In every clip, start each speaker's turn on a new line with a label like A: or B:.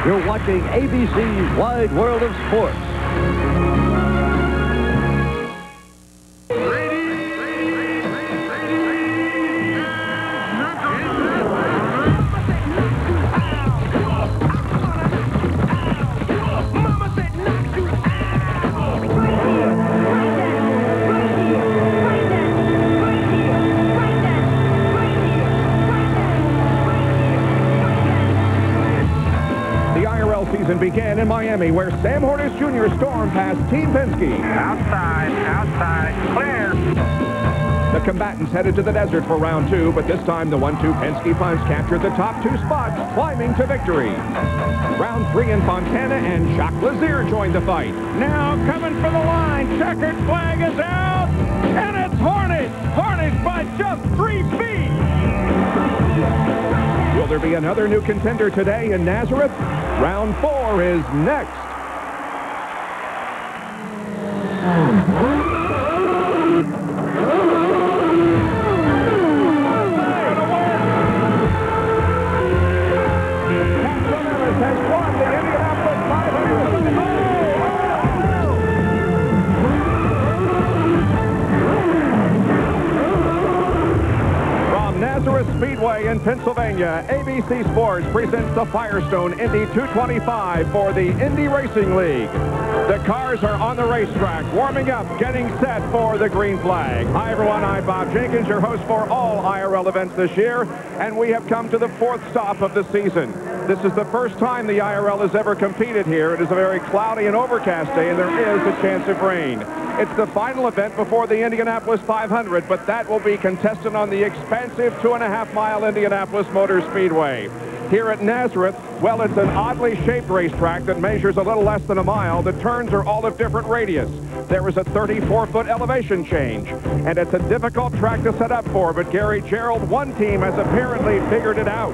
A: You're watching ABC's Wide World of Sports.
B: Season began in Miami, where Sam Hornish Jr. stormed past Team Penske.
C: Outside, clear.
B: The combatants headed to the desert for round 2, but this time the 1-2 Penske Punch captured the top 2 spots, climbing to victory. Round 3 in Fontana, and Jacques Lazier joined the fight.
C: Now coming for the line, checkered flag is out, and it's Hornish. Hornish by just 3 feet.
B: Will there be another new contender today in Nazareth? Round 4 is next. Has won the Indianapolis 500. From Nazareth Speedway in Pennsylvania, ABC Sports presents the Firestone Indy 225 for the Indy Racing League. The cars are on the racetrack, warming up, getting set for the green flag. Hi, everyone. I'm Bob Jenkins, your host for all IRL events this year, and we have come to the 4th stop of the season. This is the first time the IRL has ever competed here. It is a very cloudy and overcast day, and there is a chance of rain. It's the final event before the Indianapolis 500, but that will be contested on the expensive 2.5-mile Indianapolis Motor Speedway. Here at Nazareth, well, it's an oddly shaped racetrack that measures a little less than a mile. The turns are all of different radius. There is a 34-foot elevation change, and it's a difficult track to set up for, but Gary Gerald, one team, has apparently figured it out.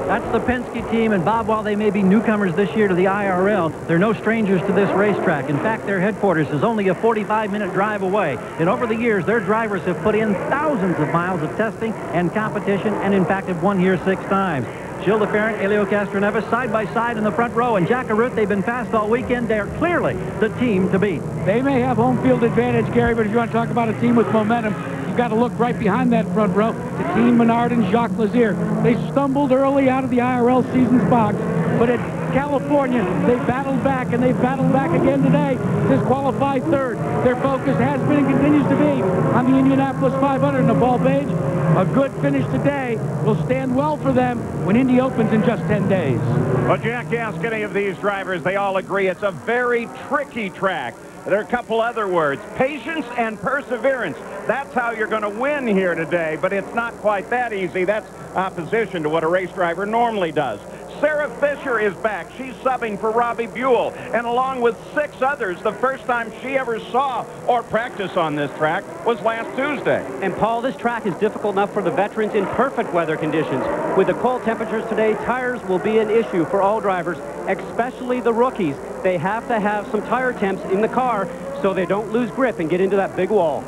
D: That's the Penske team, and Bob, while they may be newcomers this year to the IRL, they're no strangers to this racetrack. In fact, their headquarters is only a 45-minute drive away. And over the years, their drivers have put in thousands of miles of testing and competition, and in fact have won here 6 times. Gilles LeFerrin, Elio Castroneves side by side in the front row, and Jack Arute, they've been fast all weekend. They're clearly the team to beat.
E: They may have home field advantage, Gary, but if you want to talk about a team with momentum, you've got to look right behind that front row to Team Menard and Jacques Lazier. They stumbled early out of the IRL season's box, but at California, they battled back, and they've battled back again today. This qualified 3rd. Their focus has been and continues to be on the Indianapolis 500 in the ball page. A good finish today will stand well for them when Indy opens in just 10 days.
C: Well, Jack, ask any of these drivers, they all agree it's a very tricky track. There are a couple other words, patience and perseverance. That's how you're going to win here today, but it's not quite that easy. That's opposition to what a race driver normally does. Sarah Fisher is back. She's subbing for Robbie Buell, and along with 6 others, the first time she ever saw or practiced on this track was last Tuesday.
F: And Paul, this track is difficult enough for the veterans in perfect weather conditions. With the cold temperatures today, tires will be an issue for all drivers, especially the rookies. They have to have some tire temps in the car so they don't lose grip and get into that big wall.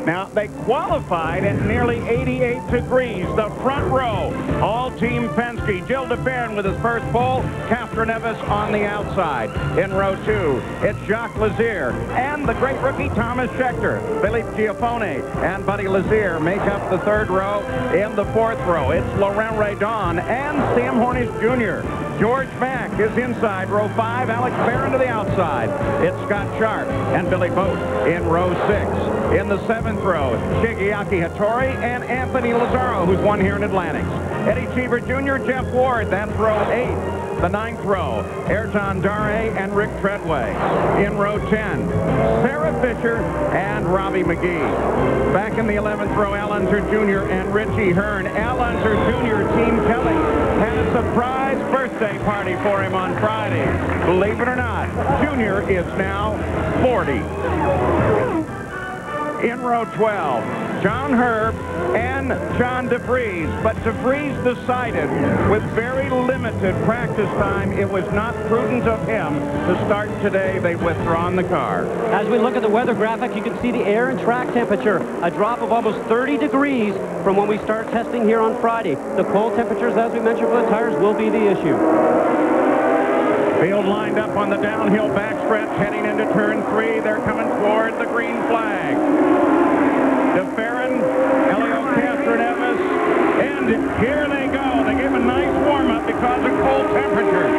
C: Now, they qualified at nearly 88 degrees, the front row. All Team Penske. Gilles LeFerrin with his first pole, Castroneves on the outside. In row 2, it's Jacques Lazier and the great rookie Thomas Scheckter. Philippe Giafone and Buddy Lazier make up the 3rd row. In the 4th row, it's Laurent Redon and Sam Hornish Jr. George Mack is inside row 5. Alex Barron to the outside. It's Scott Sharp and Billy Boat in row 6. In the 7th row, Shigeaki Hattori and Anthony Lazzaro, who's won here in Atlantic. Eddie Cheever Jr., Jeff Ward, that's row 8. The 9th row, Ayrton Dare and Rick Treadway. In row 10, Sarah Fisher and Robbie McGee. Back in the 11th row, Al Unser Jr. and Richie Hearn. Al Unser Jr., Team Kelly, had a surprise birthday party for him on Friday. Believe it or not, Jr. is now 40. In row 12, John Herb and John DeVries. But DeVries decided with very limited practice time it was not prudent of him to start today. They've withdrawn the car.
F: As we look at the weather graphic, you can see the air and track temperature, a drop of almost 30 degrees from when we start testing here on Friday. The cold temperatures, as we mentioned for the tires, will be the issue.
C: Field lined up on the downhill backstretch heading into turn 3. They're coming toward the green flag. DeFerrin, Elio Castroneves, and here they go. They gave a nice warm-up because of cold temperatures.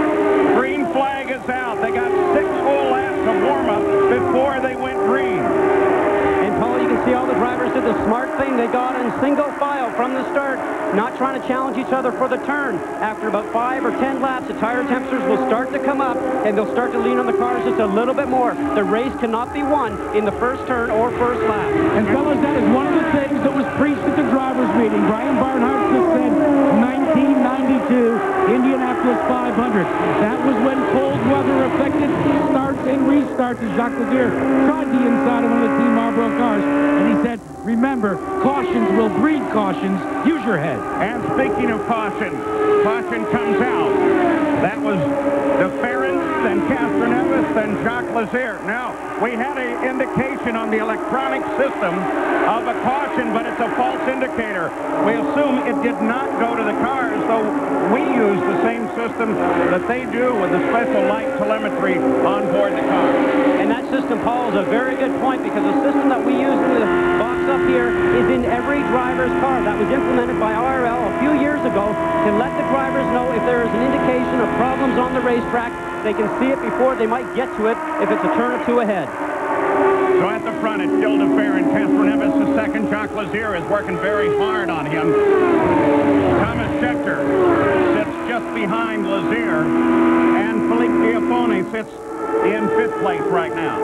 C: Green flag is out. They got 6 whole laps of warm-up before they went green.
F: And Paul, you can see all the drivers did the smart thing. They got in single file from the start, not trying to challenge each other for the turn. After about 5 or 10 laps, the tire temperatures will start to come up, and they'll start to lean on the cars just a little bit more. The race cannot be won in the first turn or first lap.
E: And fellas, that is one of the things that was preached at the drivers' meeting. Brian Barnhart just said 1992 Indianapolis 500. That was when cold weather affected starts and restarts, as Jacques Lazier tried the inside of one of the Team Marlboro cars. And he said, remember, cautions will breed cautions. Use your head.
C: And speaking of caution, caution comes out. That was DeFerrin, then Castroneves, then Jacques Lazier. Now, we had an indication on the electronic system of a caution, but it's a false indicator. We assume it did not go to the cars, so we use the same system that they do with the special light telemetry on board the car.
F: And that system, Paul, is a very good point, because the system that we use in the box up here is in every driver's car. That was implemented by IRL a few years ago to let the drivers know if there is an indication of problems on the racetrack. They can see it before they might get to it if it's a turn or 2 ahead.
C: So at the front, it's Gil DeFerrin. Castroneves is second. Jacques Lazier is working very hard on him. Thomas Schechter sits just behind Lazier, and Philippe Giafone sits in 5th place right now.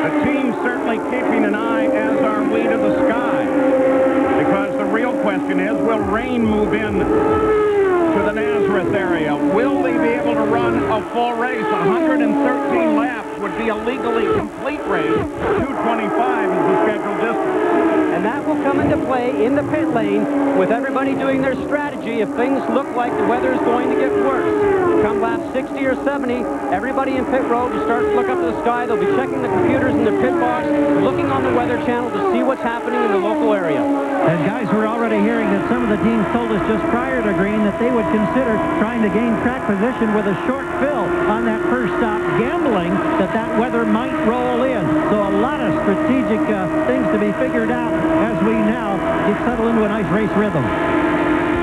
C: The team's certainly keeping an eye, as are we, to the sky, because the real question is, will rain move in to the Nazareth area? Will they be able to run a full race? 113 laps would be a legally complete race. 225 is the scheduled distance.
F: And that will come into play in the pit lane with everybody doing their strategy if things look like the weather is going to get worse. Come lap 60 or 70, everybody in pit road will start to look up to the sky. They'll be checking the computers in their pit box, looking on the weather channel to see what's happening in the local area.
D: And guys, we're already hearing that some of the teams told us just prior to green that they would consider trying to gain track position with a short fill on that first stop, gambling that that weather might roll in. So a lot of strategic things to be figured out as we now get settled into a nice race rhythm.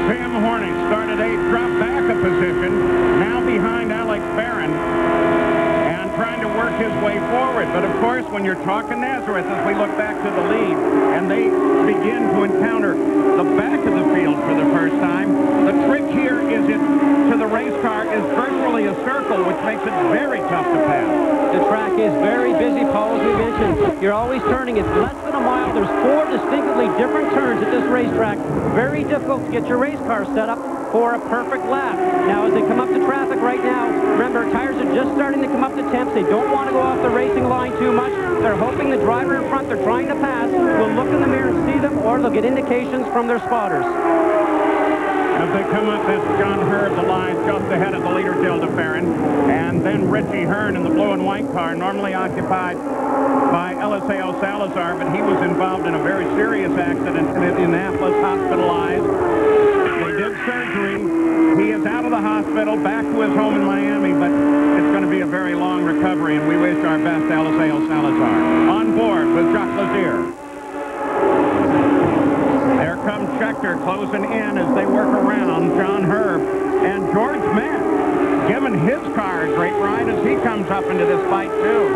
C: Sam Hornick started 8th, dropped back a position, now behind Alex Barron, and trying to work his way forward. But of course, when you're talking Nazareth, as we look back to the lead, and they begin to encounter the back of the field for the first time, the trick here is to the race car is virtually a circle, which makes it very tough to pass.
F: The track is very busy, Paul, as we mentioned. You're always turning. It's less than a mile. There's 4 distinctly different turns at this racetrack. Very difficult to get your race car set up for a perfect lap. Now, as they come up to traffic right now, remember, tires are just starting to come up to temps. They don't want to go off the racing line too much. They're hoping the driver in front they're trying to pass will look in the mirror and see them, or they'll get indications from their spotters.
C: As they come up, that's John Herb, the line just ahead of the leader, Gil DeFerrin, and then Richie Hearn in the blue and white car, normally occupied by Eliseo Salazar, but he was involved in a very serious accident in Indianapolis, hospitalized. They did surgery. He is out of the hospital, back to his home in Miami, but it's going to be a very long recovery, and we wish our best to Eliseo Salazar. On board with Jacques Lazier. There comes Schechter closing in as they work around John Herb, and George Matt giving his car a great ride as he comes up into this fight too.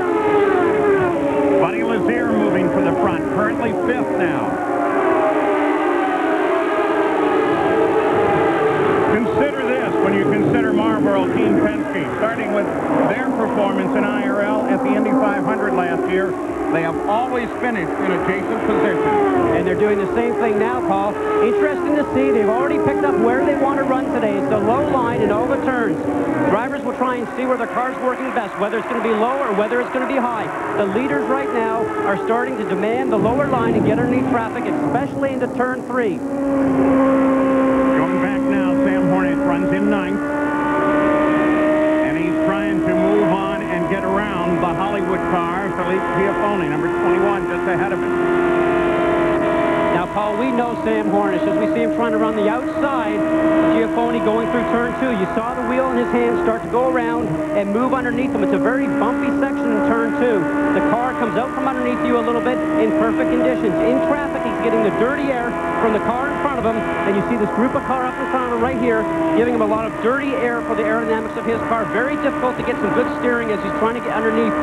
C: Buddy Lazier moving to the front, currently 5th now. Consider this when you consider Marlboro Team Penske, starting with their performance in IRL at the Indy 500 last year. They have always finished in adjacent positions.
F: And they're doing the same thing now, Paul. Interesting to see. They've already picked up where they want to run today. It's the low line in all the turns. Drivers will try and see where their car's working best, whether it's going to be low or whether it's going to be high. The leaders right now are starting to demand the lower line and get underneath traffic, especially into turn 3.
C: Going back now, Sam Hornick runs in 9th. And he's trying to move on and get around the Hollywood car, Philippe Giafone, number 21, just ahead of him.
F: Now, Paul, we know Sam Hornick as we see him trying to run the outside. Giafone going through turn 2. You saw the wheel in his hand start to go around and move underneath him. It's a very bumpy section in turn 2. The car comes out from underneath you a little bit in perfect conditions. In traffic, he's getting the dirty air from the car in front of him, and you see this group of car up in front of him right here, giving him a lot of dirty air for the aerodynamics of his car. Very difficult to get some good steering as he's trying to get underneath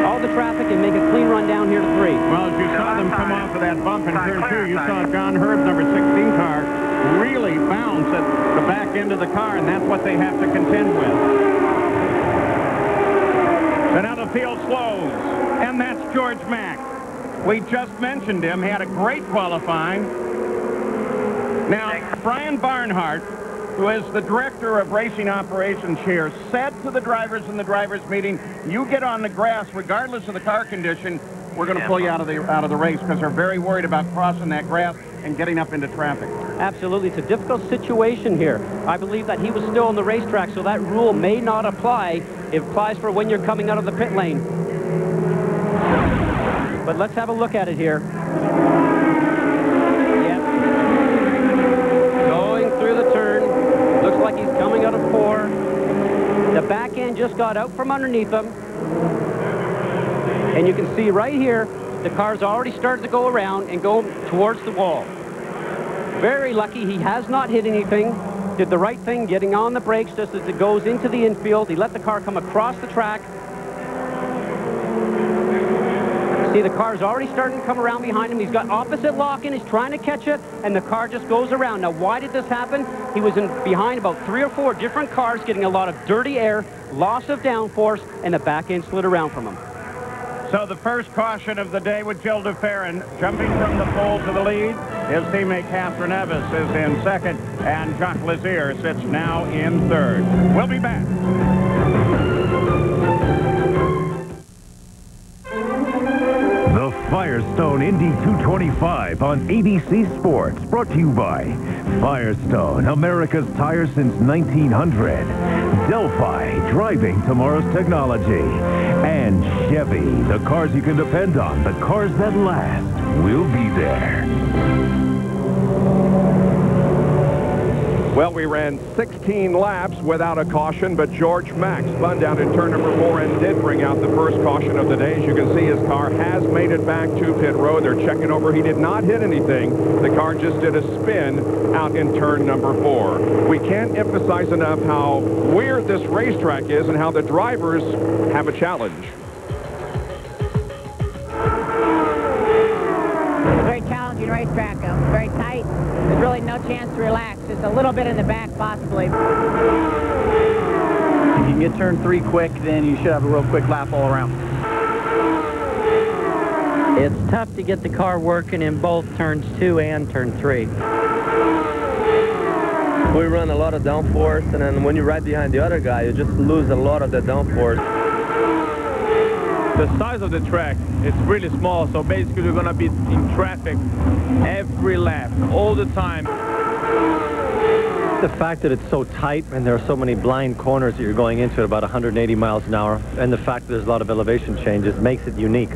F: all the traffic and make a clean run down here to 3.
C: Well, as you saw them come off of that bump in turn 2, you saw John Herb's number 16 car really bounce at the back end of the car, and that's what they have to contend with. And now the field slows, and that's George Mack. We just mentioned him. He had a great qualifying. Now, Brian Barnhart, who is the director of racing operations here, said to the drivers in the drivers' meeting, you get on the grass regardless of the car condition, we're going to pull you out of the race, because they're very worried about crossing that grass and getting up into traffic.
F: Absolutely. It's a difficult situation here. I believe that he was still on the racetrack, so that rule may not apply. It applies for when you're coming out of the pit lane. But let's have a look at it here. Yep. Going through the turn. Looks like he's coming out of 4. The back end just got out from underneath him. And you can see right here, the car's already started to go around and go towards the wall. Very lucky he has not hit anything. Did the right thing, getting on the brakes just as it goes into the infield. He let the car come across the track. See, the car's already starting to come around behind him. He's got opposite lock-in. He's trying to catch it, and the car just goes around. Now, why did this happen? He was behind about 3 or 4 different cars, getting a lot of dirty air, loss of downforce, and the back end slid around from him.
C: So the first caution of the day with Gilles de Ferran jumping from the pole to the lead. His teammate Catherine Evis is in second, and Jacques Lazier sits now in third. We'll be back.
G: The Firestone Indy 225 on ABC Sports, brought to you by Firestone, America's tire since 1900. Delphi, driving tomorrow's technology. And Chevy, the cars you can depend on, the cars that last, will be there.
B: Well, we ran 16 laps without a caution, but George Mack spun down in turn number 4 and did bring out the first caution of the day. As you can see, his car has made it back to pit road. They're checking over. He did not hit anything. The car just did a spin out in turn number 4. We can't emphasize enough how weird this racetrack is and how the drivers have a challenge.
H: Very challenging racetrack. Very tight. There's really no chance to relax. Just a little bit in the back, possibly.
D: If you can get turn 3 quick, then you should have a real quick lap all around. It's tough to get the car working in both turns 2 and turn 3.
I: We run a lot of downforce, and then when you're right behind the other guy, you just lose a lot of the downforce.
J: The size of the track, it's really small, so basically we're going to be in traffic every lap, all the time.
K: The fact that it's so tight and there are so many blind corners that you're going into at about 180 miles an hour, and the fact that there's a lot of elevation changes makes it unique.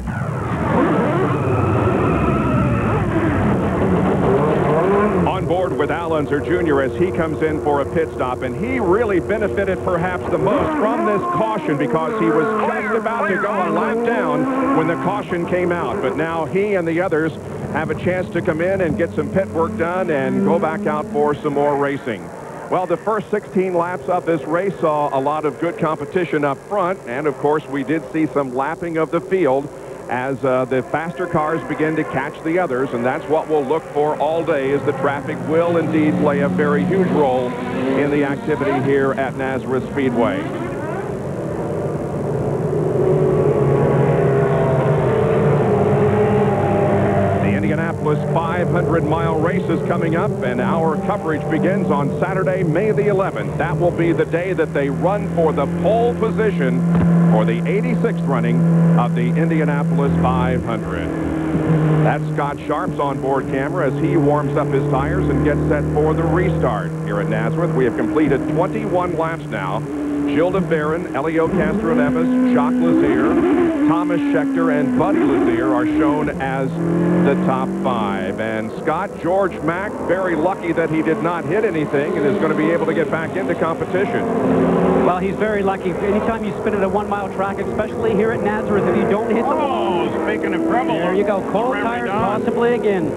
B: On board with Al Unser Jr. as he comes in for a pit stop, and he really benefited perhaps the most from this caution because he was just about to go a lap down when the caution came out. But now he and the others have a chance to come in and get some pit work done and go back out for some more racing. Well, the first 16 laps of this race saw a lot of good competition up front, and of course we did see some lapping of the field as the faster cars begin to catch the others, and that's what we'll look for all day, as the traffic will indeed play a very huge role in the activity here at Nazareth Speedway. The Indianapolis 500-mile race is coming up, and our coverage begins on Saturday, May the 11th. That will be the day that they run for the pole position for the 86th running of the Indianapolis 500. That's Scott Sharp's onboard camera as he warms up his tires and gets set for the restart here at Nazareth. We have completed 21 laps now. Gilles de Ferran, Elio Castro-Neves, Jacques Lazier, Thomas Schechter and Buddy Lazier are shown as the top 5. And Scott, George Mack, very lucky that he did not hit anything and is going to be able to get back into competition.
F: Well, he's very lucky. Anytime you spin at a 1-mile track, especially here at Nazareth, if you don't hit the ball.
C: Speaking of trouble.
F: There you go. Cold tires possibly again.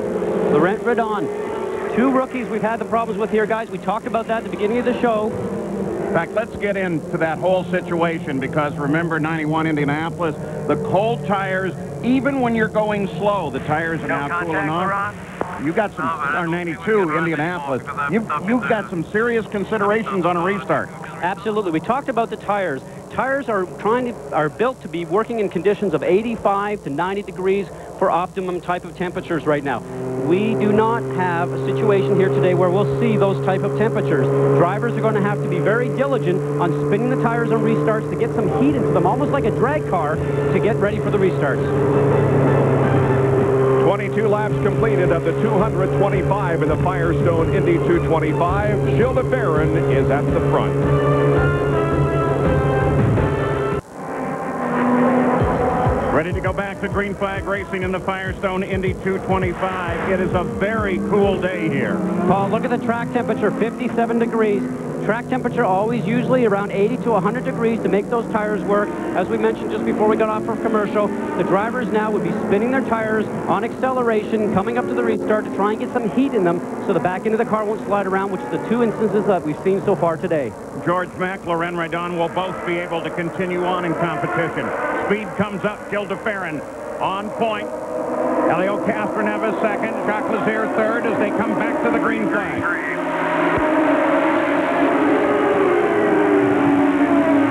F: Laurent Redon. 2 rookies we've had the problems with here, guys. We talked about that at the beginning of the show.
C: In fact, let's get into that whole situation because remember 91 Indianapolis, the cold tires, even when you're going slow, the tires are now cooling off. You got some, or 92 Indianapolis, you've got some serious considerations on a restart.
F: Absolutely. We talked about the tires. Tires are built to be working in conditions of 85 to 90 degrees for optimum type of temperatures right now. We do not have a situation here today where we'll see those type of temperatures. Drivers are going to have to be very diligent on spinning the tires on restarts to get some heat into them, almost like a drag car, to get ready for the restarts.
B: 22 laps completed of the 225 in the Firestone Indy 225. Gilles de Ferran is at the front.
C: Ready to go back to green flag racing in the Firestone Indy 225. It is a very cool day here.
F: Paul, look at the track temperature, 57 degrees. Track temperature always usually around 80 to 100 degrees to make those tires work. As we mentioned just before we got off for commercial, the drivers now would be spinning their tires on acceleration, coming up to the restart to try and get some heat in them so the back end of the car won't slide around, which is the 2 instances that we've seen so far today.
C: George Mack, Laurent Redon will both be able to continue on in competition. Speed comes up, Gilles de Ferran on point. Elio Castroneves second, Jacques Lazier third as they come back to the green flag.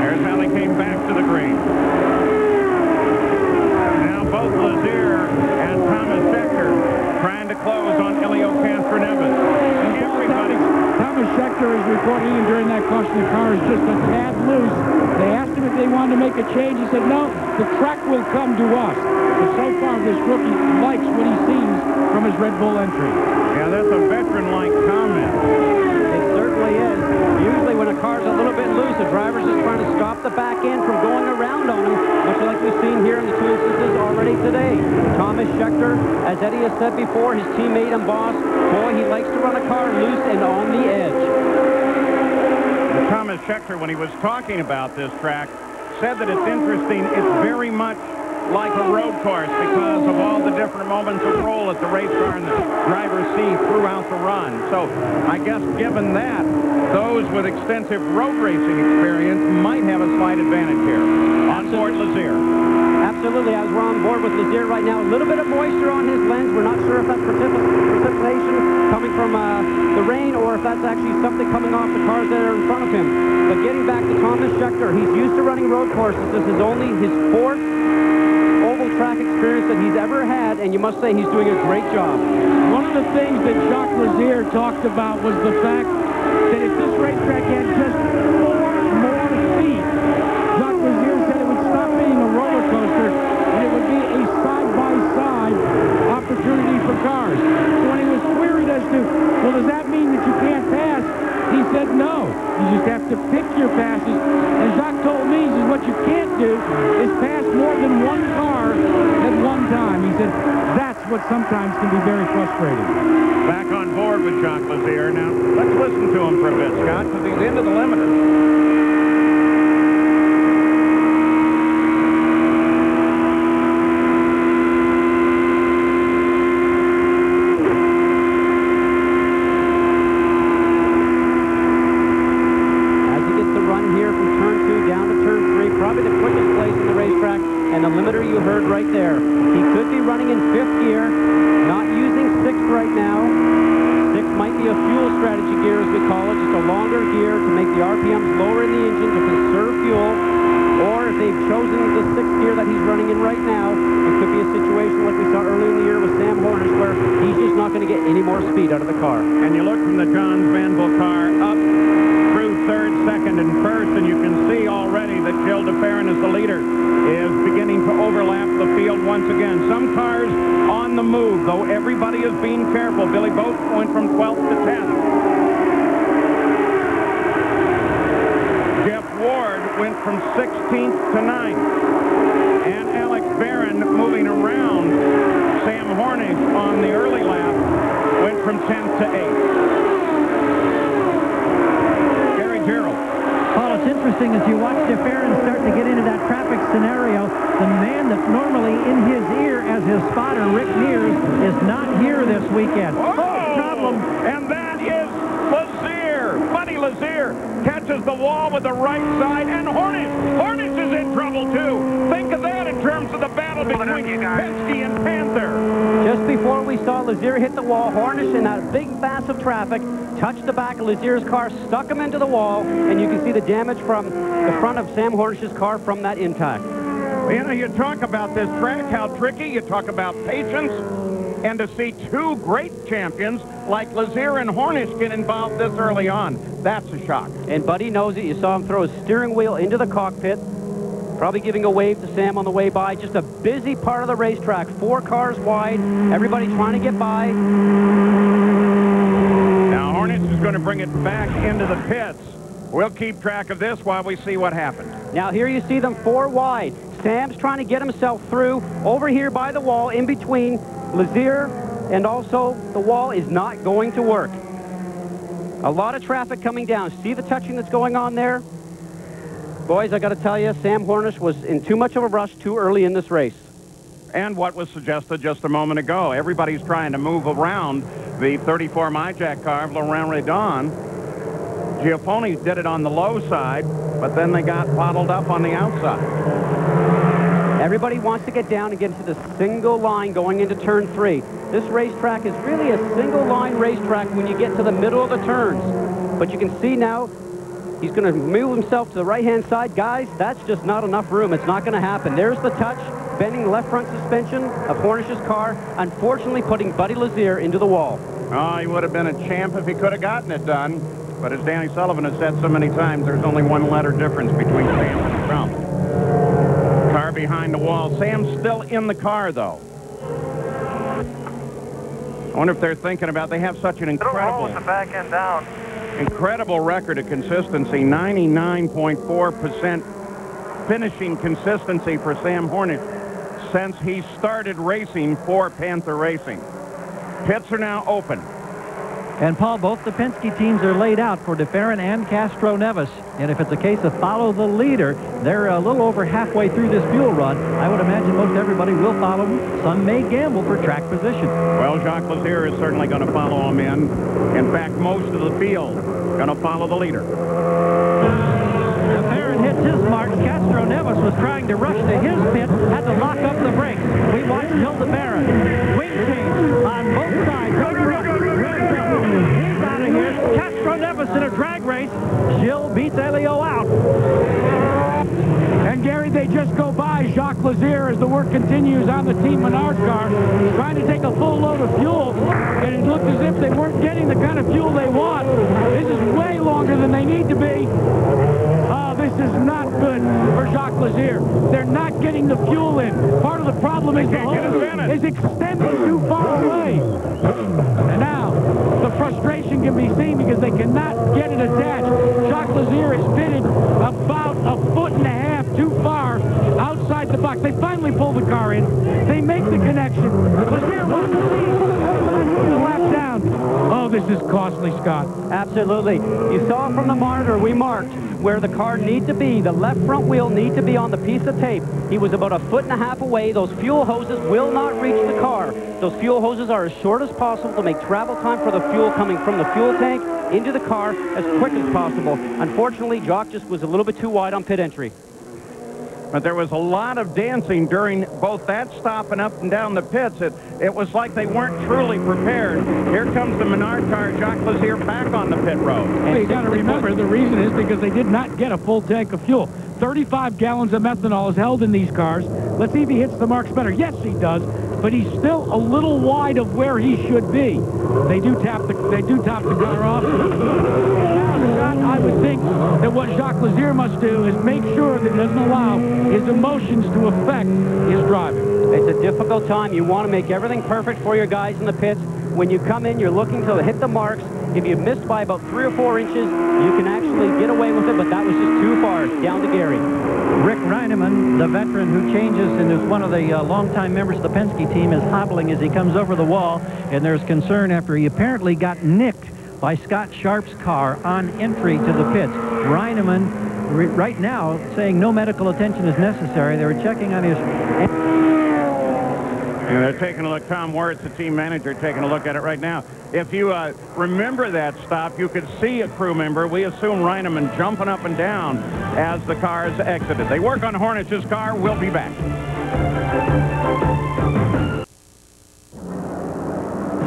C: There's how they came back to the green. Now both Lazier and Thomas Schechter trying to close on Elio Castroneves.
E: Thomas Schechter is reporting in during that caution the car is just a tad loose. They asked him if they wanted to make a change. He said, no, the track will come to us. But so far, this rookie likes what he sees from his Red Bull entry.
C: Yeah, that's a veteran-like comment.
F: It certainly is. Usually when a car's a little bit loose, the driver's just trying to stop the back end from going around on him, much like we've seen here in the 2 instances already today. Thomas Schechter, as Eddie has said before, his teammate and boss, boy, he likes to run a car loose and on the edge.
C: Thomas Schechter, when he was talking about this track, said that it's interesting. It's very much like a road course because of all the different moments of roll that the race car and the drivers see throughout the run. So I guess given that, those with extensive road racing experience might have a slight advantage here. On board Lazier.
F: Absolutely, as we're on board with Lazier right now, a little bit of moisture on his lens. We're not sure if that's precipitation coming from the rain or if that's actually something coming off the cars that are in front of him. But getting back to Thomas Schechter, he's used to running road courses. This is only his 4th oval track experience that he's ever had, and you must say he's doing a great job.
E: One of the things that Jacques Lazier talked about was the fact that if this racetrack had just 4 more feet, Jacques Lazier said it would stop being a roller coaster and it would be a side-by-side opportunity for cars. So when he was queried as to, well, does that mean that you can't pass? He said no. You just have to pick your passes. And Jacques told me, he says, what you can't do is pass more than one car at one time. He said, that's what sometimes can be very frustrating.
C: Back on board with Jacques Lazier. Now, let's listen to him for a bit, Scott, because he's into the limiter.
F: And the limiter you heard right there. He could be running in 5th gear, not using 6th right now. 6 might be a fuel strategy gear, as we call it, just a longer gear to make the RPMs lower in the engine to conserve fuel. Or if they've chosen the 6th gear that he's running in right now, it could be a situation like we saw earlier in the year with Sam Hornish, where he's just not going to get any more speed out of the car.
C: And you look from the Johns Vanville car up through 3rd, 2nd, and 1st, and you can see already that Gilles de Ferran is the leader, is beginning to overlap the field once again. Some cars on the move, though everybody is being careful. Billy Boat went from 12th to 10th. Jeff Ward went from 16th to 9th. And Alex
D: interesting as you watch DeFerrin start to get into that traffic scenario. The man that's normally in his ear as his spotter, Rick Mears, is not here this weekend.
C: Oh, problem, and that is Lazier. Buddy Lazier catches the wall with the right side, and Hornish is in trouble, too. Think of that in terms of the battle between Penske and Panther.
F: Just before we saw Lazier hit the wall, Hornish in that big mass of traffic touched the back of Lazier's car, stuck him into the wall, and you can see the damage from the front of Sam Hornish's car from that impact.
C: You know, you talk about this track, how tricky, you talk about patience, and to see two great champions like Lazier and Hornish get involved this early on, that's a shock.
F: And Buddy knows it. You saw him throw his steering wheel into the cockpit, probably giving a wave to Sam on the way by. Just a busy part of the racetrack. 4 cars wide, everybody trying to get by.
C: Now Hornish is going to bring it back into the pits. We'll keep track of this while we see what happens.
F: Now here you see them 4 wide. Sam's trying to get himself through over here by the wall in between Lazier, and also the wall is not going to work. A lot of traffic coming down. See the touching that's going on there? Boys, I got to tell you, Sam Hornish was in too much of a rush too early in this race.
C: And what was suggested just a moment ago, everybody's trying to move around the 34 MyJack car of Laurent Redon. Giaffoni did it on the low side, but then they got bottled up on the outside.
F: Everybody wants to get down and get into the single line going into turn 3. This racetrack is really a single line racetrack when you get to the middle of the turns. But you can see now he's going to move himself to the right-hand side. Guys, that's just not enough room. It's not going to happen. There's the touch, bending the left front suspension of Hornish's car, unfortunately putting Buddy Lazier into the wall.
C: Oh, he would have been a champ if he could have gotten it done. But as Danny Sullivan has said so many times, there's only one letter difference between Sam and Trump. Car behind the wall. Sam's still in the car, though. I wonder if they're thinking about, they have such an incredible record of consistency, 99.4% finishing consistency for Sam Hornish since he started racing for Panther Racing. Pits are now open.
D: And, Paul, both the Penske teams are laid out for DeFerrin and Castro Nevis. And if it's a case of follow the leader, they're a little over halfway through this fuel run. I would imagine most everybody will follow them. Some may gamble for track position.
C: Well, Jacques Lazier is certainly going to follow him in. In fact, most of the field going to follow the leader.
D: DeFerrin hits his marks. Castro Nevis was trying to rush to his pit, had to lock up the brakes. We watched Hildebrand. Wing change on both sides. He's out of here. Castro Nevis in a drag race. Gilles beats Elio out.
E: And Gary, they just go by Jacques Lazier as the work continues on the Team Menard car, trying to take a full load of fuel, and it looked as if they weren't getting the kind of fuel they want. This is way longer than they need to be. This is not good for Jacques Lazier. They're not getting the fuel in. Part of the problem is the hose is extending too far away. And now, the frustration can be seen because they cannot get it attached. Jacques Lazier is fitted about a foot and a half too far outside the box. They finally pull the car in. They make the connection. Lazier wants to lead. The lap down. Oh, this is costly, Scott.
F: Absolutely. You saw from the monitor we marked where the car needs to be. The left front wheel needs to be on the piece of tape. He was about a foot and a half away. Those fuel hoses will not reach the car. Those fuel hoses are as short as possible to make travel time for the fuel coming from the fuel tank into the car as quick as possible. Unfortunately, Jock just was a little bit too wide on pit entry.
C: But there was a lot of dancing during both that stop and up and down the pits. It was like they weren't truly prepared. Here comes the Menard car, Jacques Lazier back on the pit road.
E: Well, you got to remember, the reason is because they did not get a full tank of fuel. 35 gallons of methanol is held in these cars. Let's see if he hits the marks better. Yes, he does, but he's still a little wide of where he should be. They do top the car off. I would think that what Jacques Lazier must do is make sure that he doesn't allow his emotions to affect his driving.
F: It's a difficult time. You want to make everything perfect for your guys in the pits. When you come in, you're looking to hit the marks. If you missed by about 3 or 4 inches, you can actually get away with it, but that was just too far down to Gary.
D: Rick Reineman, the veteran who changes and is one of the longtime members of the Penske team, is hobbling as he comes over the wall, and there's concern after he apparently got nicked by Scott Sharp's car on entry to the pits. Reineman right now saying no medical attention is necessary. They were checking on his...
C: And they're taking a look. Tom Wirtz, the team manager, taking a look at it right now. If you remember that stop, you could see a crew member, we assume Reineman, jumping up and down as the cars exited. They work on Hornich's car. We'll be back.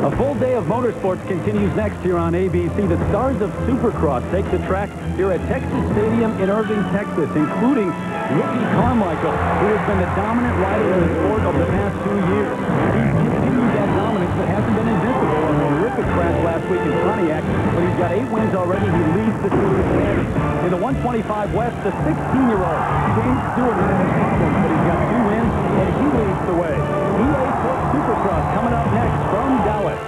A: A full day of motorsports continues next here on ABC. The stars of Supercross take the track here at Texas Stadium in Irving, Texas, including rookie Carmichael, who has been the dominant rider in the sport over the past 2 years. He's continued that dominance, but hasn't been invincible. A horrific crash last week in Pontiac, but he's got 8 wins already. He leads the series standings. In the 125 West, the 16-year-old James Stewart had his problems, but he's got 2 wins, and he leads the way. EA Sports Supercross coming up next from Dallas.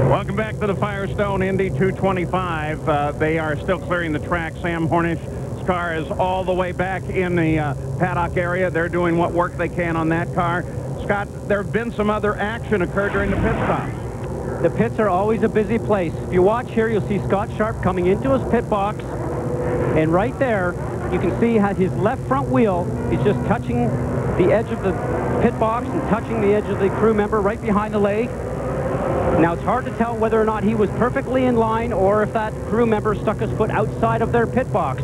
C: Welcome back to the Firestone Indy 225. They are still clearing the track. Sam Hornich's car is all the way back in the paddock area. They're doing what work they can on that car. Scott, there have been some other action occur during the pit stop.
F: The pits are always a busy place. If you watch here, you'll see Scott Sharp coming into his pit box, and right there, you can see how his left front wheel is just touching the edge of the pit box and touching the edge of the crew member right behind the leg. Now, it's hard to tell whether or not he was perfectly in line or if that crew member stuck his foot outside of their pit box.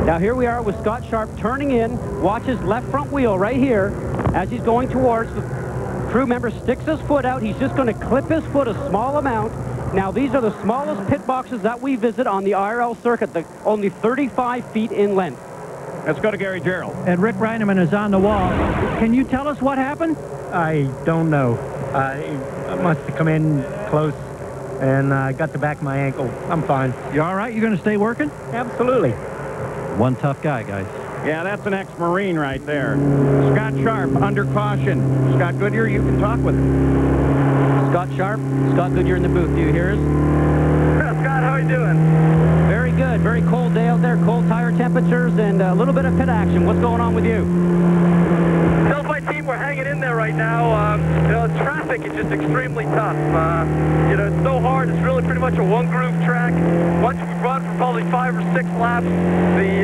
F: Now, here we are with Scott Sharp turning in. Watch his left front wheel right here as he's going towards the crew member, sticks his foot out. He's just going to clip his foot a small amount. Now, these are the smallest pit boxes that we visit on the IRL circuit, only 35 feet in length.
C: Let's go to Gary Gerald.
D: And Rick Reineman is on the wall. Can you tell us what happened?
K: I don't know. I must have come in close and got the back of my ankle. I'm fine.
D: You all right? You going to stay working?
K: Absolutely.
D: One tough guy, guys.
C: Yeah, that's an ex-Marine right there. Scott Sharp, under caution. Scott Goodyear, you can talk with him.
F: Scott Sharp, Scott Goodyear in the booth. Do you hear us?
I: Scott, how are you doing?
F: Very good. Very cold day out there, cold tire temperatures, and a little bit of pit action. What's going on with you?
I: Tell my team we're hanging in there right now. You know, traffic is just extremely tough. You know, it's so hard. It's really pretty much a one-groove track. Once we run for probably 5 or 6 laps, the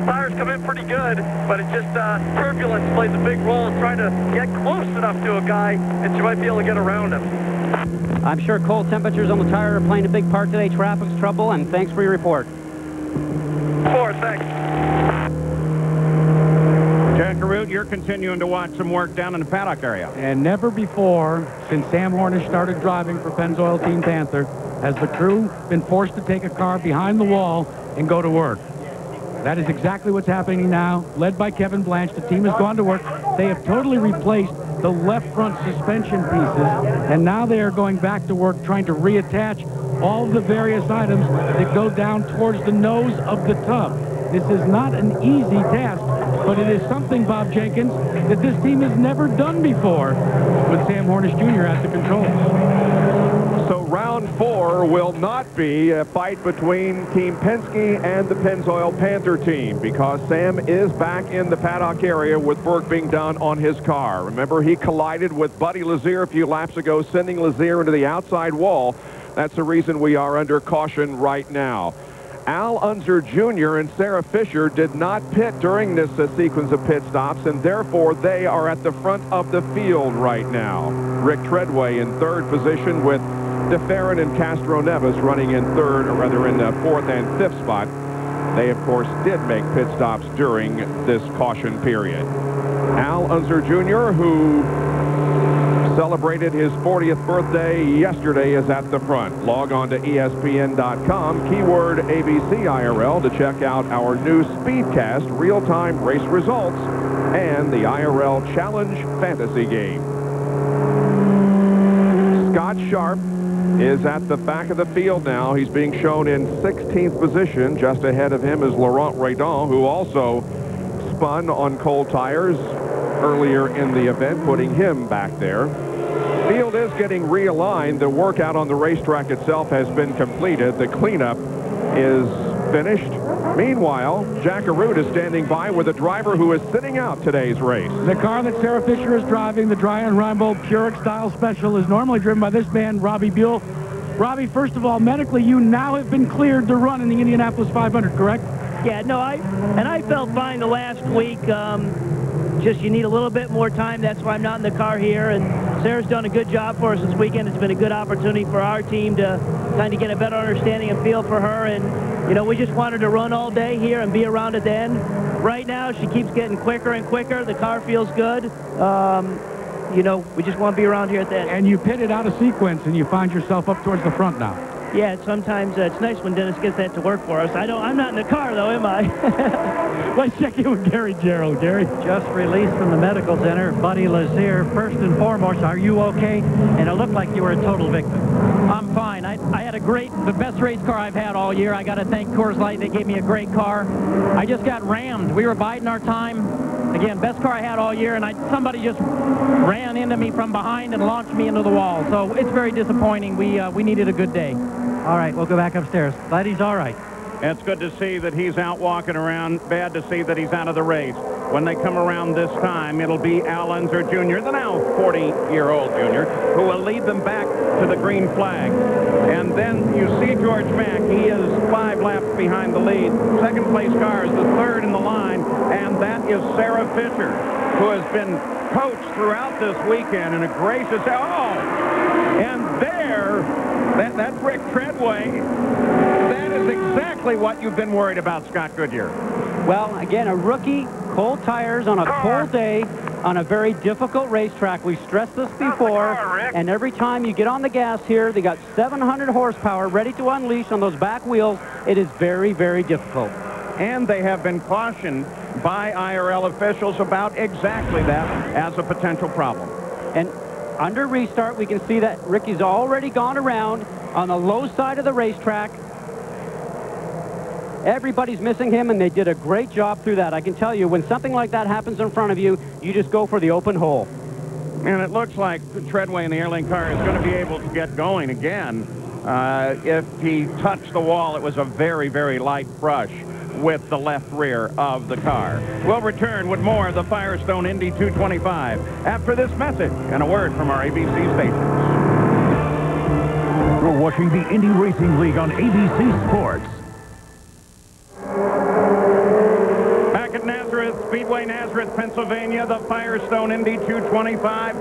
I: tires come in pretty good, but it's just turbulence plays a big role in trying to get close enough to a guy that you might be able to get around him.
F: I'm sure cold temperatures on the tire are playing a big part today. Traffic's trouble, and thanks for your report.
I: Thanks.
C: Jack Arute, you're continuing to watch some work down in the paddock area.
E: And never before, since Sam Hornish started driving for Pennzoil Team Panther, has the crew been forced to take a car behind the wall and go to work. That is exactly what's happening now. Led by Kevin Blanche, the team has gone to work. They have totally replaced the left front suspension pieces, and now they are going back to work trying to reattach all the various items that go down towards the nose of the tub. This is not an easy task, but it is something, Bob Jenkins, that this team has never done before with Sam Hornish Jr. at the controls.
B: So round 4 will not be a fight between Team Penske and the Pennzoil Panther team, because Sam is back in the paddock area with work being done on his car. Remember, he collided with Buddy Lazier a few laps ago, sending Lazier into the outside wall. That's the reason we are under caution right now. Al Unser Jr. and Sarah Fisher did not pit during this sequence of pit stops, and therefore they are at the front of the field right now. Rick Treadway in 3rd position, with DeFerrin and Castro Neves running in 3rd, or rather in the 4th and 5th spot. They, of course, did make pit stops during this caution period. Al Unser Jr., who celebrated his 40th birthday yesterday, is at the front. Log on to ESPN.com, keyword ABC IRL, to check out our new Speedcast real-time race results and the IRL Challenge Fantasy Game. Scott Sharp is at the back of the field now. He's being shown in 16th position. Just ahead of him is Laurent Redon, who also spun on cold tires earlier in the event, putting him back there. Field is getting realigned. The workout on the racetrack itself has been completed. The cleanup is finished. Meanwhile, Jack Arute is standing by with a driver who is sitting out today's race.
E: The car that Sarah Fisher is driving, the Dryan Reinbold Purek Style Special, is normally driven by this man, Robbie Buell. Robbie, first of all, medically, you now have been cleared to run in the Indianapolis 500, correct?
L: Yeah, no, I felt fine the last week. Just you need a little bit more time. That's why I'm not in the car here. And Sarah's done a good job for us this weekend. It's been a good opportunity for our team to kind of get a better understanding and feel for her. And, you know, we just wanted to run all day here and be around at the end. Right now, she keeps getting quicker and quicker. The car feels good. You know, we just want to be around here at the end.
E: And you pitted out of sequence, and you find yourself up towards the front now.
L: Yeah, sometimes it's nice when Dennis gets that to work for us. I'm not in the car, though, am I?
E: Let's check in with Gary Jarrow. Gary?
D: Just released from the medical center. Buddy Lazier, first and foremost, are you okay? And it looked like you were a total victim.
M: I'm fine. I had the best race car I've had all year. I got to thank Coors Light. They gave me a great car. I just got rammed. We were biding our time. Again, best car I had all year, and somebody just ran into me from behind and launched me into the wall. So it's very disappointing. We needed a good day.
D: All right, we'll go back upstairs. Glad he's all right.
C: It's good to see that he's out walking around. Bad to see that he's out of the race. When they come around this time, it'll be Al Unser Jr., the now 40-year-old junior, who will lead them back to the green flag. And then you see George Mack. He is 5 laps behind the lead. Second place car is the third in the line, and that is Sarah Fisher, who has been coached throughout this weekend in a gracious... And there, that's Rick Treadway. That is exactly what you've been worried about, Scott Goodyear.
F: Well, again, a rookie, cold tires on a cold day on a very difficult racetrack. We stressed this before, and every time you get on the gas here, they got 700 horsepower ready to unleash on those back wheels. It is very, very difficult.
C: And they have been cautioned by IRL officials about exactly that as a potential problem.
F: And under restart, we can see that Ricky's already gone around on the low side of the racetrack. Everybody's missing him, and they did a great job through that. I can tell you, when something like that happens in front of you, you just go for the open hole.
C: And it looks like Treadway in the Airlink car is going to be able to get going again. If he touched the wall, it was a very, very light brush with the left rear of the car. We'll return with more of the Firestone Indy 225 after this message and a word from our ABC stations.
G: You're watching the Indy Racing League on ABC Sports.
C: Back at Nazareth Speedway, Nazareth, Pennsylvania, the Firestone Indy 225.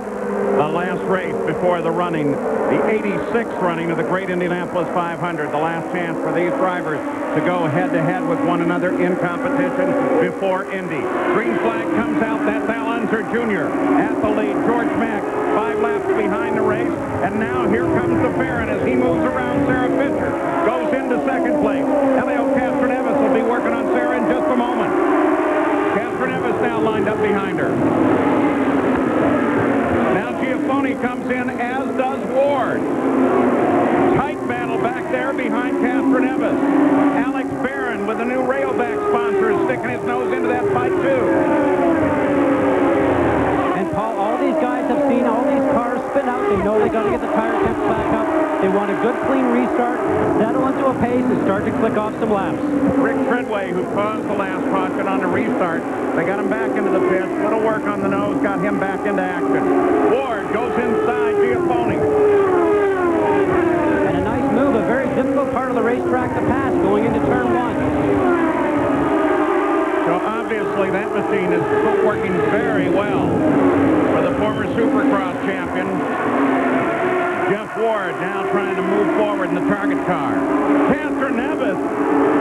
C: The last race before the running, the 86th running of the Great Indianapolis 500. The last chance for these drivers to go head-to-head with one another in competition before Indy. Green flag comes out. That's Al Unser Jr. at the lead. George Mack, 5 laps behind the race. And now here comes the Baron as he moves around Sarah Fisher. Goes into second place. Elio Castroneves will be working on Sarah in just a moment. Castroneves now lined up behind her. Now Giaffoni comes in, as does Ward. Tight battle back there behind Castroneves. Alex Barron with the new Railback sponsor is sticking his nose into that fight too.
F: And Paul, all these guys have seen all these cars spin out. They know they got to get the tire temps back up. They want a good, clean restart, settle into a pace, and start to click off some laps.
C: Rick Treadway, who caused the last caution on the restart, they got him back into the pits. Little work on the nose, got him back into action. Ward goes inside Giaffoni.
F: And a nice move, a very difficult part of the racetrack to pass going into turn 1.
C: So obviously that machine is working very well for the former Supercross champion. Jeff Ward now trying to move forward in the target car. Castroneves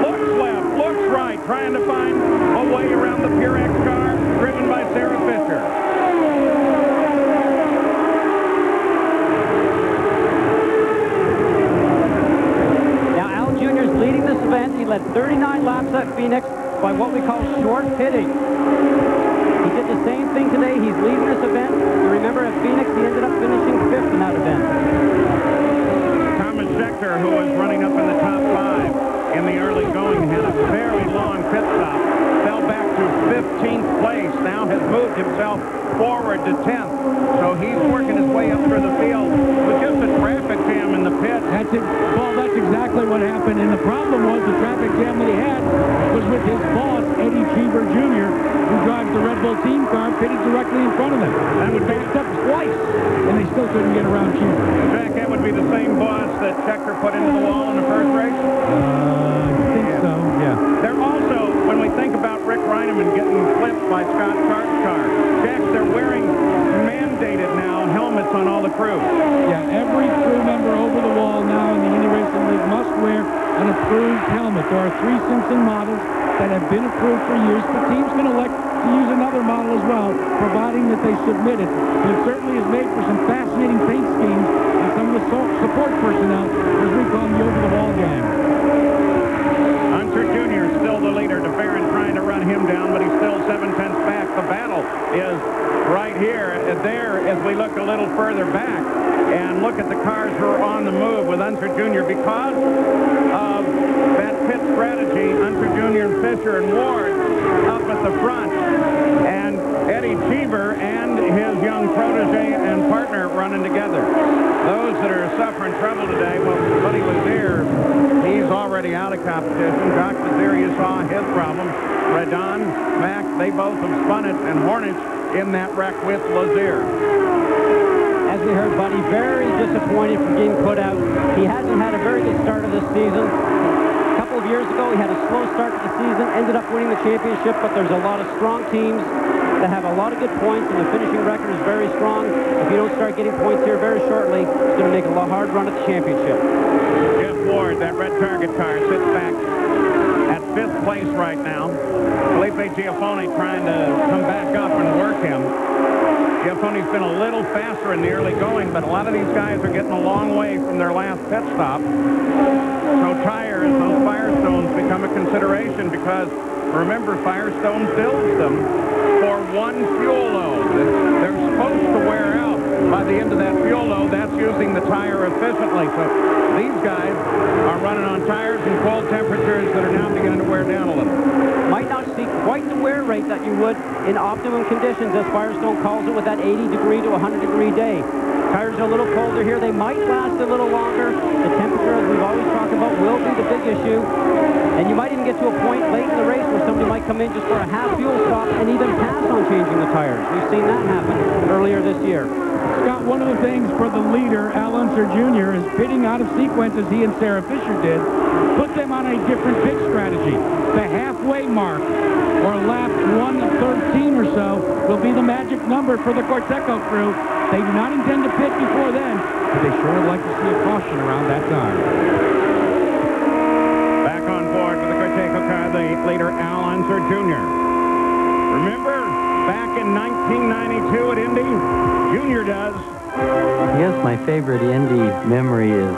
C: looks left, looks right, trying to find a way around the Purex car driven by Sarah Fisher.
F: Now Al Jr. is leading this event. He led 39 laps at Phoenix by what we call short pitting. He did the same thing today. He's leading this event. You remember at Phoenix, he ended up finishing 5th in that event.
C: Thomas Schechter, who was running up in the top 5 in the early going, had a very long pit stop. Fell back to 15th place. Now has moved himself forward to 10th. So he's working his way up through the field with just a traffic jam in the pit.
E: That's it, Paul. That's exactly what happened. And the problem was the traffic jam that he had was with his boss, Eddie Cheever Jr., who drives the Red Bull team car, pitted directly in front of them. That would backed up twice, and they still couldn't get around Cheever.
C: In fact, that would be the same boss that Checker put into the wall in the first race?
E: I think so, yeah.
C: They're also, when we think about Rick Reineman getting flipped by Scott Chart's car, Jack, they're wearing mandated now helmets on all the crew.
E: Yeah, every crew member over the wall now in the Indy Racing League must wear an approved helmet. There are 3 Simpson models that have been approved for years, but teams can elect to use another model as well, providing that they submit it. But it certainly has made for some fascinating paint schemes and some of the support personnel, as we call them, the over-the-wall gang.
C: Hunter Jr. still the leader. DeFerrin trying to run him down, but he's still 7/10 back. The battle is right here, there, as we look a little further back and look at the cars who are on the move with Hunter Jr. because of that pit strategy. Hunter Jr. and Fisher and Ward up at the front, and Eddie Cheever and his young protege and partner running together. Those that are suffering trouble today, well, Buddy Lazier, he's already out of competition. Doc Lazier, you saw his problem. Redon, Mack, they both have spun it, and Hornich in that wreck with Lazier.
F: As we heard, Buddy, very disappointed from getting put out. He hasn't had a very good start of this season. A couple of years ago, he had a slow start to the season, ended up winning the championship, but there's a lot of strong teams that have a lot of good points, and the finishing record is very strong. If you don't start getting points here very shortly, it's going to make a hard run at the championship.
C: Jeff Ward, that red target car, sits back at 5th place right now. Felipe Giafone trying to come back up and work him. Giafone's been a little faster in the early going, but a lot of these guys are getting a long way from their last pit stop. So tires, those Firestones, become a consideration because, remember, Firestone builds them for 1 fuel load. They're supposed to wear out by the end of that fuel load. That's using the tire efficiently. So these guys are running on tires in cold temperatures that are now beginning to wear down a little.
F: Might not see quite the wear rate that you would in optimum conditions, as Firestone calls it, with that 80-degree to 100-degree day. Tires are a little colder here. They might last a little longer. The temperature, as we've always talked about, will be the big issue. And you might even get to a point late in the race where somebody might come in just for a half fuel stop and even pass on changing the tires. We've seen that happen earlier this year.
E: Scott, one of the things for the leader, Al Unser Jr., is pitting out of sequence, as he and Sarah Fisher did. Put them on a different pit strategy. The halfway mark, or lap 1:13 or so, will be the magic number for the Corteco crew. They do not intend to pit before then, but they sure would like to see a caution around that time.
C: Back on board with the Corteco car, the leader, Al Unser Jr. Remember, back in 1992 at Indy, Junior does.
K: I guess my favorite Indy memory is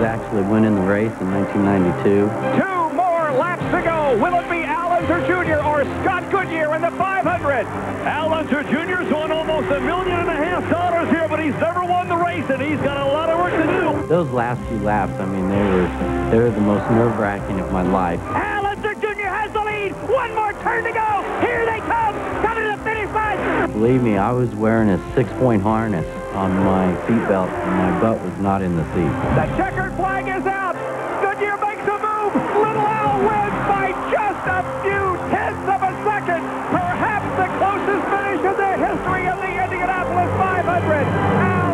K: actually winning the race in 1992.
B: 2 more laps to go. Will it be Al Unser Jr. or Scott Goodyear in the 500?
I: Al Unser Jr.'s won almost $1.5 million here, but he's never won the race, and he's got a lot of work to do.
K: Those last few laps, I mean, they were the most nerve-wracking of my life.
I: Al Unser Jr. has the lead. 1 more turn to go. Here they come. Coming to the finish line.
K: Believe me, I was wearing a 6-point harness on my seatbelt, and my butt was not in the seat.
B: The checkered flag is out. Goodyear makes a move. Little Al wins by just a few tenths of a second. Perhaps the closest finish in the history of the Indianapolis 500. Al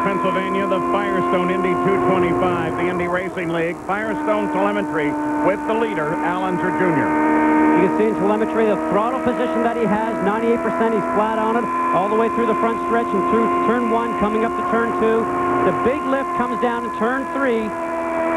C: Pennsylvania, the Firestone Indy 225, the Indy Racing League. Firestone telemetry with the leader, Al Unser Jr.
F: You can see in telemetry the throttle position that he has, 98%. He's flat on it all the way through the front stretch and through turn 1, coming up to turn 2. The big lift comes down in turn 3,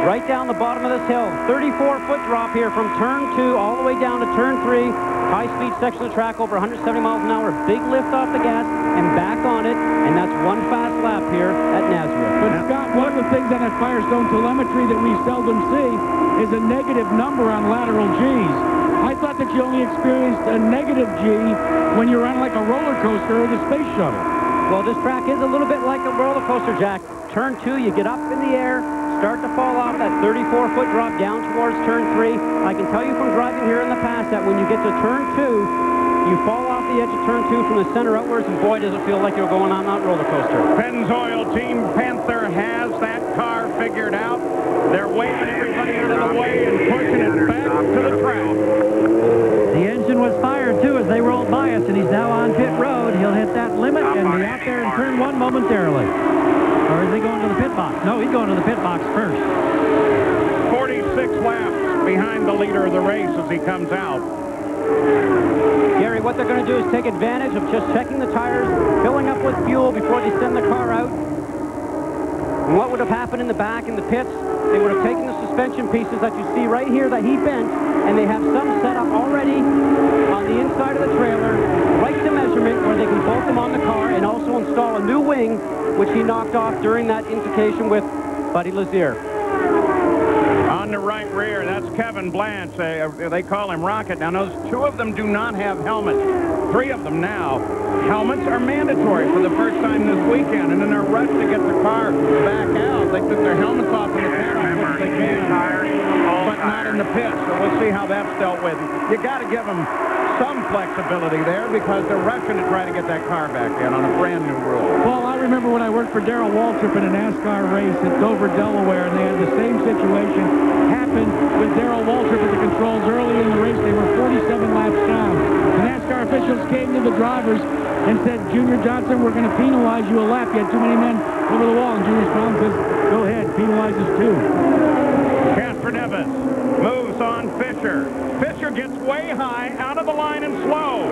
F: right down the bottom of this hill. 34-foot drop here from turn 2 all the way down to turn 3. High-speed section of the track, over 170 miles an hour. Big lift off the gas and back on it, and that's 1 fast lap here at Nazareth.
E: But Scott, one of the things on that Firestone telemetry that we seldom see is a negative number on lateral Gs. I thought that you only experienced a negative G when you're on like a roller coaster or the space shuttle.
F: Well, this track is a little bit like a roller coaster, Jack. Turn 2, you get up in the air, start to fall off that 34-foot drop down towards turn 3. I can tell you from driving here in the past that when you get to turn 2, you fall off the edge of turn 2 from the center outwards, and boy, does it feel like you're going on that roller coaster.
C: Pennzoil Team Panther has that car figured out. They're waving everybody out of the way and pushing it back to the track.
D: and he's now on pit road. He'll hit that limit and be out there in turn 1 momentarily. Or is he going to the pit box? No, he's going to the pit box first.
C: 46 laps behind the leader of the race as he comes out.
F: Gary, what they're going to do is take advantage of just checking the tires, filling up with fuel before they send the car out. And what would have happened in the back in the pits? They would have taken the suspension pieces that you see right here that he bent, and they have some set up already on the inside of the trailer, right to measurement, where they can bolt them on the car and also install a new wing, which he knocked off during that indication with Buddy Lazier.
C: On the right rear, that's Kevin Blanche. They call him Rocket. Now, those 2 of them do not have helmets. 3 of them now. Helmets are mandatory for the first time this weekend, and in their rush to get the car back out, they took their helmets off in the paddock, which they can, but not in the pit. So we'll see how that's dealt with. You got to give them some flexibility there because they're rushing to try to get that car back in on a brand new rule.
E: Well, I remember when I worked for Darrell Waltrip in a NASCAR race at Dover, Delaware, and they had the same situation happen with Darrell Waltrip at the controls early in the race. They were 47 laps down. The NASCAR officials came to the drivers and said, Junior Johnson, we're going to penalize you a lap. You had too many men over the wall. And Junior Brown says, go ahead, penalize us too.
C: Catherine Evans moves on Fisher. Fisher gets way high, out of the line, and slows.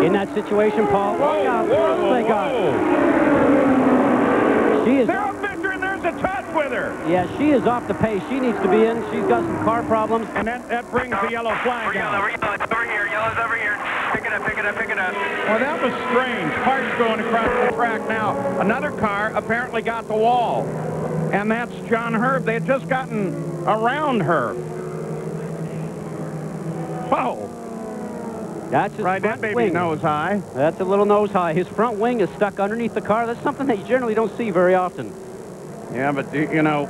F: In that situation, Paul, watch out. They got she is.
C: Sarah Fisher, and there's a touch with her.
F: Yeah, she is off the pace. She needs to be in. She's got some car problems.
C: And that brings the yellow flag out.
I: Yellow's over here. Yellow's over here. Pick it up, pick it up, pick it up.
C: Well, that was strange. Cars going across the track now. Another car apparently got the wall. And that's John Herb. They had just gotten around her. Whoa.
F: That's his
C: right, that
F: front
C: baby
F: wing.
C: nose high.
F: That's a little nose high. His front wing is stuck underneath the car. That's something that you generally don't see very often.
C: Yeah, but, you know,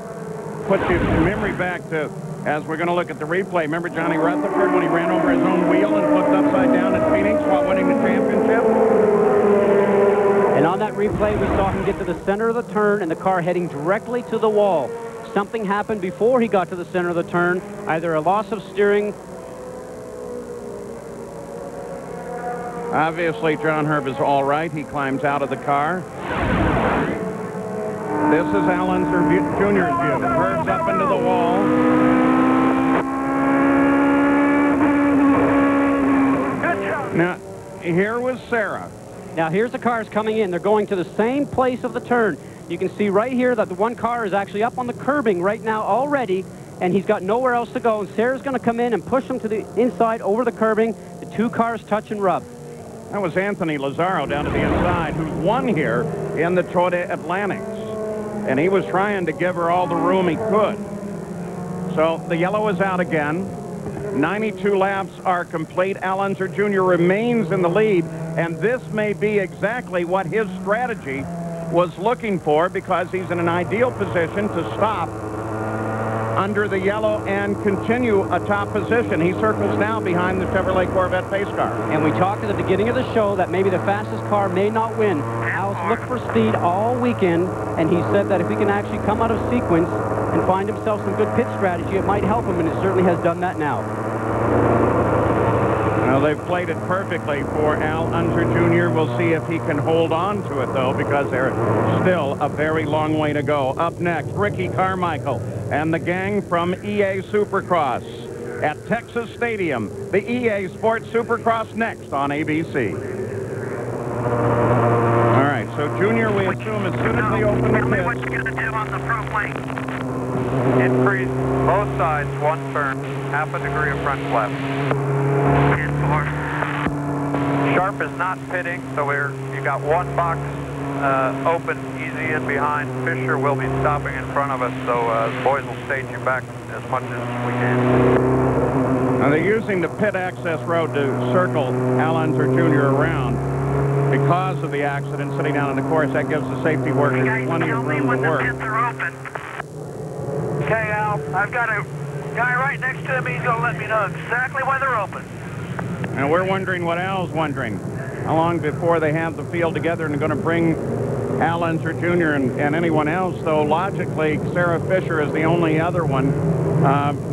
C: put your memory back to, as we're going to look at the replay, remember Johnny Rutherford when he ran over his own wheel and flipped upside down at Phoenix while winning the championship?
F: And on that replay, we saw him get to the center of the turn and the car heading directly to the wall. Something happened before he got to the center of the turn, either a loss of steering.
C: Obviously, John Herb is all right. He climbs out of the car. This is Al Unser Jr.'s view. Herb's up into the wall. Now, here was Sarah.
F: Now, here's the cars coming in. They're going to the same place of the turn. You can see right here that the one car is actually up on the curbing right now already, and he's got nowhere else to go. And Sarah's going to come in and push him to the inside over the curbing. The 2 cars touch and rub.
C: That was Anthony Lazzaro down to the inside, who's won here in the Toyota Atlantics. And he was trying to give her all the room he could. So the yellow is out again. 92 laps are complete. Al Unser Jr. remains in the lead, and this may be exactly what his strategy was looking for, because he's in an ideal position to stop under the yellow and continue a top position. He circles now behind the Chevrolet Corvette pace car.
F: And we talked at the beginning of the show that maybe the fastest car may not win. Al's looked for speed all weekend, and he said that if he can actually come out of sequence and find himself some good pit strategy, it might help him, and it certainly has done that now.
C: Well, they've played it perfectly for Al Unser Jr. We'll see if he can hold on to it, though, because there's still a very long way to go. Up next, Ricky Carmichael and the gang from EA Supercross at Texas Stadium. The EA Sports Supercross next on ABC. All right, so Junior, we assume as soon as they open the pits.
I: What you going to do on the front wing? Increase both sides 1 turn, half a degree of front flap. Sharp is not pitting, so you got 1 box open, easy in behind. Fisher will be stopping in front of us, so the boys will stage you back as much as we can.
C: Now they're using the pit access road to circle Al Unser Jr. around. Because of the accident sitting down on the course, that gives the safety workers plenty of room to work.
I: Okay, Al, I've got a guy right next to me. He's going to let me know exactly when they're open.
C: And we're wondering what Al's wondering. How long before they have the field together and going to bring Al Unser Jr. and anyone else, though logically Sarah Fisher is the only other one.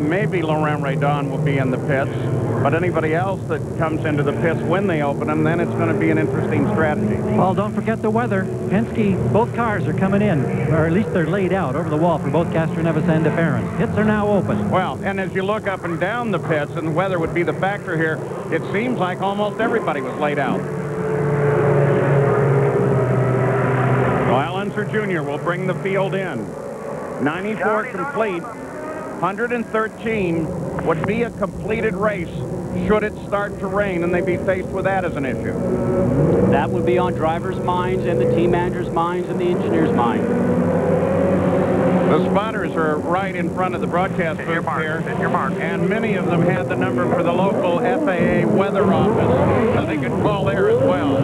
C: Maybe Laurent Redon will be in the pits, but anybody else that comes into the pits when they open them, then it's going to be an interesting strategy.
D: Well, don't forget the weather. Penske, both cars are coming in, or at least they're laid out over the wall for both Castroneves and DeFerrin. Pits are now open.
C: Well, and as you look up and down the pits, and weather would be the factor here, it seems like almost everybody was laid out. So Al Unser Jr. will bring the field in. 94 complete. 113 would be a completed race should it start to rain and they be faced with that as an issue.
F: That would be on drivers' minds and the team managers' minds and the engineers' mind.
C: The spotters are right in front of the broadcast booth here, and many of them had the number for the local FAA weather office, so they could call there as well.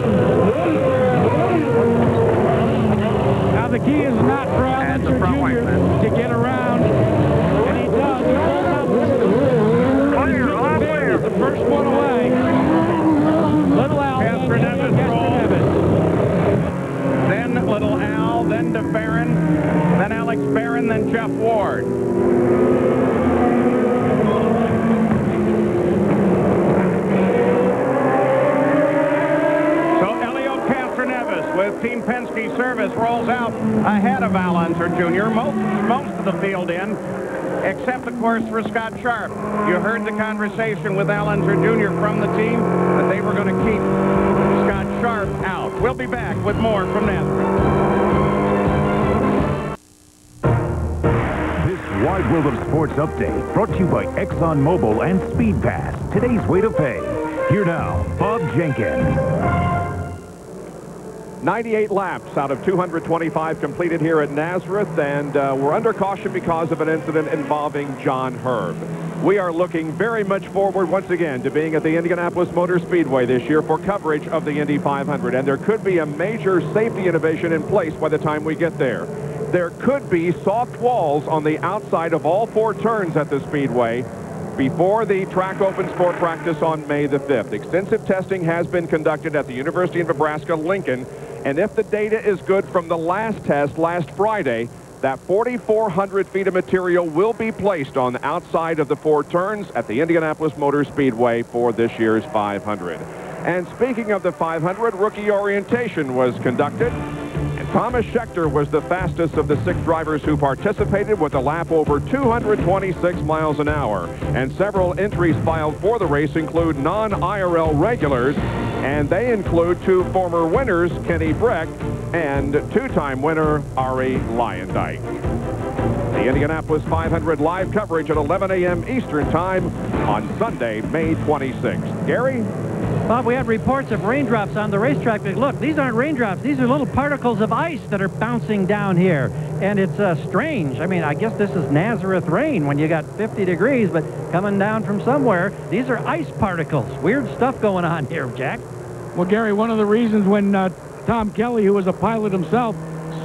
E: Now the key is not for Al Unser Jr. to get around, and he does. He pulls out the first one away. Little Al,
C: then Little Al, then DeFerrin, then Alex Barron, then Jeff Ward. With Team Penske service rolls out ahead of Al Unser Jr. Most of the field in, except, of course, for Scott Sharp. You heard the conversation with Al Unser Jr. from the team that they were going to keep Scott Sharp out. We'll be back with more from Nazareth.
G: This Wide World of Sports update brought to you by ExxonMobil and Speed Pass. Today's way to pay. Here now, Bob Jenkins.
B: 98 laps out of 225 completed here at Nazareth, and we're under caution because of an incident involving John Herb. We are looking very much forward once again to being at the Indianapolis Motor Speedway this year for coverage of the Indy 500, and there could be a major safety innovation in place by the time we get there. There could be soft walls on the outside of all 4 turns at the Speedway before the track opens for practice on May the 5th. Extensive testing has been conducted at the University of Nebraska-Lincoln, and if the data is good from the last test last Friday, that 4,400 feet of material will be placed on the outside of the 4 turns at the Indianapolis Motor Speedway for this year's 500. And speaking of the 500, rookie orientation was conducted. Thomas Schechter was the fastest of the 6 drivers who participated with a lap over 226 miles an hour. And several entries filed for the race include non-IRL regulars, and they include 2 former winners, Kenny Breck and 2-time winner Ari Lyondike. The Indianapolis 500 live coverage at 11 a.m. Eastern Time on Sunday, May 26th. Gary?
D: Bob, we had reports of raindrops on the racetrack, but look, these aren't raindrops. These are little particles of ice that are bouncing down here, and it's strange. I mean, I guess this is Nazareth rain when you got 50 degrees, but coming down from somewhere, these are ice particles. Weird stuff going on here, Jack.
E: Well, Gary, one of the reasons when Tom Kelly, who was a pilot himself,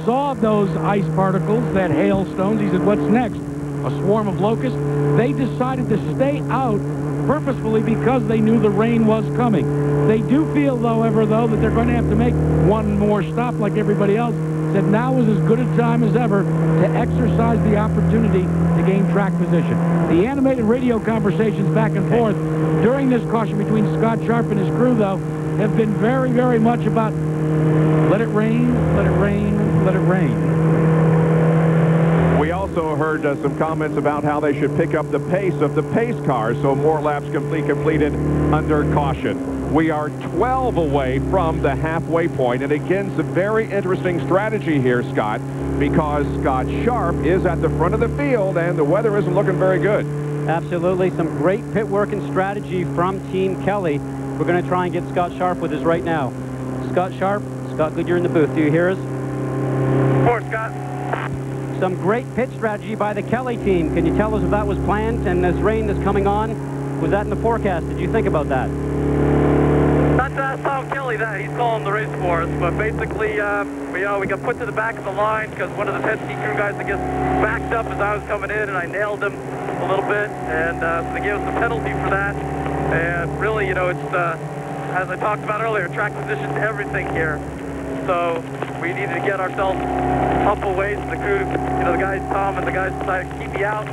E: saw those ice particles, that hailstones, he said, what's next? A swarm of locusts? They decided to stay out purposefully because they knew the rain was coming. They do feel, however, though, that they're going to have to make one more stop like everybody else. Said now is as good a time as ever to exercise the opportunity to gain track position. The animated radio conversations back and forth during this caution between Scott Sharp and his crew, though, have been very, very much about let it rain, let it rain, let it rain.
B: We also heard some comments about how they should pick up the pace of the pace cars, so more laps completed under caution. We are 12 away from the halfway point, and again, some very interesting strategy here, Scott, because Scott Sharp is at the front of the field, and the weather isn't looking very good.
F: Absolutely. Some great pit work and strategy from Team Kelly. We're going to try and get Scott Sharp with us right now. Scott Sharp, Scott Goodyear in the booth. Do you hear us?
I: Report, Scott.
F: Some great pit strategy by the Kelly team. Can you tell us if that was planned, and this rain that's coming on, was that in the forecast? Did you think about that?
I: Not to ask Tom Kelly that. He's calling the race for us. But basically, we got put to the back of the line because one of the Penske crew guys that gets backed up as I was coming in, and I nailed him a little bit. And so they gave us a penalty for that. And really, it's, as I talked about earlier, track position, everything here. so we needed to get ourselves up a ways. The crew, the guys, Tom and the guys decided to keep me out.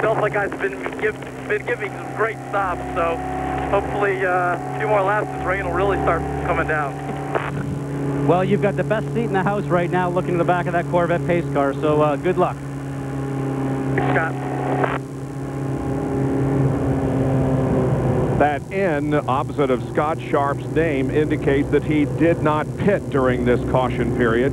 I: Felt like I've been giving some great stops, so hopefully a few more laps, this rain will really start coming down.
F: Well, you've got the best seat in the house right now looking to the back of that Corvette pace car, so good luck.
I: Thanks, Scott.
B: That N opposite of Scott Sharp's name indicates that he did not pit during this caution period.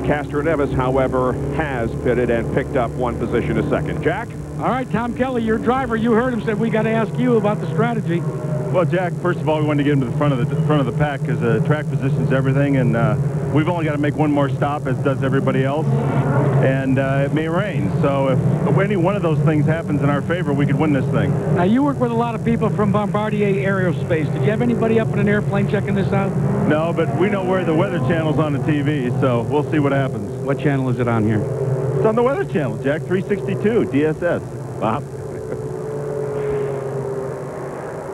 B: Castroneves, however, has pitted and picked up one position a second. Jack?
E: All right, Tom Kelly, your driver, you heard him, said we got to ask you about the strategy.
N: Well, Jack, first of all, we wanted to get him to the front of the pack because track position's everything, and we've only got to make one more stop, as does everybody else, and it may rain. So if any one of those things happens in our favor, we could win this thing.
E: Now, you work with a lot of people from Bombardier Aerospace. Did you have anybody up in an airplane checking this out?
N: No, but we know where the Weather Channel's on the TV, so we'll see what happens.
E: What channel is it on here?
N: It's on the Weather Channel, Jack, 362, DSS. Bob?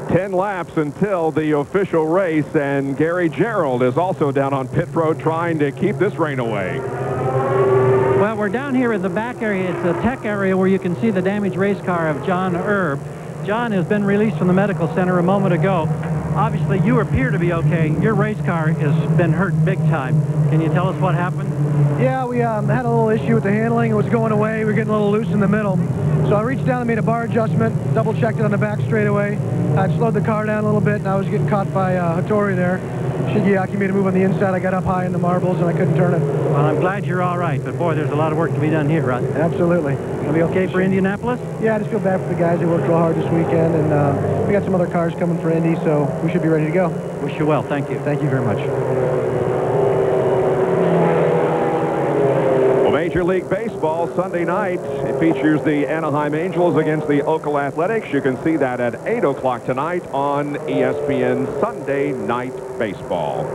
B: 10 laps until the official race, and Gary Gerald is also down on pit road trying to keep this rain away.
D: Well, we're down here in the back area. It's a tech area where you can see the damaged race car of John Erb. John has been released from the medical center a moment ago. Obviously, you appear to be okay. Your race car has been hurt big time. Can you tell us what happened?
O: Yeah, we had a little issue with the handling. It was going away. We were getting a little loose in the middle. So I reached down and made a bar adjustment, double-checked it on the back straightaway. I slowed the car down a little bit, and I was getting caught by Hattori there. Shigeaki made a move on the inside. I got up high in the marbles, and I couldn't turn it.
D: Well, I'm glad you're all right, but boy, there's a lot of work to be done here, Russ.
O: Absolutely.
D: Gonna be okay for Indianapolis?
O: Yeah, I just feel bad for the guys. They worked real hard this weekend, and we got some other cars coming for Indy, so we should be ready to go.
D: Wish you well. Thank you.
O: Thank you very much.
B: Major League Baseball Sunday night. It features the Anaheim Angels against the Oakland Athletics. You can see that at 8 o'clock tonight on ESPN Sunday Night Baseball.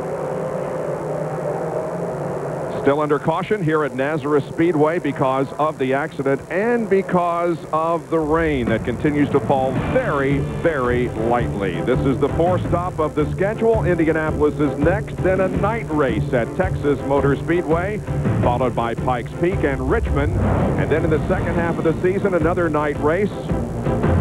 B: Still under caution here at Nazareth Speedway because of the accident and because of the rain that continues to fall very, very lightly. This is the fourth stop of the schedule. Indianapolis is next, then a night race at Texas Motor Speedway, followed by Pikes Peak and Richmond. And then in the second half of the season, another night race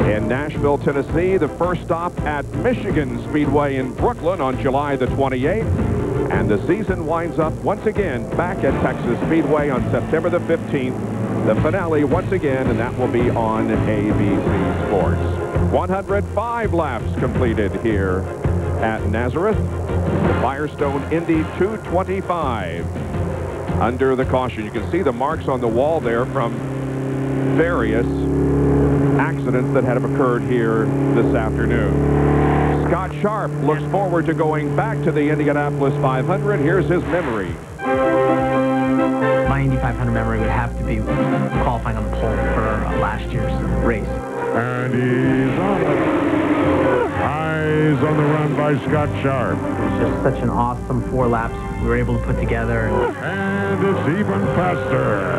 B: in Nashville, Tennessee. The first stop at Michigan Speedway in Brooklyn on July the 28th. And the season winds up once again back at Texas Speedway on September the 15th. The finale once again, and that will be on ABC Sports. 105 laps completed here at Nazareth. The Firestone Indy 225. Under the caution, you can see the marks on the wall there from various accidents that have occurred here this afternoon. Scott Sharp looks forward to going back to the Indianapolis 500. Here's his memory.
P: My Indy 500 memory would have to be qualifying on the pole for last year's race.
Q: And he's on it. Eyes on the run by Scott Sharp.
P: It's just such an awesome 4 laps we were able to put together.
Q: And it's even faster.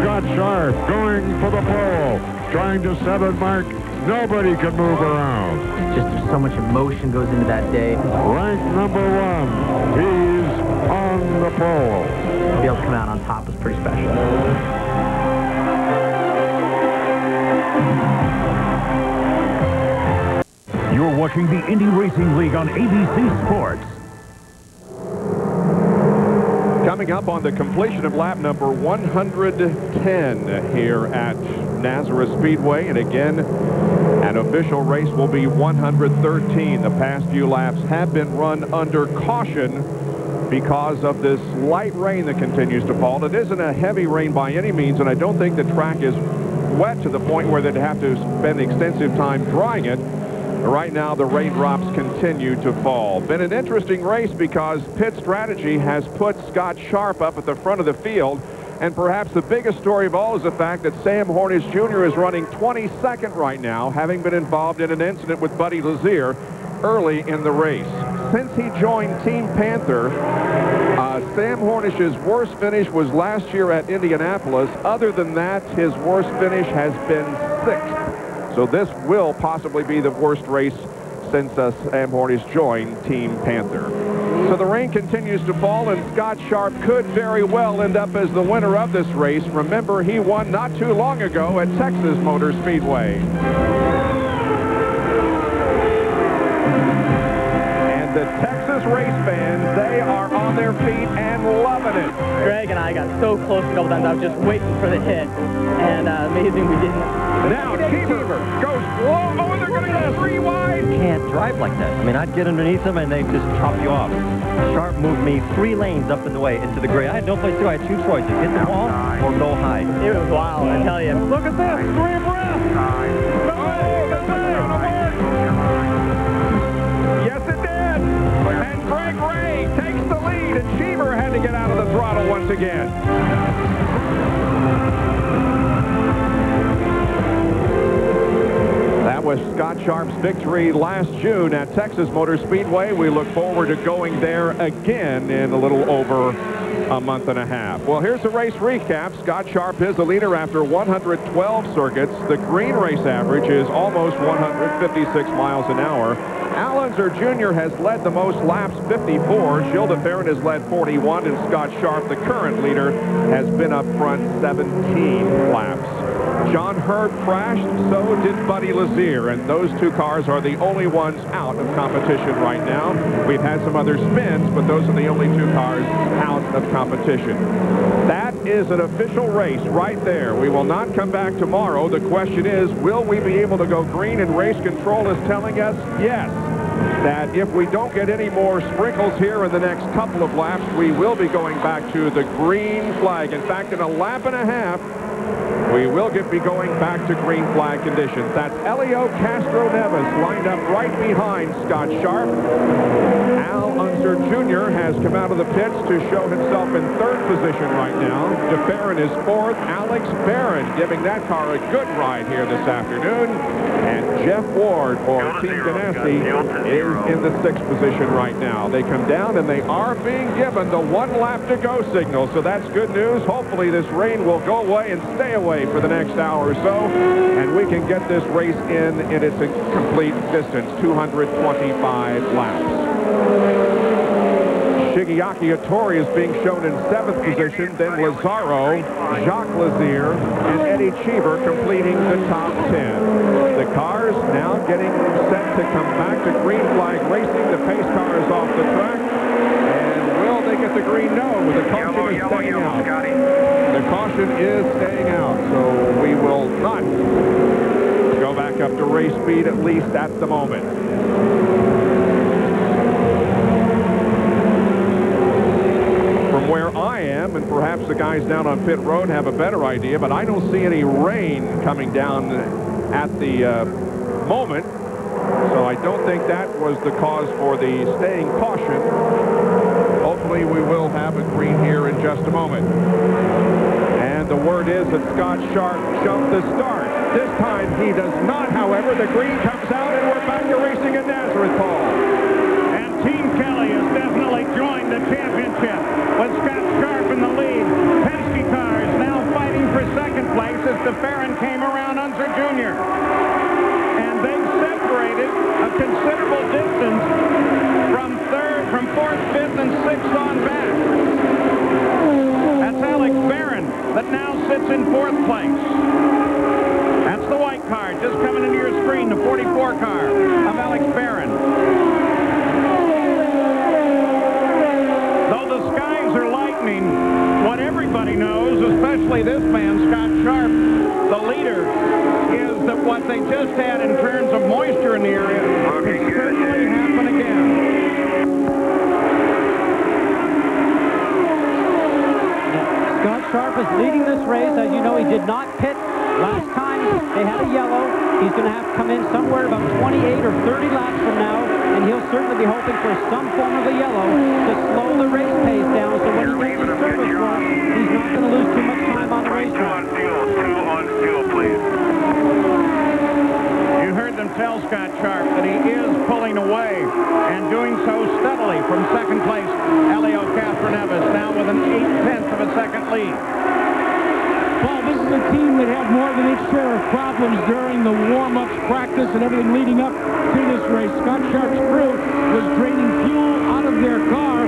Q: Scott Sharp going for the pole, trying to 7 mark. Nobody can move around.
P: Just there's so much emotion goes into that day.
Q: Rank number 1. He's on the pole.
P: To be able to come out on top is pretty special.
G: You're watching the Indy Racing League on ABC Sports.
B: Coming up on the completion of lap number 110 here at Nazareth Speedway, and again, an official race will be 113. The past few laps have been run under caution because of this light rain that continues to fall. It isn't a heavy rain by any means, and I don't think the track is wet to the point where they'd have to spend extensive time drying it. Right now, the raindrops continue to fall. Been an interesting race because pit strategy has put Scott Sharp up at the front of the field. And perhaps the biggest story of all is the fact that Sam Hornish Jr. is running 22nd right now, having been involved in an incident with Buddy Lazier early in the race. Since he joined Team Panther, Sam Hornish's worst finish was last year at Indianapolis. Other than that, his worst finish has been 6th. So this will possibly be the worst race since Sam Hornish joined Team Panther. So the rain continues to fall, and Scott Sharp could very well end up as the winner of this race. Remember, he won not too long ago at Texas Motor Speedway. And the Texas race fans, they are on their feet and loving it.
R: Greg and I got so close a couple times. I was just waiting for the hit, and amazing we didn't.
B: Now Cheever goes low. Oh, they're going to go 3 wide.
K: You can't drive like that. I mean, I'd get underneath them and they just chop you off. Sharp moved me 3 lanes up in the way into the gray. I had no place to go. I had 2 choices: hit the wall or go high.
R: It was wild, I tell you.
B: Look at this, 3 abreast. Yes, it did. And Greg Ray takes the lead, and Cheever had to get out of the throttle once again. That was Scott Sharp's victory last June at Texas Motor Speedway. We look forward to going there again in a little over a month and a half. Well, here's the race recap. Scott Sharp is the leader after 112 circuits. The green race average is almost 156 miles an hour. Al Unser Jr. has led the most laps, 54. Gilles de Ferran has led 41, and Scott Sharp, the current leader, has been up front 17 laps. John Hurd crashed, so did Buddy Lazier, and those 2 cars are the only ones out of competition right now. We've had some other spins, but those are the only 2 cars out of competition. That is an official race right there. We will not come back tomorrow. The question is, will we be able to go green? And race control is telling us yes, that if we don't get any more sprinkles here in the next couple of laps, we will be going back to the green flag. In fact, in a lap and a half, we will be going back to green flag conditions. That's Elio Castro-Neves lined up right behind Scott Sharp. Al Unser Jr. has come out of the pits to show himself in 3rd position right now. De Ferran is 4th. Alex Barron giving that car a good ride here this afternoon. And Jeff Ward for Team Ganassi is in the 6th position right now. They come down and they are being given the 1 lap to go signal, so that's good news. Hopefully this rain will go away and stay away for the next hour or so, and we can get this race in its complete distance, 225 laps. Shigeaki Hattori is being shown in 7th position, then Lazaro, Jacques Lazier, and Eddie Cheever completing the top 10. The cars now getting set to come back to green flag racing. The pace car is off the track, and will they get the green? No, the caution is staying out. The caution is staying out, so we will not go back up to race speed, at least at the moment. From where I am, and perhaps the guys down on pit road have a better idea, but I don't see any rain coming down at the moment, so I don't think that was the cause for the staying caution. Hopefully we will have a green here in just a moment. And the word is that Scott Sharp jumped the start. This time he does not, however. The green comes out and we're back to racing at Nazareth, Paul.
C: And Team Kelly has definitely joined the championship with Scott Sharp in the lead. Penske cars now fighting for 2nd place as de Ferran came around Unser Jr. And they've separated a considerable distance from 4th, 5th, and 6th on back. That's Alex Barron that now sits in 4th place. That's the white car just coming into your screen, the 44 car of Alex Barron. Though the skies are lightning, what everybody knows, especially this man, Scott Sharp, the leader, is that what they just had in terms of moisture in the area could certainly happen again.
F: Scott Sharp is leading this race. As you know, he did not pit last time. They had a yellow. He's going to have to come in somewhere about 28 or 30 laps from now, and he'll certainly be hoping for some form of a yellow to slow the race pace down, so when he gets to service work, he's not going to lose too much time on the racetrack.
I: 2 on fuel, please.
C: You heard them tell Scott Sharp that he is pulling away and doing so steadily from 2nd place. Elio Castro-Neves now with an 8/10 of a second lead.
E: Paul, this is a team that had more than its share of problems during the warm-ups, practice, and everything leading up to this race. Scott Sharp's crew was draining fuel out of their car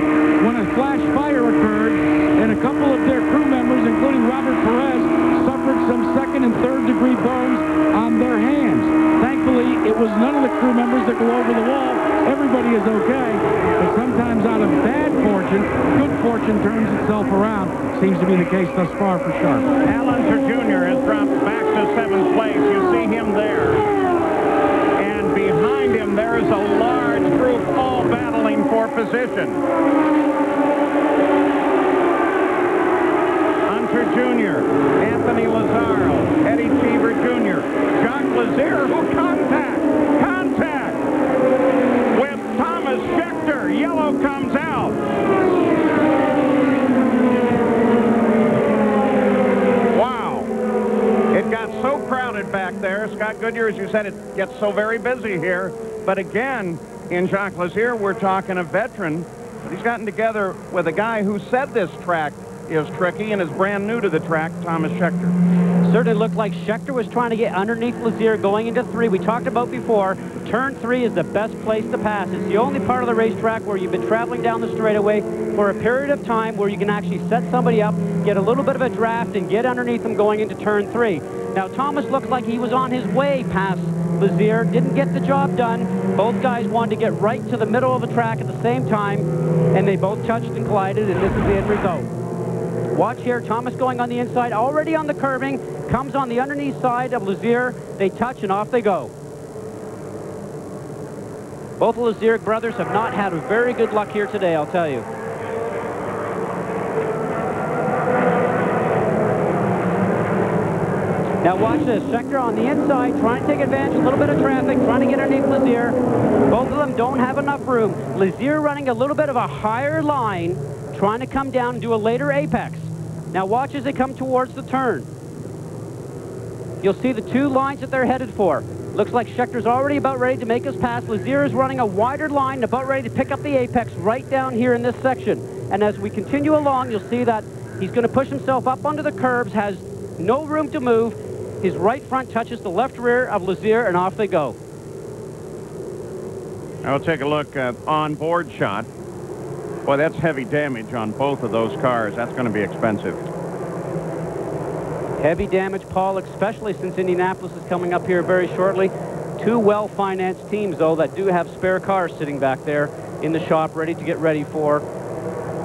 E: a flash fire occurred, and a couple of their crew members, including Robert Perez, suffered some second and third degree burns on their hands. Thankfully, it was none of the crew members that go over the wall. Everybody is okay, but sometimes out of bad fortune, good fortune turns itself around. Seems to be the case thus far for Sharp.
C: Al Unser Jr. has dropped back to 7th place. You see him there. And behind him, there is a large group all battling for position. Unser Jr., Anthony Lazzaro, Eddie Cheever Jr., Jacques Lazier, who contact with Thomas Schechter. Yellow comes out. Wow. It got so crowded back there. Scott Goodyear, as you said, it gets so very busy here. But again, in Jacques Lazier, we're talking a veteran. But he's gotten together with a guy who said this track is tricky and is brand new to the track, Thomas Schechter.
F: Certainly looked like Schechter was trying to get underneath Lazier going into 3. We talked about before, turn 3 is the best place to pass. It's the only part of the racetrack where you've been traveling down the straightaway for a period of time where you can actually set somebody up, get a little bit of a draft, and get underneath them going into turn 3. Now, Thomas looked like he was on his way past Lazier, didn't get the job done. Both guys wanted to get right to the middle of the track at the same time, and they both touched and collided, and this is the end result. Watch here, Thomas going on the inside, already on the curbing, comes on the underneath side of Lazier. They touch, and off they go. Both the Lazier brothers have not had very good luck here today, I'll tell you. Now watch this, Schechter on the inside, trying to take advantage of a little bit of traffic, trying to get underneath Lazier. Both of them don't have enough room. Lazier running a little bit of a higher line, trying to come down and do a later apex. Now watch as they come towards the turn. You'll see the 2 lines that they're headed for. Looks like Schechter's already about ready to make us pass. Lazier is running a wider line, about ready to pick up the apex right down here in this section. And as we continue along, you'll see that he's going to push himself up onto the curbs, has no room to move. His right front touches the left rear of Lazier, and off they go.
C: Now we'll take a look at on-board shot. Boy, that's heavy damage on both of those cars. That's going to be expensive.
F: Heavy damage, Paul, especially since Indianapolis is coming up here very shortly. 2 well-financed teams, though, that do have spare cars sitting back there in the shop ready to get ready for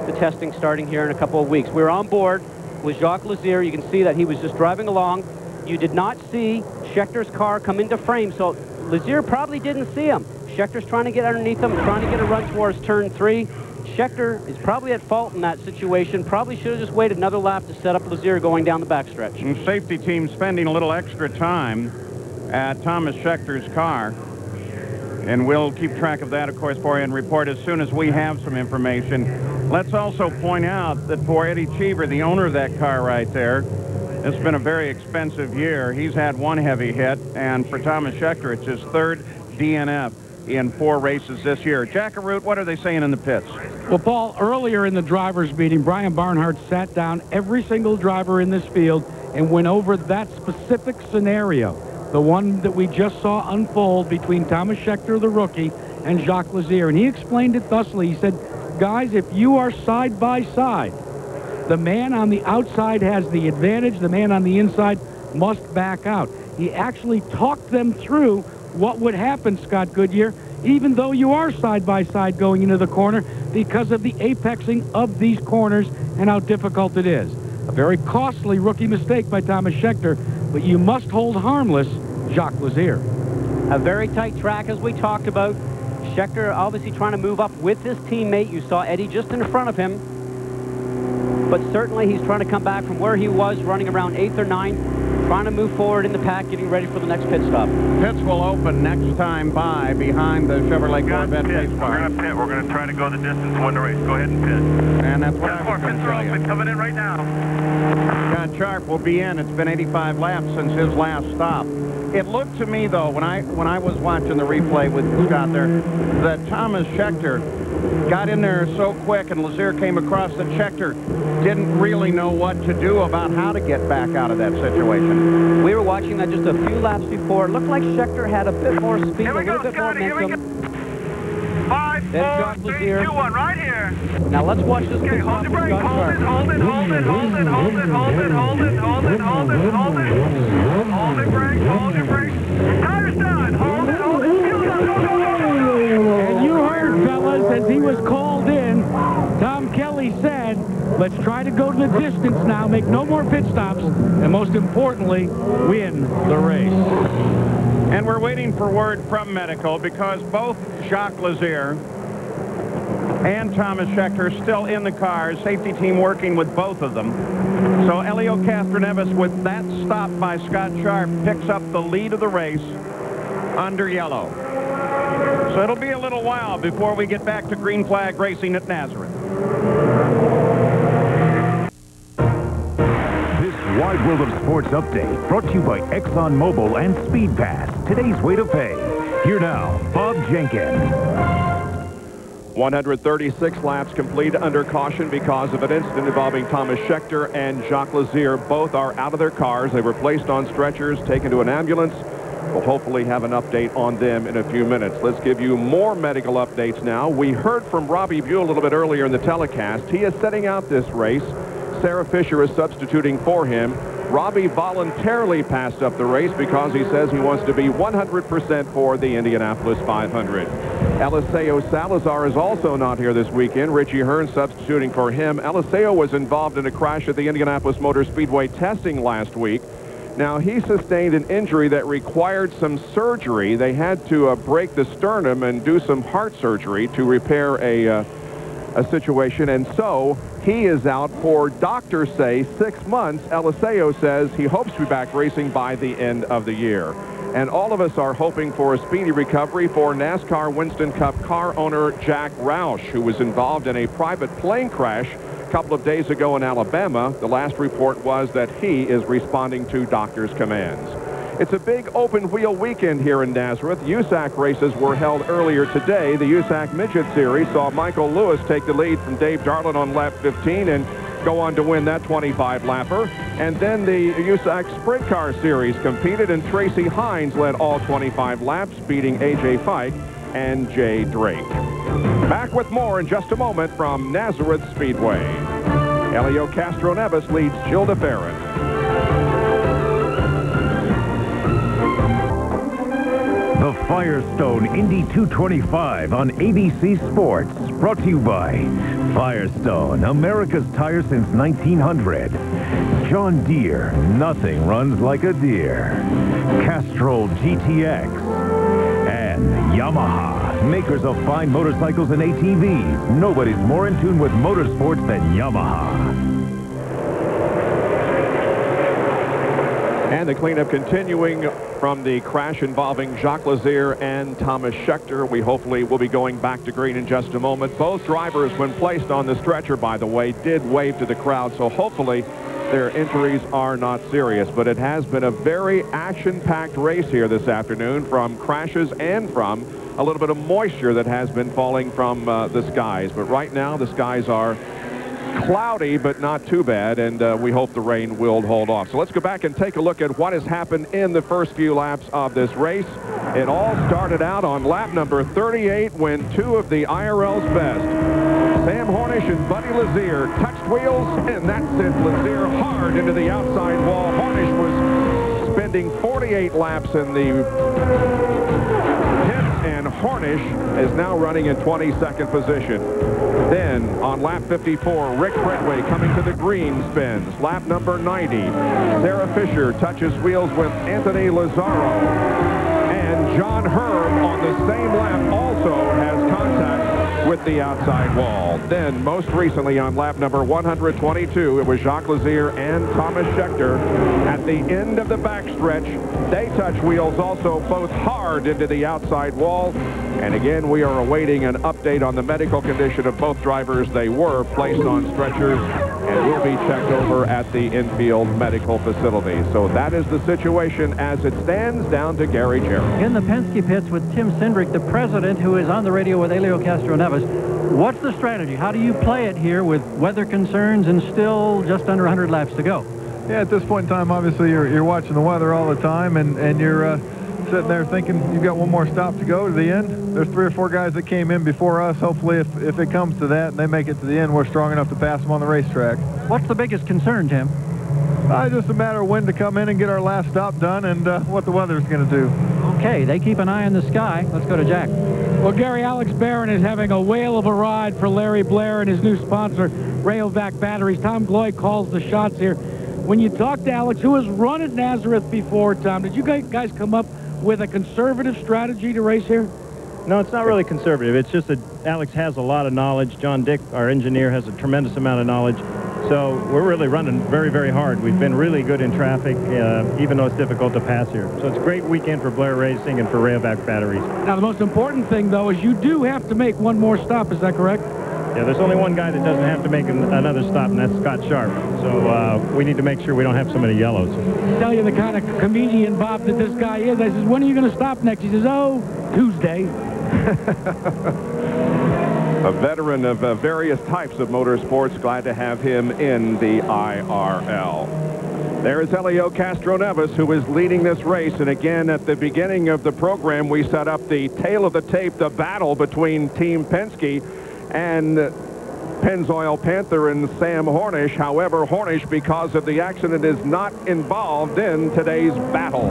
F: the testing starting here in a couple of weeks. We're on board with Jacques Lazier. You can see that he was just driving along. You did not see Schechter's car come into frame, so Lazier probably didn't see him. Schechter's trying to get underneath him, trying to get a run towards turn 3. Schechter is probably at fault in that situation. Probably should have just waited another lap to set up Lazier going down the backstretch.
C: And safety team spending a little extra time at Thomas Schechter's car. And we'll keep track of that, of course, for you and report as soon as we have some information. Let's also point out that for Eddie Cheever, the owner of that car right there, it's been a very expensive year. He's had 1 heavy hit, and for Thomas Schechter, it's his 3rd DNF in 4 races this year. Jackaroot, what are they saying in the pits?
E: Well, Paul, earlier in the drivers' meeting, Brian Barnhart sat down every single driver in this field and went over that specific scenario, the one that we just saw unfold between Thomas Schechter, the rookie, and Jacques Lazier. And he explained it thusly. He said, guys, if you are side by side, the man on the outside has the advantage. The man on the inside must back out. He actually talked them through what would happen, Scott Goodyear, even though you are side by side going into the corner, because of the apexing of these corners and how difficult it is. A very costly rookie mistake by Thomas Schechter, but you must hold harmless Jacques Lazier.
F: A very tight track, as we talked about. Schechter obviously trying to move up with his teammate. You saw Eddie just in front of him. But certainly he's trying to come back from where he was, running around 8th or 9th, trying to move forward in the pack, getting ready for the next pit stop.
C: Pits will open next time by behind the Chevrolet Corvette pace car.
I: We're going to pit. We're going to try to go the distance and win the race. Go ahead and pit.
C: And that's what I was going to tell you.
I: Coming in right now.
C: Scott Sharp will be in. It's been 85 laps since his last stop. It looked to me, though, when I was watching the replay with Scott there, that Thomas Schechter got in there so quick, and Lazier came across that Schechter didn't really know what to do about how to get back out of that situation.
F: We were watching that just a few laps before. It looked like Schechter had a bit more speed, a little bit more momentum.
I: 5
C: Then Jacques Lazier.
I: 4, 3, 2, 1, right here.
C: Now let's watch this
I: Okay,
C: pit
I: hold
C: stop
I: your
C: with
I: brake,
C: Scott
I: hold
C: Sharp.
I: it, hold it, hold it, hold it, hold it, hold it, hold it, hold it, hold it, hold it. Hold it, brake, hold your brake. Tire's done. Hold it, hold it. Go, go, go, go, go.
E: And you heard, fellas, as he was called in, Tom Kelly said, let's try to go to the distance now, make no more pit stops, and most importantly, win the race.
C: And we're waiting for word from medical because both Jacques Lazier and Thomas Schechter still in the cars, safety team working with both of them. So Elio Castroneves, with that stop by Scott Sharp, picks up the lead of the race under yellow. So it'll be a little while before we get back to green flag racing at Nazareth.
G: This Wide World of Sports update brought to you by ExxonMobil and Speed Pass. Today's way to pay. Here now, Bob Jenkins.
B: 136 laps complete under caution because of an incident involving Thomas Schechter and Jacques Lazier. Both are out of their cars. They were placed on stretchers, taken to an ambulance. We'll hopefully have an update on them in a few minutes. Let's give you more medical updates now. We heard from Robbie Buell a little bit earlier in the telecast. He is setting out this race. Sarah Fisher is substituting for him. Robbie voluntarily passed up the race because he says he wants to be 100% for the Indianapolis 500. Eliseo Salazar is also not here this weekend. Richie Hearn substituting for him. Eliseo was involved in a crash at the Indianapolis Motor Speedway testing last week. Now, he sustained an injury that required some surgery. They had to break the sternum and do some heart surgery to repair a situation, and so he is out for, doctors say, 6 months. Eliseo says he hopes to be back racing by the end of the year. And all of us are hoping for a speedy recovery for NASCAR Winston Cup car owner Jack Roush, who was involved in a private plane crash a couple of days ago in Alabama. The last report was that he is responding to doctors' commands. It's a big open wheel weekend here in Nazareth. USAC races were held earlier today. The USAC Midget Series saw Michael Lewis take the lead from Dave Darlin on lap 15 and go on to win that 25-lapper. And then the USAC Sprint Car Series competed, and Tracy Hines led all 25 laps, beating A.J. Fike and Jay Drake. Back with more in just a moment from Nazareth Speedway. Elio Castroneves leads Jill DeFerrin.
G: The Firestone Indy 225 on ABC Sports. Brought to you by Firestone, America's tire since 1900. John Deere, nothing runs like a deer. Castrol GTX. And Yamaha, makers of fine motorcycles and ATVs. Nobody's more in tune with motorsports than Yamaha.
B: And the cleanup continuing from the crash involving Jacques Lazier and Thomas Schechter. We hopefully will be going back to green in just a moment. Both drivers, when placed on the stretcher, by the way, did wave to the crowd, so hopefully their injuries are not serious. But it has been a very action-packed race here this afternoon, from crashes and from a little bit of moisture that has been falling from the skies. But right now the skies are cloudy, but not too bad, and we hope the rain will hold off. So let's go back and take a look at what has happened in the first few laps of this race. It all started out on lap number 38 when two of the IRL's best, Sam Hornish and Buddy Lazier, touched wheels, and that sent Lazier hard into the outside wall. Hornish was spending 48 laps in the pits, and Hornish is now running in 22nd position. Then, on lap 54, Rick Brentway coming to the green spins. Lap number 90, Sarah Fisher touches wheels with Anthony Lazzaro. And John Herb on the same lap also has contact with the outside wall. Then, most recently on lap number 122, it was Jacques Lazier and Thomas Schechter. At the end of the backstretch, they touch wheels also, both hard into the outside wall. And again, we are awaiting an update on the medical condition of both drivers. They were placed on stretchers and will be checked over at the infield medical facility. So that is the situation as it stands. Down to Gary Jarrett.
D: In the Penske pits with Tim Cindric, the president, who is on the radio with Elio Castroneves. What's the strategy? How do you play it here with weather concerns and still just under 100 laps to go?
S: Yeah, at this point in time, obviously, you're watching the weather all the time, and you're sitting there thinking you've got one more stop to go to the end. There's 3 or 4 guys that came in before us. Hopefully, if it comes to that and they make it to the end, we're strong enough to pass them on the racetrack.
D: What's the biggest concern, Tim?
S: Just a matter of when to come in and get our last stop done and what the weather's going to do.
D: Okay, they keep an eye on the sky. Let's go to Jack.
E: Well, Gary, Alex Barron is having a whale of a ride for Larry Blair and his new sponsor, Rayovac Batteries. Tom Gloy calls the shots here. When you talk to Alex, who has run at Nazareth before, Tom, did you guys come up with a conservative strategy to race here?
K: No, it's not really conservative. It's just that Alex has a lot of knowledge. John Dick, our engineer, has a tremendous amount of knowledge. So we're really running very, very hard. We've been really good in traffic, even though it's difficult to pass here. So it's a great weekend for Blair Racing and for Rayovac Batteries.
E: Now, the most important thing, though, is you do have to make one more stop. Is that correct?
K: Yeah, there's only one guy that doesn't have to make another stop, and that's Scott Sharp. So we need to make sure we don't have so many yellows.
E: I'll tell you the kind of comedian, Bob, that this guy is. I says, when are you going to stop next? He says, oh, Tuesday.
B: A veteran of various types of motorsports. Glad to have him in the IRL. There is Helio Castroneves, who is leading this race. And again, at the beginning of the program, we set up the tail of the tape, the battle between Team Penske and Pennzoil Panther and Sam Hornish. However, Hornish, because of the accident, is not involved in today's battle.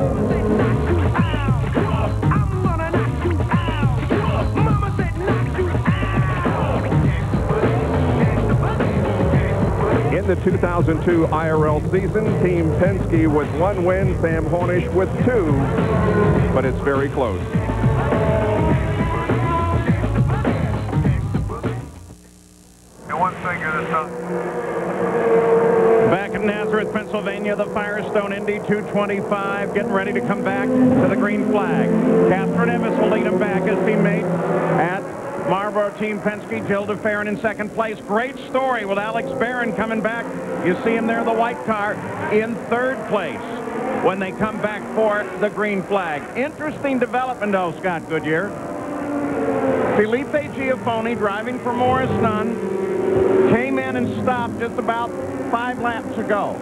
B: In the 2002 IRL season, Team Penske with 1 win, Sam Hornish with 2, but it's very close.
C: Back in Nazareth, Pennsylvania, the Firestone Indy 225 getting ready to come back to the green flag. Castroneves will lead him back. His teammate at Marlboro Team Penske, Jill DeFerrin in second place. Great story with Alex Barron coming back. You see him there, the white car, in third place when they come back for the green flag. Interesting development, though, Scott Goodyear. Felipe Giafoni, driving for Morris Nunn, came in and stopped just about 5 laps ago.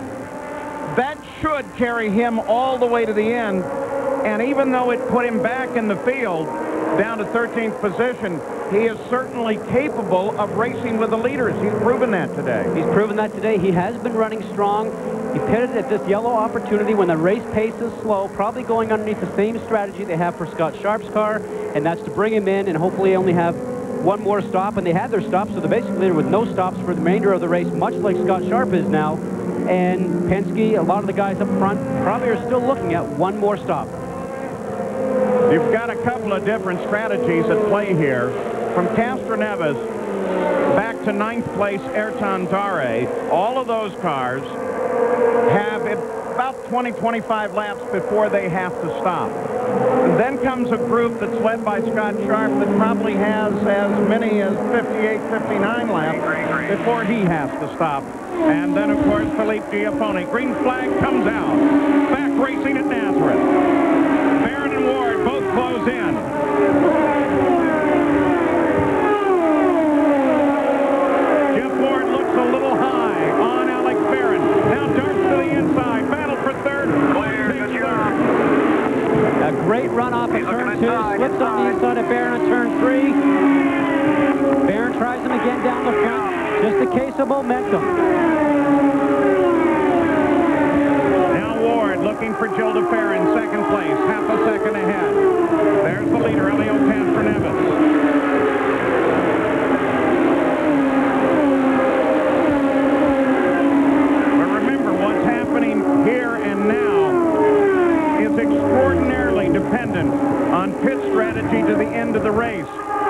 C: That should carry him all the way to the end, and even though it put him back in the field, down to 13th position, he is certainly capable of racing with the leaders. He's proven that today.
F: He's proven that today. He has been running strong. He pitted at this yellow opportunity when the race pace is slow, probably going underneath the same strategy they have for Scott Sharp's car, and that's to bring him in and hopefully only have one more stop. And they had their stops, so they're basically there with no stops for the remainder of the race, much like Scott Sharp is now. And Penske, a lot of the guys up front probably are still looking at one more stop.
C: You've got a couple of different strategies at play here. From Castroneves back to 9th place Ayrton Dare, all of those cars have about 20-25 laps before they have to stop. And then comes a group that's led by Scott Sharp that probably has as many as 58-59 laps before he has to stop. And then, of course, Felipe Giafoni. Green flag comes out. Back racing at Nazareth. Barron and Ward both close in. Jeff Ward looks a little high on Alex Barron. Now darts to the inside. Battle for third.
F: A great run off of turn 2. Slips on the inside of Barron at turn 3. Barron tries him again down the front. Just a case of momentum.
C: Now Ward looking for Jill DeFerrin, second place, half a second ahead. There's the leader, Helio Castroneves. But remember, what's happening here and now is extraordinarily dependent on pit strategy to the end of the race.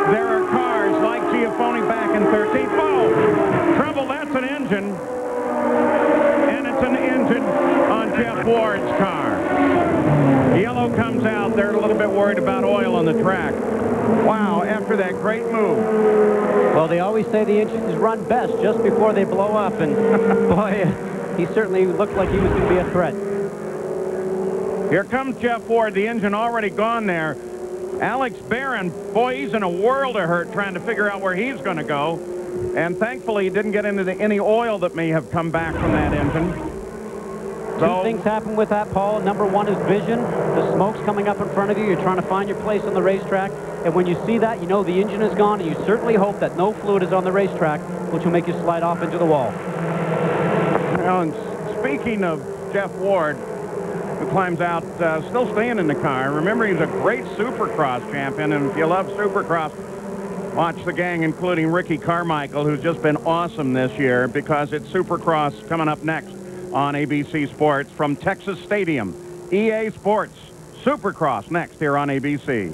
C: There are cars like Giafoni back in 13th. Oh, trouble, that's an engine. And it's an engine on Jeff Ward's car. Yellow comes out. They're a little bit worried about oil on the track. Wow, after that great move.
F: Well, they always say the engines run best just before they blow up, and boy, he certainly looked like he was going to be a threat.
C: Here comes Jeff Ward, the engine already gone there. Alex Barron, boy, he's in a world of hurt trying to figure out where he's going to go. And thankfully, he didn't get into any oil that may have come back from that engine.
F: Two things happen with that, Paul. Number one is vision. The smoke's coming up in front of you. You're trying to find your place on the racetrack. And when you see that, you know the engine is gone, and you certainly hope that no fluid is on the racetrack, which will make you slide off into the wall.
C: Well, and speaking of Jeff Ward, who climbs out, still staying in the car. Remember, he's a great Supercross champion, and if you love Supercross, watch the gang, including Ricky Carmichael, who's just been awesome this year, because it's Supercross coming up next on ABC Sports from Texas Stadium. EA Sports, Supercross next here on ABC.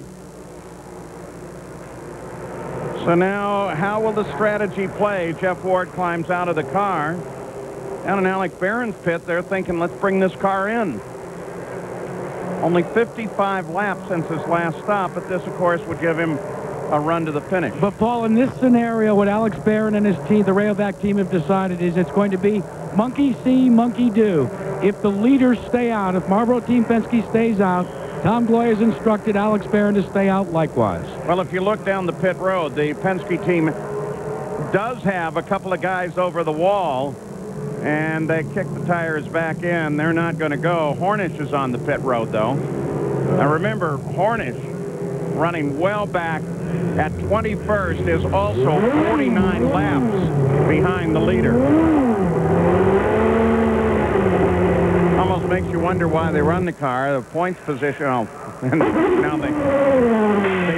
C: So now, how will the strategy play? Jeff Ward climbs out of the car. Down in Alex Barron's pit, they're thinking, let's bring this car in. Only 55 laps since his last stop, but this, of course, would give him a run to the finish.
E: But, Paul, in this scenario, what Alex Barron and his team, the Rayovac team, have decided is it's going to be monkey see, monkey do. If the leaders stay out, if Marlboro Team Penske stays out, Tom Gloy has instructed Alex Barron to stay out likewise.
C: Well, if you look down the pit road, the Penske team does have a couple of guys over the wall, and they kick the tires back in. They're not going to go. Hornish is on the pit road, though. Now, remember, Hornish, running well back at 21st, is also 49 laps behind the leader. Almost makes you wonder why they run the car. The points position, and now they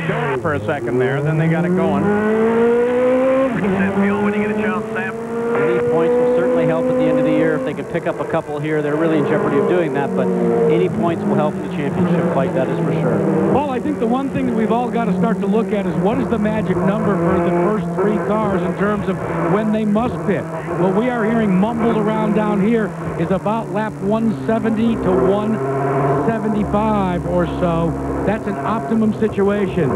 C: don't for a second there, then they got it going.
I: When you get a chance, Sam.
F: Any points will certainly help at the end of the year. If they can pick up a couple here, they're really in jeopardy of doing that, but any points will help in the championship fight, that is for sure.
E: Paul, I think the one thing that we've all got to start to look at is what is the magic number for the first three cars in terms of when they must pit. What we are hearing mumbled around down here is about lap 170 to 175 or so. That's an optimum situation.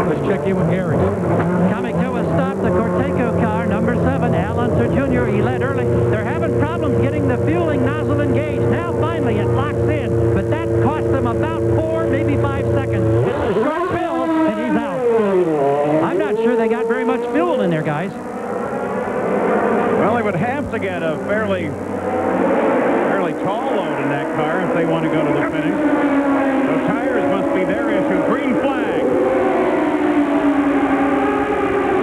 E: Let's check in with Gary.
D: Coming to a stop, the Corteco car, number 7, Al Unser Jr. He led early. They're having problems getting the fueling nozzle engaged. Now finally it locks in, but that cost them about 4, maybe 5 seconds. It's a short fill, and he's out. I'm not sure they got very much fuel in there, guys.
C: Well, they would have to get a fairly tall load in that car if they want to go to the finish. So tires must be their issue. Green flag.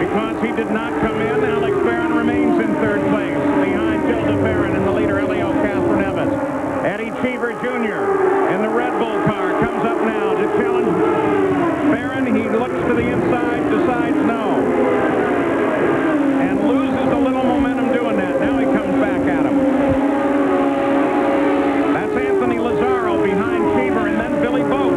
C: Because he did not come in, Alex Barron remains in third place behind Gilda Barron and the leader, Elio Castroneves. Eddie Cheever Jr. in the Red Bull car comes up now to challenge Barron. He looks to the inside, decides no, and loses a little momentum doing that. Now he comes back at him. That's Anthony Lazzaro behind Cheever, and then Billy Boat.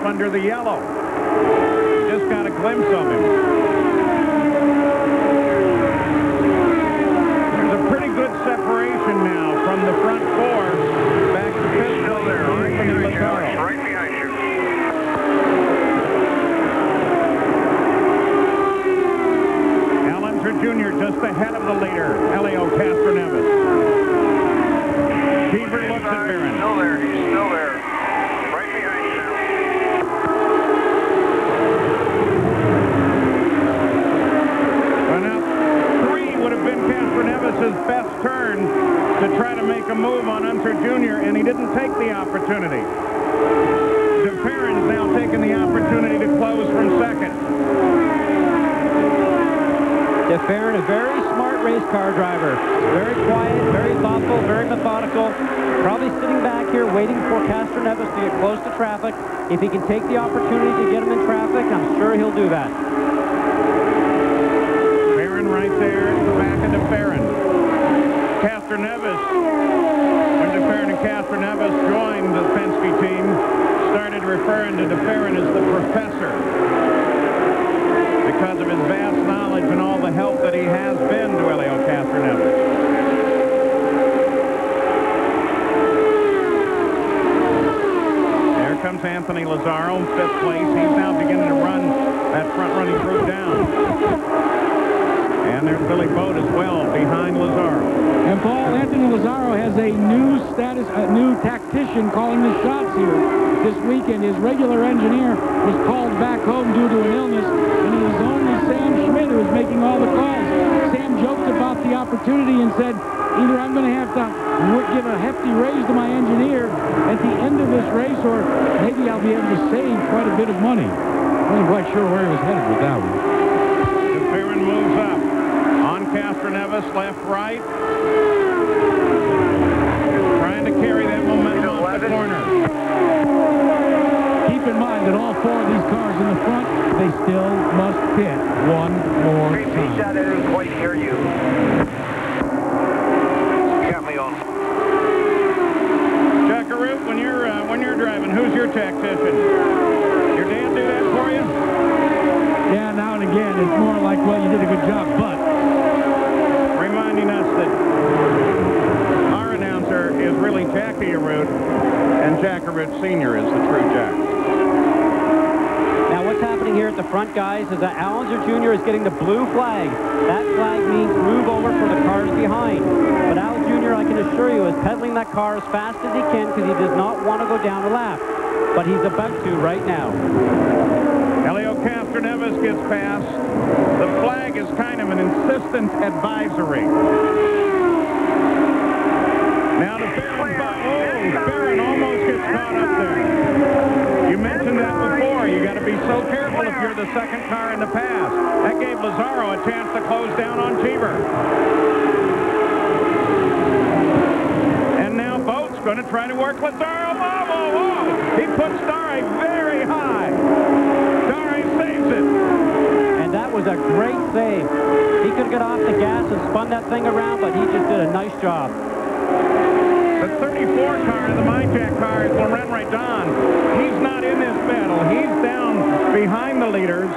C: under the yellow. Just got a glimpse of him. There's a pretty good separation now from the front four back to fifth. Still there, right behind you. Alonso Jr. just ahead of the leader, Helio Castroneves. Cheever looks at Barron.
I: Still there, he's still there. Right behind you.
C: Well, now, 3 would have been Castroneves' best turn to try to make a move on Unser Jr., and he didn't take the opportunity. DeFerrin's now taking the opportunity to close from second.
F: DeFerrin, a very smart race car driver. Very quiet, very thoughtful, very methodical. Probably sitting back here waiting for Castroneves to get close to traffic. If he can take the opportunity to get him in traffic, I'm sure he'll do that.
C: Barron right there at the back of DeFerrin. Castroneves, when DeFerrin and Castroneves joined the Penske team, started referring to DeFerrin as the professor because of his vast knowledge and all the help that he has been to Helio Castroneves. There comes Anthony Lazzaro in 5th place. He's now beginning to run that front-running group down. And there's Billy Boat as well behind Lazzaro.
E: And Paul, Anthony Lazzaro has a new status, a new tactician calling the shots here this weekend. His regular engineer was called back home due to an illness, and it was only Sam Schmidt who was making all the calls. Sam joked about the opportunity and said, either I'm going to have to give a hefty raise to my engineer at the end of this race, or maybe I'll be able to save quite a bit of money. I wasn't quite sure where he was headed with that one.
C: DeFerrin moves up. On Castroneves, left, right. Trying to carry that momentum off the corner.
E: Keep in mind that all 4 of these cars in the front, they still must pit one more time.
I: Repeat that, I didn't quite hear you. Got me on.
C: Jack Arute, when you're driving, who's your tactician? Your dad do that for you?
E: Yeah, now and again, it's more like, well, you did a good job, but
C: reminding us that our announcer is really Jackie Arute, and Jack Arute Sr. is the true Jack.
F: Now, what's happening here at the front, guys, is that Alonso Jr. is getting the blue flag. That flag means move over for the cars behind. But Al Jr., I can assure you, is pedaling that car as fast as he can because he does not want to go down a lap. But he's about to right now.
C: Helio Castroneves gets past. The flag is kind of an insistent advisory. Now the Barron almost gets caught up there. You mentioned that before. You got to be so careful if you're the second car in the pass. That gave Lazzaro a chance to close down on Cheever. And now Boat's going to try to work Lazzaro. Whoa, whoa, whoa! He puts Starry very high. Starry saves it.
F: And that was a great save. He could get off the gas and spun that thing around, but he just did a nice job.
C: The 34 car in the MyJack car is Laurent Raidon. He's not in this battle. He's down behind the leaders,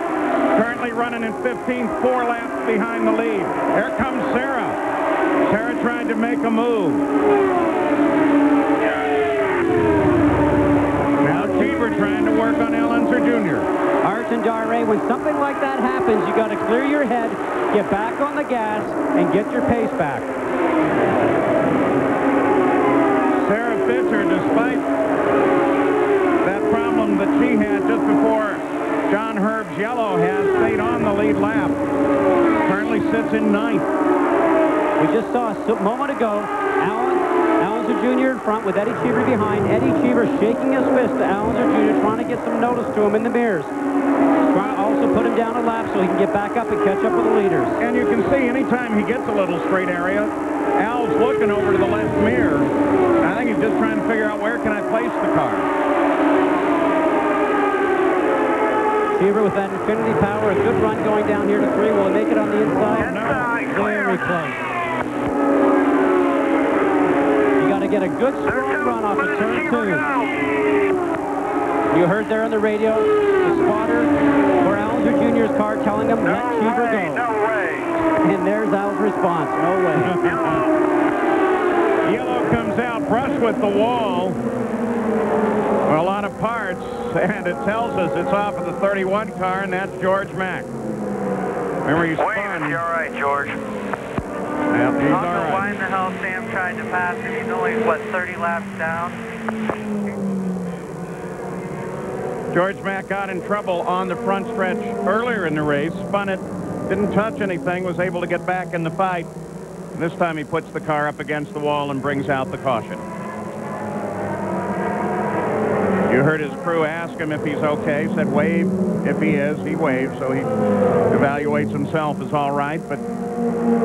C: currently running in 15th, 4 laps behind the lead. Here comes Sarah. Sarah tried to make a move. Now Cheever trying to work on Alonso Jr.
F: Art and Dare, when something like that happens, you got to clear your head, get back on the gas, and get your pace back.
C: Sarah Fisher, despite that problem that she had just before John Herb's yellow, has stayed on the lead lap. Currently sits in 9th.
F: We just saw a moment ago, Alonso Jr. in front with Eddie Cheever behind. Eddie Cheever shaking his fist to Alonso Jr., trying to get some notice to him in the mirrors. Trying to also put him down a lap so he can get back up and catch up with the leaders.
C: And you can see anytime he gets a little straight area, Al's looking over to the left mirror. I think he's just trying to figure out where can I place the car.
F: Cheever with that infinity power, a good run going down here to 3. Will he make it on the inside?
C: No.
F: Very close. You got to get a good strong run off of turn 2. You heard there on the radio, the spotter for Alger Jr.'s car telling him, let Cheever go.
I: No way.
F: And there's Al's response, no way.
C: Yellow comes out, brushed with the wall. A lot of parts, and it tells us it's off of the 31 car, and that's George Mack. Remember, he's spun.
I: You're all right, George.
C: Yep, he's
I: I don't know
C: all right.
I: why in the hell Sam tried to pass him. He's only, what, 30 laps down?
C: George Mack got in trouble on the front stretch earlier in the race, spun it, didn't touch anything, was able to get back in the fight. And this time he puts the car up against the wall and brings out the caution. You heard his crew ask him if he's okay. He said wave if he is. He waves, so he evaluates himself as all right. But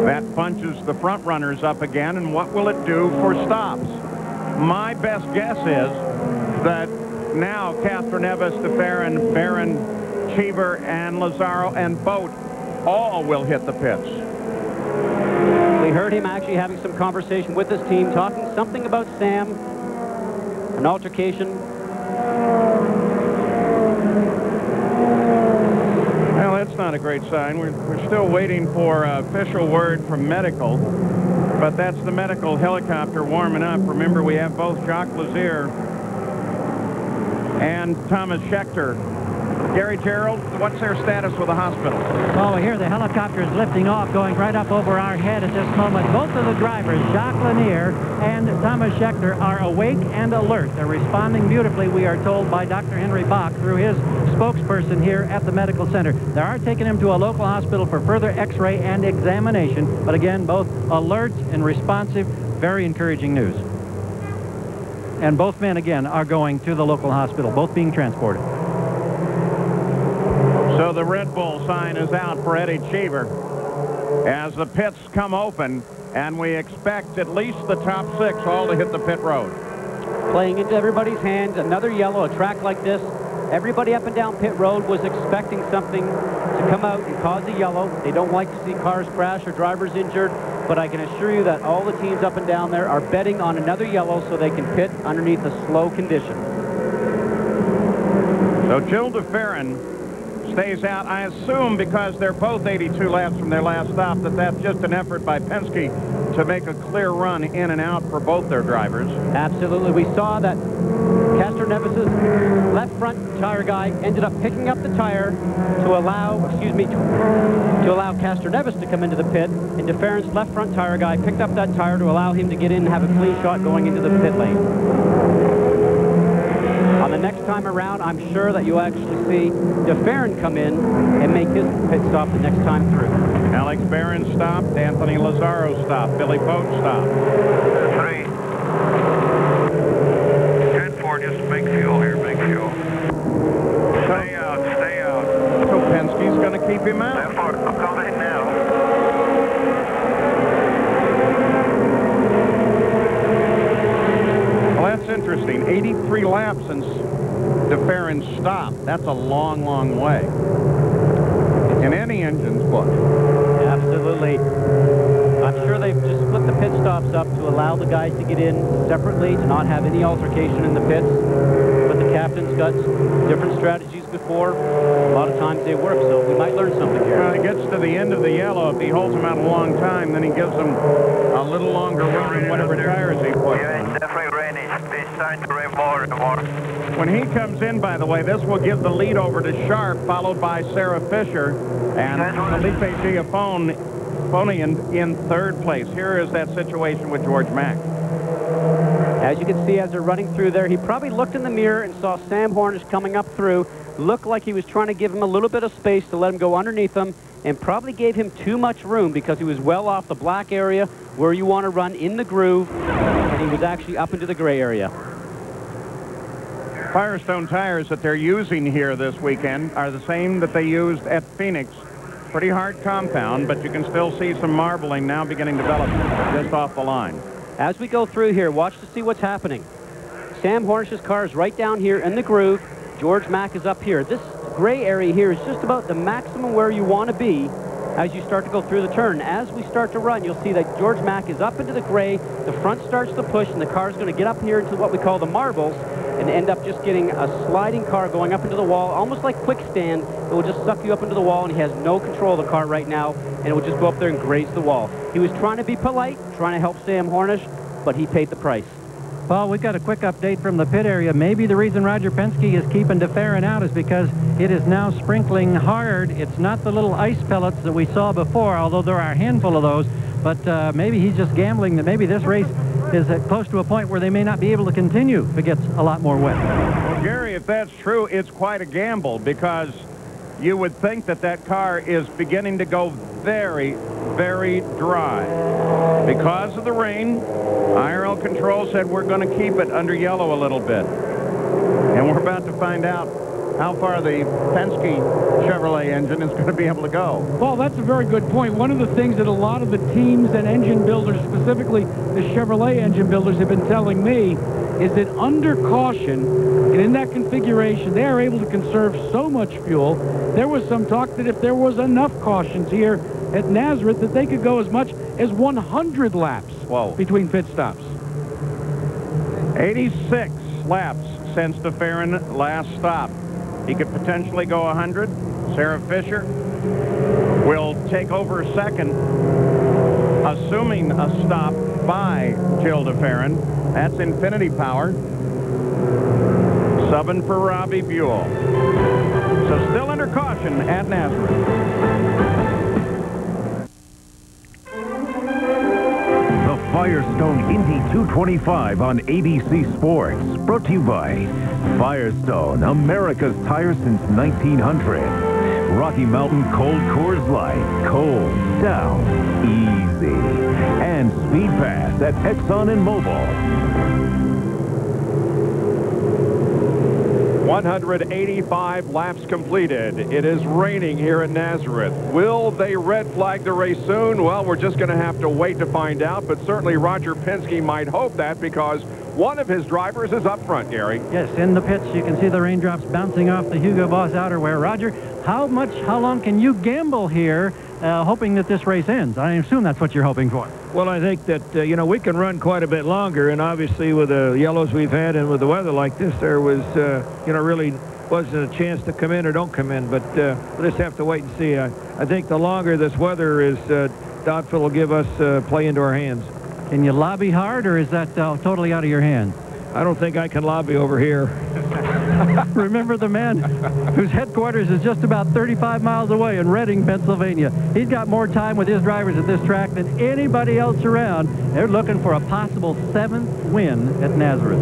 C: that bunches the front runners up again, and what will it do for stops? My best guess is that now Castroneves, DeFerrin, Barron, Cheever, and Lazaro, and Boat all will hit the pits.
F: We heard him actually having some conversation with his team, talking something about Sam, an altercation.
C: Well, that's not a great sign. We're still waiting for official word from medical, but that's the medical helicopter warming up. Remember, we have both Jacques Lazier and Thomas Schechter. Gary Gerald, what's their status with the hospital?
D: Oh, here the helicopter is lifting off, going right up over our head at this moment. Both of the drivers, Jacques Lanier and Thomas Schechter, are awake and alert. They're responding beautifully, we are told, by Dr. Henry Bach through his spokesperson here at the medical center. They are taking him to a local hospital for further x-ray and examination, but again, both alert and responsive. Very encouraging news. And both men, again, are going to the local hospital, both being transported.
C: So the Red Bull sign is out for Eddie Cheever as the pits come open, and we expect at least the top 6 all to hit the pit road.
F: Playing into everybody's hands, another yellow, a track like this. Everybody up and down pit road was expecting something to come out and cause a yellow. They don't like to see cars crash or drivers injured, but I can assure you that all the teams up and down there are betting on another yellow so they can pit underneath the slow condition.
C: So Jill DeFerrin stays out. I assume because they're both 82 laps from their last stop that that's just an effort by Penske to make a clear run in and out for both their drivers.
F: Absolutely. We saw that Castroneves' left front tire guy ended up picking up the tire to allow, to allow Castroneves to come into the pit, and DeFerrin's left front tire guy picked up that tire to allow him to get in and have a clean shot going into the pit lane. On the next time around, I'm sure that you'll actually see DeFerrin come in and make his pit stop the next time through.
C: Alex Barron stopped. Anthony Lazaro stopped. Billy Boat stopped.
I: 3. 10-4, just make fuel here, make fuel. Stay out, stay out.
C: So Penske's going to keep him out.
I: 10-4, I'm coming now.
C: Well, that's interesting. 83 laps since DeFerrin stopped. That's a long, long way. In any engine's book.
F: Absolutely. I'm sure they've just split the pit stops up to allow the guys to get in separately, to not have any altercation in the pits. But the captain's got different strategies before. A lot of times they work, so we might learn something here.
C: Well, he gets to the end of the yellow. If he holds him out a long time, then he gives them a little longer run than whatever tires he puts
I: Yeah, it's definitely raining. It's starting to rain more and more.
C: When he comes in, by the way, this will give the lead over to Sharp, followed by Sarah Fisher and Felipe Giafone in third place. Here is that situation with George Mack.
F: As you can see, as they're running through there, he probably looked in the mirror and saw Sam Hornish coming up through. Looked like he was trying to give him a little bit of space to let him go underneath him, and probably gave him too much room because he was well off the black area where you want to run in the groove, and he was actually up into the gray area.
C: Firestone tires that they're using here this weekend are the same that they used at Phoenix. Pretty hard compound, but you can still see some marbling now beginning to develop just off the line.
F: As we go through here, watch to see what's happening. Sam Hornish's car is right down here in the groove. George Mack is up here. This gray area here is just about the maximum where you want to be as you start to go through the turn. As we start to run, you'll see that George Mack is up into the gray. The front starts to push, and the car is going to get up here into what we call the marbles. and end up just getting a sliding car going up into the wall, almost like quick stand. It will just suck you up into the wall, and he has no control of the car right now, and it will just go up there and graze the wall. He was trying to be polite, trying to help Sam Hornish, but he paid the price.
D: Paul, we've got a quick update from the pit area. Maybe the reason Roger Penske is keeping DeFerrin out is because it is now sprinkling hard. It's not the little ice pellets that we saw before, although there are a handful of those. But maybe he's just gambling that maybe this race is close to a point where they may not be able to continue if it gets a lot more wet.
C: Well, Gary, if that's true, it's quite a gamble, because you would think that that car is beginning to go very, very dry. Because of the rain, IRL control said we're going to keep it under yellow a little bit. And we're about to find out how far the Penske Chevrolet engine is going to be able to go.
E: Well, that's a very good point. One of the things that a lot of the teams and engine builders, specifically the Chevrolet engine builders, have been telling me is that under caution and in that configuration, they are able to conserve so much fuel. There was some talk that if there was enough cautions here at Nazareth, that they could go as much as 100 laps between pit stops.
C: 86 laps since DeFerrin last stopped. He could potentially go 100. Sarah Fisher will take over second, assuming a stop by Jill DeFerrin. That's Infinity Power. Subbing for Robbie Buell. So still under caution at Nazareth.
G: The Firestone Indy 225 on ABC Sports. Brought to you by Firestone, America's tire since 1900. Rocky Mountain Cold Coors Light. Cold, down, easy. And Speed Pass at Exxon and Mobil.
B: 185 laps completed. It is raining here at Nazareth. Will they red flag the race soon? Well, we're just going to have to wait to find out, but certainly Roger Penske might hope that, because one of his drivers is up front, Gary.
D: Yes, in the pits, you can see the raindrops bouncing off the Hugo Boss outerwear. Roger, how long can you gamble here, hoping that this race ends? I assume that's what you're hoping for.
T: Well, I think that, you know, we can run quite a bit longer, and obviously with the yellows we've had and with the weather like this, there was, you know, really wasn't a chance to come in or don't come in, but we'll just have to wait and see. I think the longer this weather is doubtful will give us play into our hands.
D: Can you lobby hard, or is that totally out of your hands?
T: I don't think I can lobby over here.
D: Remember the man whose headquarters is just about 35 miles away in Reading, Pennsylvania. He's got more time with his drivers at this track than anybody else around. They're looking for a possible 7th win at Nazareth.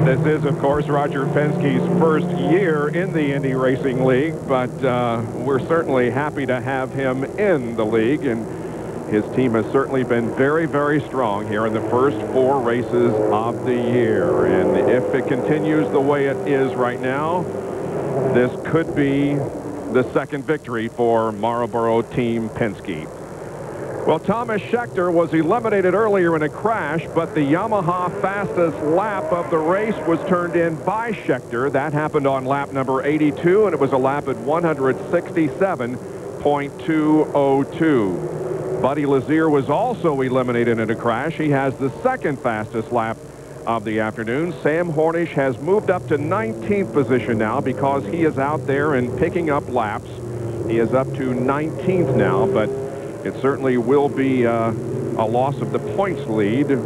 B: This is, of course, Roger Penske's first year in the Indy Racing League, but we're certainly happy to have him in the league, and his team has certainly been very, very strong here in the first 4 races of the year. And if it continues the way it is right now, this could be the 2nd victory for Marlboro Team Penske. Well, Thomas Scheckter was eliminated earlier in a crash, but the Yamaha fastest lap of the race was turned in by Scheckter. That happened on lap number 82, and it was a lap at 167.202. Buddy Lazier was also eliminated in a crash. He has the 2nd fastest lap of the afternoon. Sam Hornish has moved up to 19th position now because he is out there and picking up laps. He is up to 19th now, but it certainly will be a loss of the points lead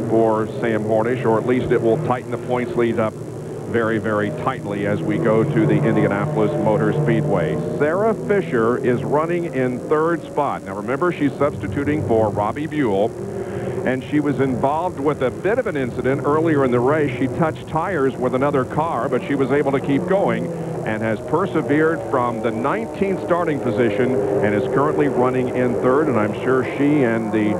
B: for Sam Hornish, or at least it will tighten the points lead up very, very tightly as we go to the Indianapolis Motor Speedway. Sarah Fisher is running in 3rd spot. Now remember, she's substituting for Robbie Buell, and she was involved with a bit of an incident earlier in the race. She touched tires with another car, but she was able to keep going and has persevered from the 19th starting position and is currently running in 3rd, and I'm sure she and the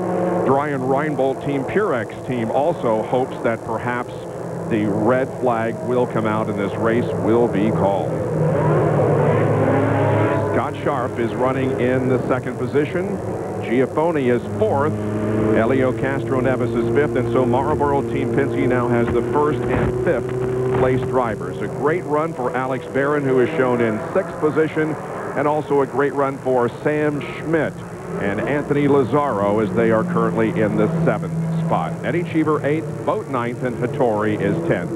B: Brian Reinbold team, Purex team, also hopes that perhaps the red flag will come out and this race will be called. Scott Sharp is running in the 2nd position. Giafoni is 4th. Elio Castro Neves is 5th, and so Marlboro Team Penske now has the 1st and 5th place drivers. A great run for Alex Barron, who is shown in 6th position, and also a great run for Sam Schmidt and Anthony Lazzaro, as they are currently in the 7th spot. Eddie Cheever 8th, Boat 9th, and Hattori is 10th.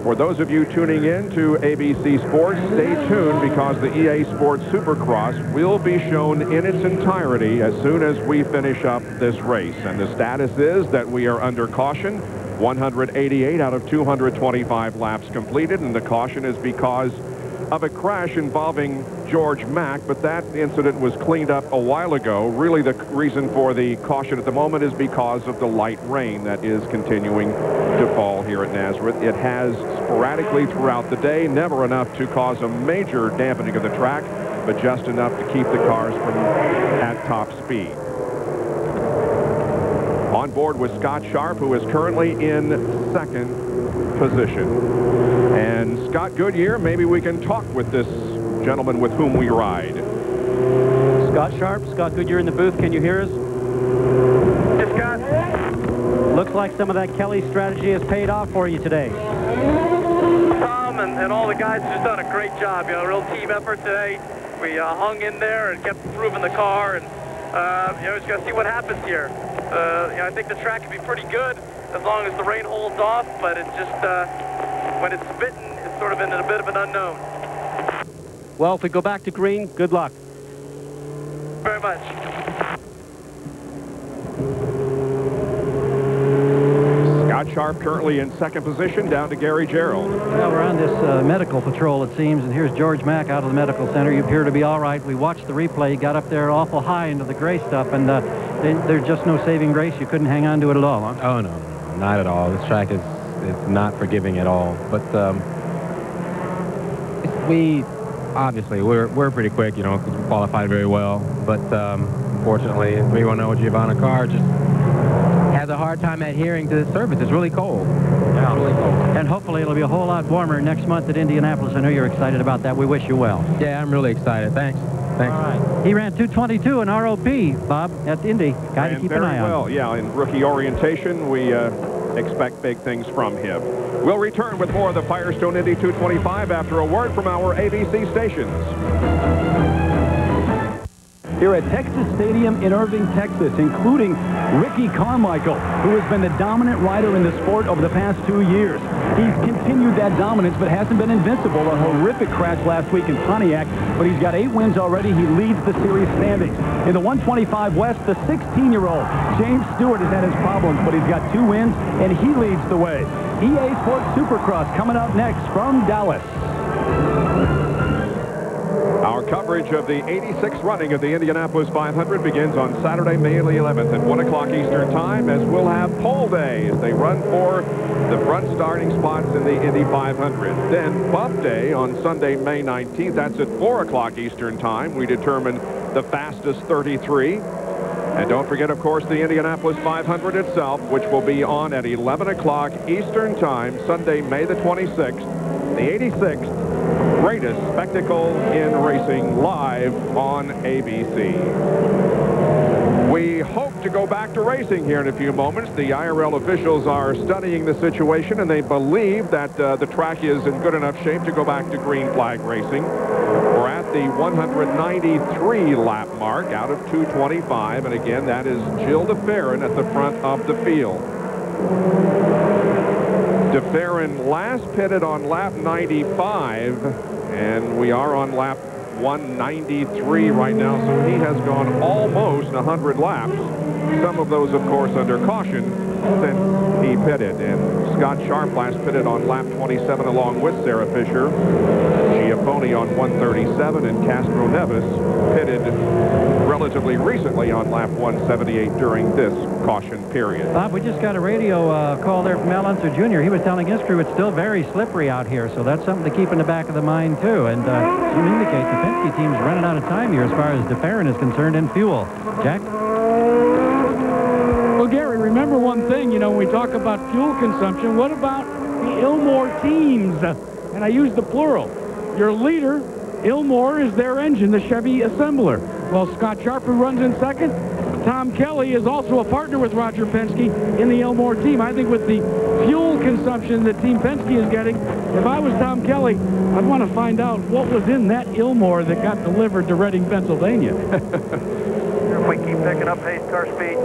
B: For those of you tuning in to ABC Sports, stay tuned because the EA Sports Supercross will be shown in its entirety as soon as we finish up this race. And the status is that we are under caution. 188 out of 225 laps completed, and the caution is because of a crash involving George Mack, but that incident was cleaned up a while ago. Really, the reason for the caution at the moment is because of the light rain that is continuing to fall here at Nazareth. It has sporadically throughout the day, never enough to cause a major dampening of the track, but just enough to keep the cars from at top speed. On board with Scott Sharp, who is currently in second position. And Scott Goodyear, maybe we can talk with this gentleman with whom we ride.
F: Scott Sharp, Scott Goodyear in the booth. Can you hear us?
I: Yes, Scott.
F: Looks like some of that Kelly strategy has paid off for you today.
I: Tom and all the guys have just done a great job. You know, real team effort today. We hung in there and kept improving the car, and you know, just got to see what happens here. You know, I think the track can be pretty good as long as the rain holds off, but it's just when it's spitting, it's sort of in a bit of an unknown.
F: Well, if we go back to green, good luck.
I: Very much.
B: Scott Sharp currently in second position, down to Gary Gerald.
D: Well, we're on this medical patrol, it seems, and here's George Mack out of the medical center. You appear to be all right. We watched the replay, got up there awful high into the gray stuff, and there's just no saving grace. You couldn't hang on to it at all, huh?
U: Oh, no, not at all. This track is not forgiving at all. But we're pretty quick, you know, because we qualified very well. But unfortunately, 310 Giovanna car just has a hard time adhering to the surface. It's really cold.
D: Yeah, really cold. And hopefully it'll be a whole lot warmer next month at Indianapolis. I know you're excited about that. We wish you well.
U: Yeah, I'm really excited. Thanks. Thanks.
D: All right. He ran 2:22 in ROP, Bob, at Indy. Guy to keep an eye on.
B: Well, yeah, in rookie orientation, we expect big things from him. We'll return with more of the Firestone Indy 225 after a word from our ABC stations.
A: Here at Texas Stadium in Irving, Texas, including Ricky Carmichael, who has been the dominant rider in the sport over the past 2 years. He's continued that dominance, but hasn't been invincible. A horrific crash last week in Pontiac, but he's got 8 wins already. He leads the series standings. In the 125 West, the 16-year-old James Stewart has had his problems, but he's got 2 wins, and he leads the way. EA Sports Supercross coming up next from Dallas.
B: Our coverage of the 86th running of the Indianapolis 500 begins on Saturday, May the 11th at 1 o'clock Eastern Time, as we'll have pole day as they run for the front starting spots in the Indy 500. Then bump day on Sunday, May 19th. That's at 4 o'clock Eastern Time. We determine the fastest 33. And don't forget, of course, the Indianapolis 500 itself, which will be on at 11 o'clock Eastern Time, Sunday, May the 26th, the 86th greatest spectacle in racing, live on ABC. We hope to go back to racing here in a few moments. The IRL officials are studying the situation, and they believe that the track is in good enough shape to go back to green flag racing. We're at the 193 lap mark out of 225, and again, that is Jill DeFerrin at the front of the field. DeFerrin last pitted on lap 95, and we are on lap 193 right now, so he has gone almost 100 laps. Some of those, of course, under caution since he pitted. And Scott Sharp last pitted on lap 27 along with Sarah Fisher. Giaffoni on 137, and Castro Nevis pitted relatively recently on lap 178 during this caution period.
D: Bob, we just got a radio call there from Al Unser Jr. He was telling his crew it's still very slippery out here, so that's something to keep in the back of the mind, too. And you indicate the Penske team's running out of time here as far as DeFerrin is concerned in fuel. Jack?
E: Well, Gary, remember one thing, you know, when we talk about fuel consumption, what about the Ilmore teams? And I use the plural. Your leader, Ilmore, is their engine, the Chevy assembler. Well, Scott Sharp, who runs in second, Tom Kelly is also a partner with Roger Penske in the Ilmore team. I think with the fuel consumption that Team Penske is getting, if I was Tom Kelly, I'd want to find out what was in that Ilmore that got delivered to Reading, Pennsylvania.
I: If we keep picking up pace car speed.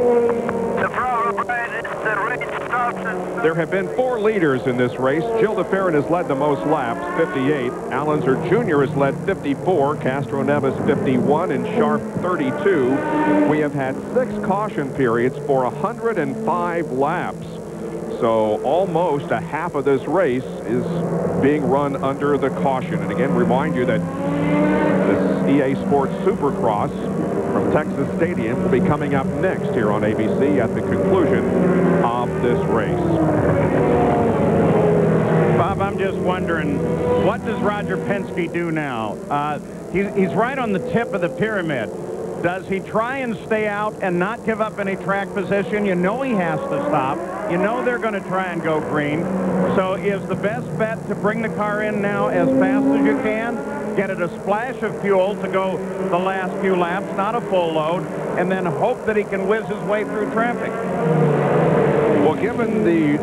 B: There have been 4 leaders in this race. Jill DeFerrin has led the most laps, 58. Al Unser Jr. has led 54. Castro Neves 51 and Sharp 32. We have had 6 caution periods for 105 laps. So almost a half of this race is being run under the caution. And again, remind you that this EA Sports Supercross from Texas Stadium will be coming up next here on ABC at the conclusion of this race.
C: Bob, I'm just wondering, what does Roger Penske do now? He's right on the tip of the pyramid. Does he try and stay out and not give up any track position? You know he has to stop. You know they're going to try and go green. So is the best bet to bring the car in now as fast as you can, get it a splash of fuel to go the last few laps, not a full load, and then hope that he can whiz his way through traffic?
B: Well, given the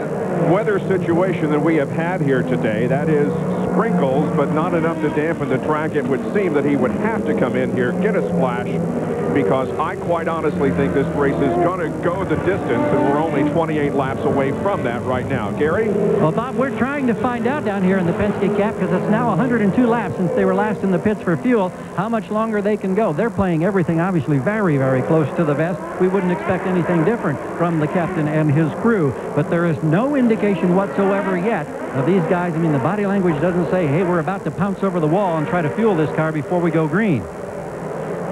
B: weather situation that we have had here today, that is sprinkles, but not enough to dampen the track, it would seem that he would have to come in here, get a splash, because I quite honestly think this race is going to go the distance, and we're only 28 laps away from that right now. Gary?
D: Well, Bob, we're trying to find out down here in the Penske Cap, because it's now 102 laps since they were last in the pits for fuel, how much longer they can go. They're playing everything obviously very, very close to the vest. We wouldn't expect anything different from the captain and his crew, but there is no indication whatsoever yet of these guys. I mean, the body language doesn't say, hey, we're about to pounce over the wall and try to fuel this car before we go green.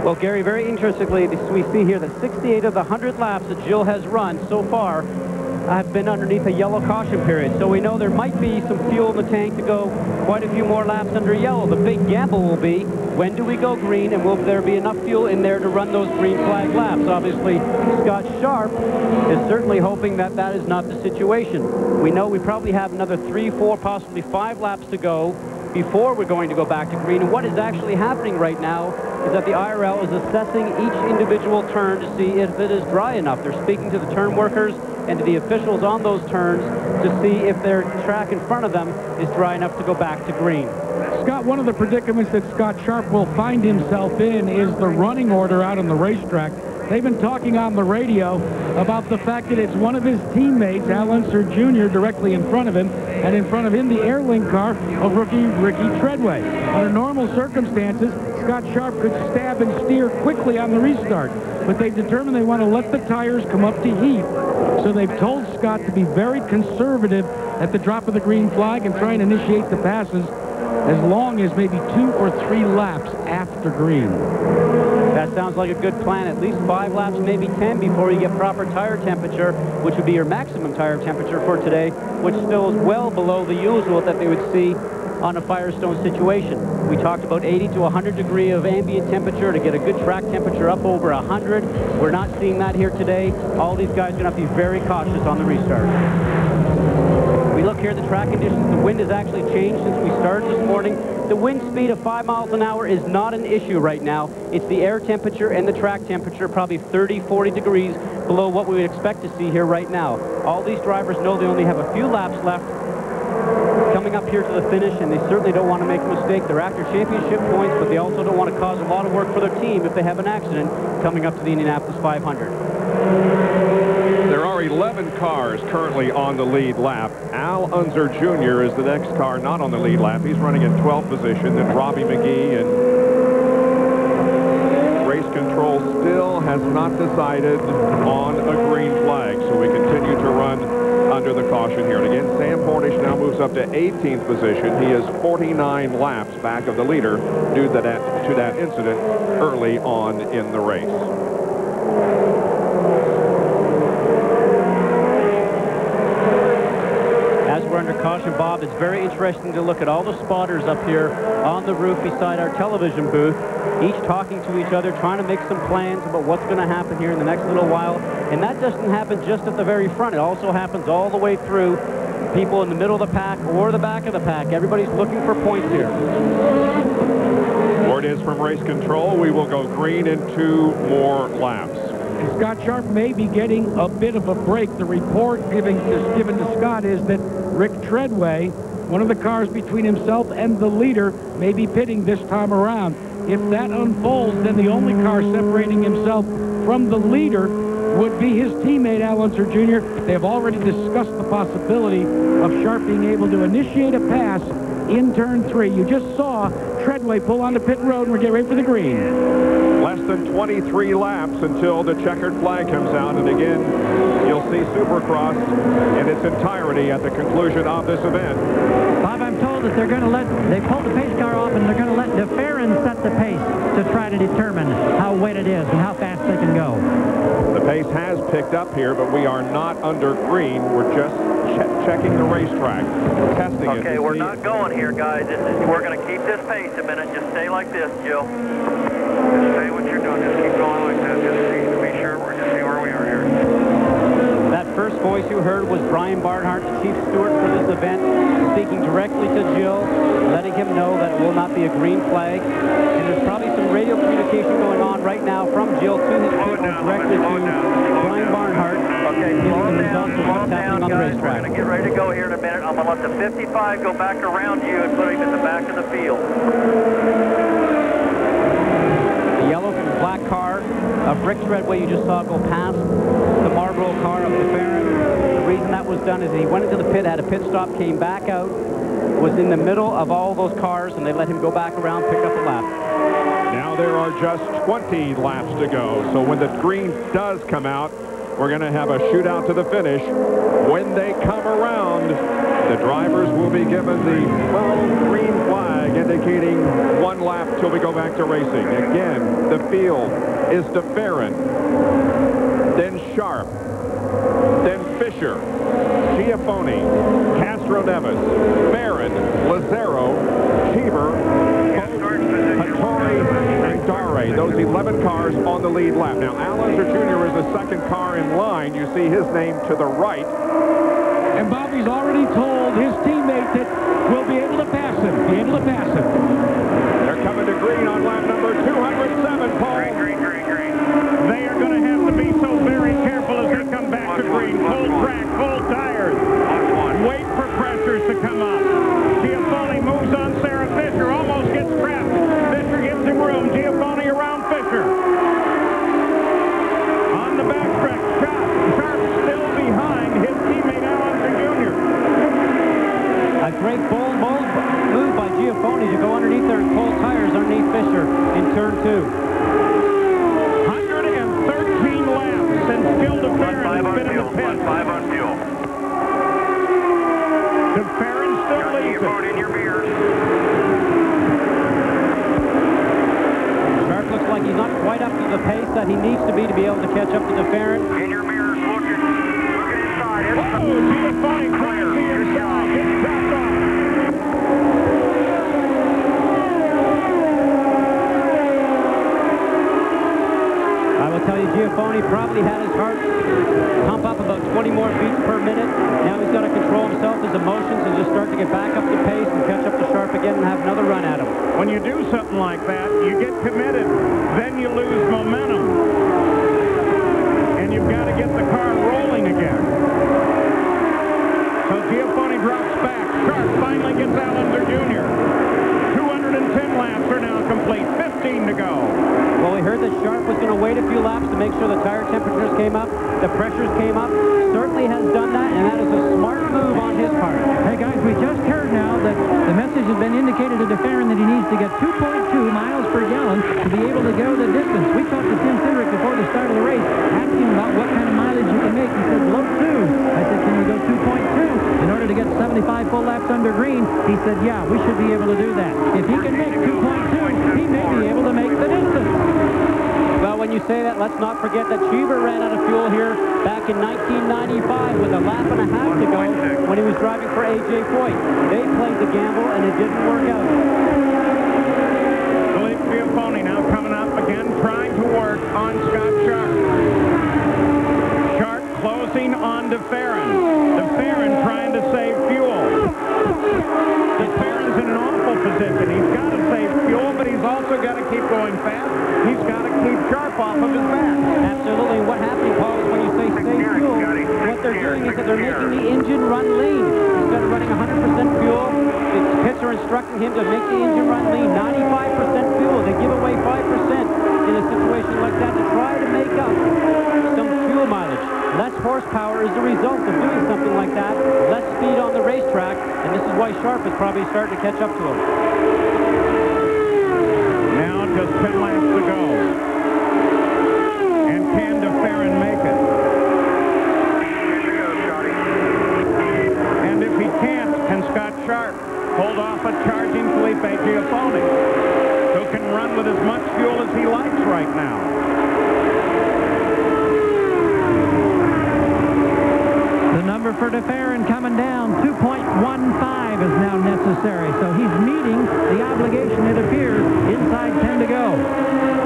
F: Well, Gary, very interestingly, we see here that 68 of the 100 laps that Jill has run so far have been underneath a yellow caution period. So we know there might be some fuel in the tank to go quite a few more laps under yellow. The big gamble will be, when do we go green, and will there be enough fuel in there to run those green flag laps? Obviously, Scott Sharp is certainly hoping that that is not the situation. We know we probably have another 3, 4, possibly 5 laps to go before we're going to go back to green. And what is actually happening right now is that the IRL is assessing each individual turn to see if it is dry enough. They're speaking to the turn workers and to the officials on those turns to see if their track in front of them is dry enough to go back to green.
E: Scott, one of the predicaments that Scott Sharp will find himself in is the running order out on the racetrack. They've been talking on the radio about the fact that it's one of his teammates, Al Unser Jr., directly in front of him, and in front of him, the Airlink car of rookie Ricky Treadway. Under normal circumstances, Scott Sharp could stab and steer quickly on the restart, but they've determined they want to let the tires come up to heat. So they've told Scott to be very conservative at the drop of the green flag and try and initiate the passes as long as maybe 2 or 3 laps after green.
F: That sounds like a good plan. At least 5 laps, maybe 10, before you get proper tire temperature, which would be your maximum tire temperature for today, which still is well below the usual that they would see on a Firestone situation. We talked about 80 to 100 degree of ambient temperature to get a good track temperature up over 100. We're not seeing that here today. All these guys are going to have to be very cautious on the restart. We look here at the track conditions. The wind has actually changed since we started this morning. The wind speed of 5 miles an hour is not an issue right now. It's the air temperature and the track temperature, probably 30, 40 degrees below what we would expect to see here right now. All these drivers know they only have a few laps left coming up here to the finish, and they certainly don't want to make a mistake. They're after championship points, but they also don't want to cause a lot of work for their team if they have an accident coming up to the Indianapolis 500.
B: There are 11 cars currently on the lead lap. Al Unser Jr. is the next car not on the lead lap. He's running in 12th position. Then Robbie McGee, and race control still has not decided on a green flag. So we continue to run under the caution here. And again, Sam Hornish now moves up to 18th position. He is 49 laps back of the leader due to that incident early on in the race.
F: We're under caution, Bob. It's very interesting to look at all the spotters up here on the roof beside our television booth, each talking to each other, trying to make some plans about what's going to happen here in the next little while. And that doesn't happen just at the very front. It also happens all the way through, people in the middle of the pack or the back of the pack. Everybody's looking for points here.
B: Word is from race control, we will go green in 2 more laps.
E: And Scott Sharp may be getting a bit of a break. The report given to Scott is that Rick Treadway, one of the cars between himself and the leader, may be pitting this time around. If that unfolds, then the only car separating himself from the leader would be his teammate, Al Unser Jr. They have already discussed the possibility of Sharp being able to initiate a pass in turn 3. You just saw Treadway pull onto pit road, and we're getting ready for the green.
B: Less than 23 laps until the checkered flag comes out, and again, you'll see Supercross in its entirety at the conclusion of this event.
D: Bob, I'm told that they're going to they pulled the pace car off, and they're going to let DeFerrin set the pace to try to determine how wet it is and how fast they can go.
B: The pace has picked up here, but we are not under green. We're just checking the racetrack, testing it.
I: Okay, we're not going here, guys. We're going to keep this pace a minute. Just stay like this, Jill. Just stay what you're doing. Just keep going like that. Just see to be sure. We're just see where we are here.
F: That first voice you heard was Brian Barnhart, the chief steward for this event, speaking directly to Jill, letting him know that it will not be a green flag. And there's probably some radio communication going on right now from Jill to his people directly to Brian Barnhart.
I: Okay, slow down,
F: what's happening on the
I: guys.
F: racetrack.
I: We're going to get ready to go here in a minute. I'm going to let the 55 go back around you and put him in the back of the field.
F: The yellow and black car of Rick Treadway you just saw go past the Marlboro car of DeFerrin. The reason that was done is he went into the pit, had a pit stop, came back out, was in the middle of all those cars, and they let him go back around, pick up a lap.
B: Now there are just 20 laps to go, so when the green does come out, we're going to have a shootout to the finish. When they come around, the drivers will be given the little green flag indicating 1 lap till we go back to racing. Again, the field is DeFerrin, then Sharp, then Fisher, Giafoni, Castro-Neves, Barron, Lazaro, Cheever, Hattori, and Dare. Those 11 cars on the lead lap. Now, Al Unser Jr. is the second car in line. You see his name to the right.
E: And Bobby's already told his teammate that we'll be able to pass him.
B: They're coming to green on lap number 207, Paul.
C: Green. They are going to have to be so very careful as they come back to green. Full track, full tires. Wait for pressures to come up. Giafoni moves on Sarah Fisher, almost gets trapped. Fisher gives him room. Giafoni around Fisher. On the backstretch, Sharp still behind his teammate Al Unser Jr.
F: A great bold move by Giafoni to go underneath there and pull tires underneath Fisher in turn 2.
C: 113 laps since Gil DeFerrin has been in the pit.
I: 1-5 on fuel.
C: DeFerrin still leads it.
I: In your mirrors.
F: Sharp looks like he's not quite up to the pace that he needs to be able to catch up to DeFerrin.
I: In your mirrors, look inside.
C: Giafoni clear. Gets dropped off.
F: I will tell you, Giafoni probably had his heart pump up about 20 more beats per minute. Now he's got to control himself, his emotions, and just start to get back up to pace and catch up to Sharp again and have another run at him.
C: When you do something like that, you get committed, then you lose momentum. And you've got to get the car rolling again. So Giafoni drops back. Sharp finally gets Al Unser Jr. 210 laps are now complete. 15 to go.
F: Well, we heard that Sharp was going to wait a few laps to make sure the tire temperatures came up, the pressures came up. Certainly has done that, and that is a smart move on his part.
D: Hey, guys, we just heard now that the message has been indicated to DeFerrin that he needs to get 2.2 miles per gallon to be able to go the distance. We talked to Tim Cindric before the start of the race, asking about what kind of mileage you can make. He said, below 2. I said, can we go 2.2 in order to get 75 full laps under green? He said, yeah, we should be able to do that. If he can make 2.2, he may be able to make the distance.
F: Well, when you say that, let's not forget that Cheever ran out of fuel here back in 1995 with a lap and a half to go when he was driving for A.J. Foyt. They played the gamble, and it didn't work out.
C: Philippe Giafoni now coming up again, trying to work on Scott Sharp. Sharp closing on DeFerrin. DeFerrin trying to save fuel. DeFerrin's in an awful position. He's got to save fuel, but he's also got to keep going fast. He's got to keep Sharp off of his back.
F: Absolutely. What happened, Paul, is when you say save fuel, what they're doing is that they're making the engine run lean. Instead of running 100% fuel, the pits are instructing him to make the engine run lean. 95% fuel. They give away 5% in a situation like that to try to make up some fuel fuel mileage. Less horsepower is the result of doing something like that. Less speed on the racetrack, and this is why Sharp is probably starting to catch up to him.
C: Now just 10 laps to go. And can DeFerrin make it? And if he can't, can Scott Sharp hold off a charging Felipe Giafone, who can run with as much fuel as he likes right now?
D: The number for DeFerrin coming down, 2.15 is now necessary. So he's meeting the obligation, it appears, inside 10 to go.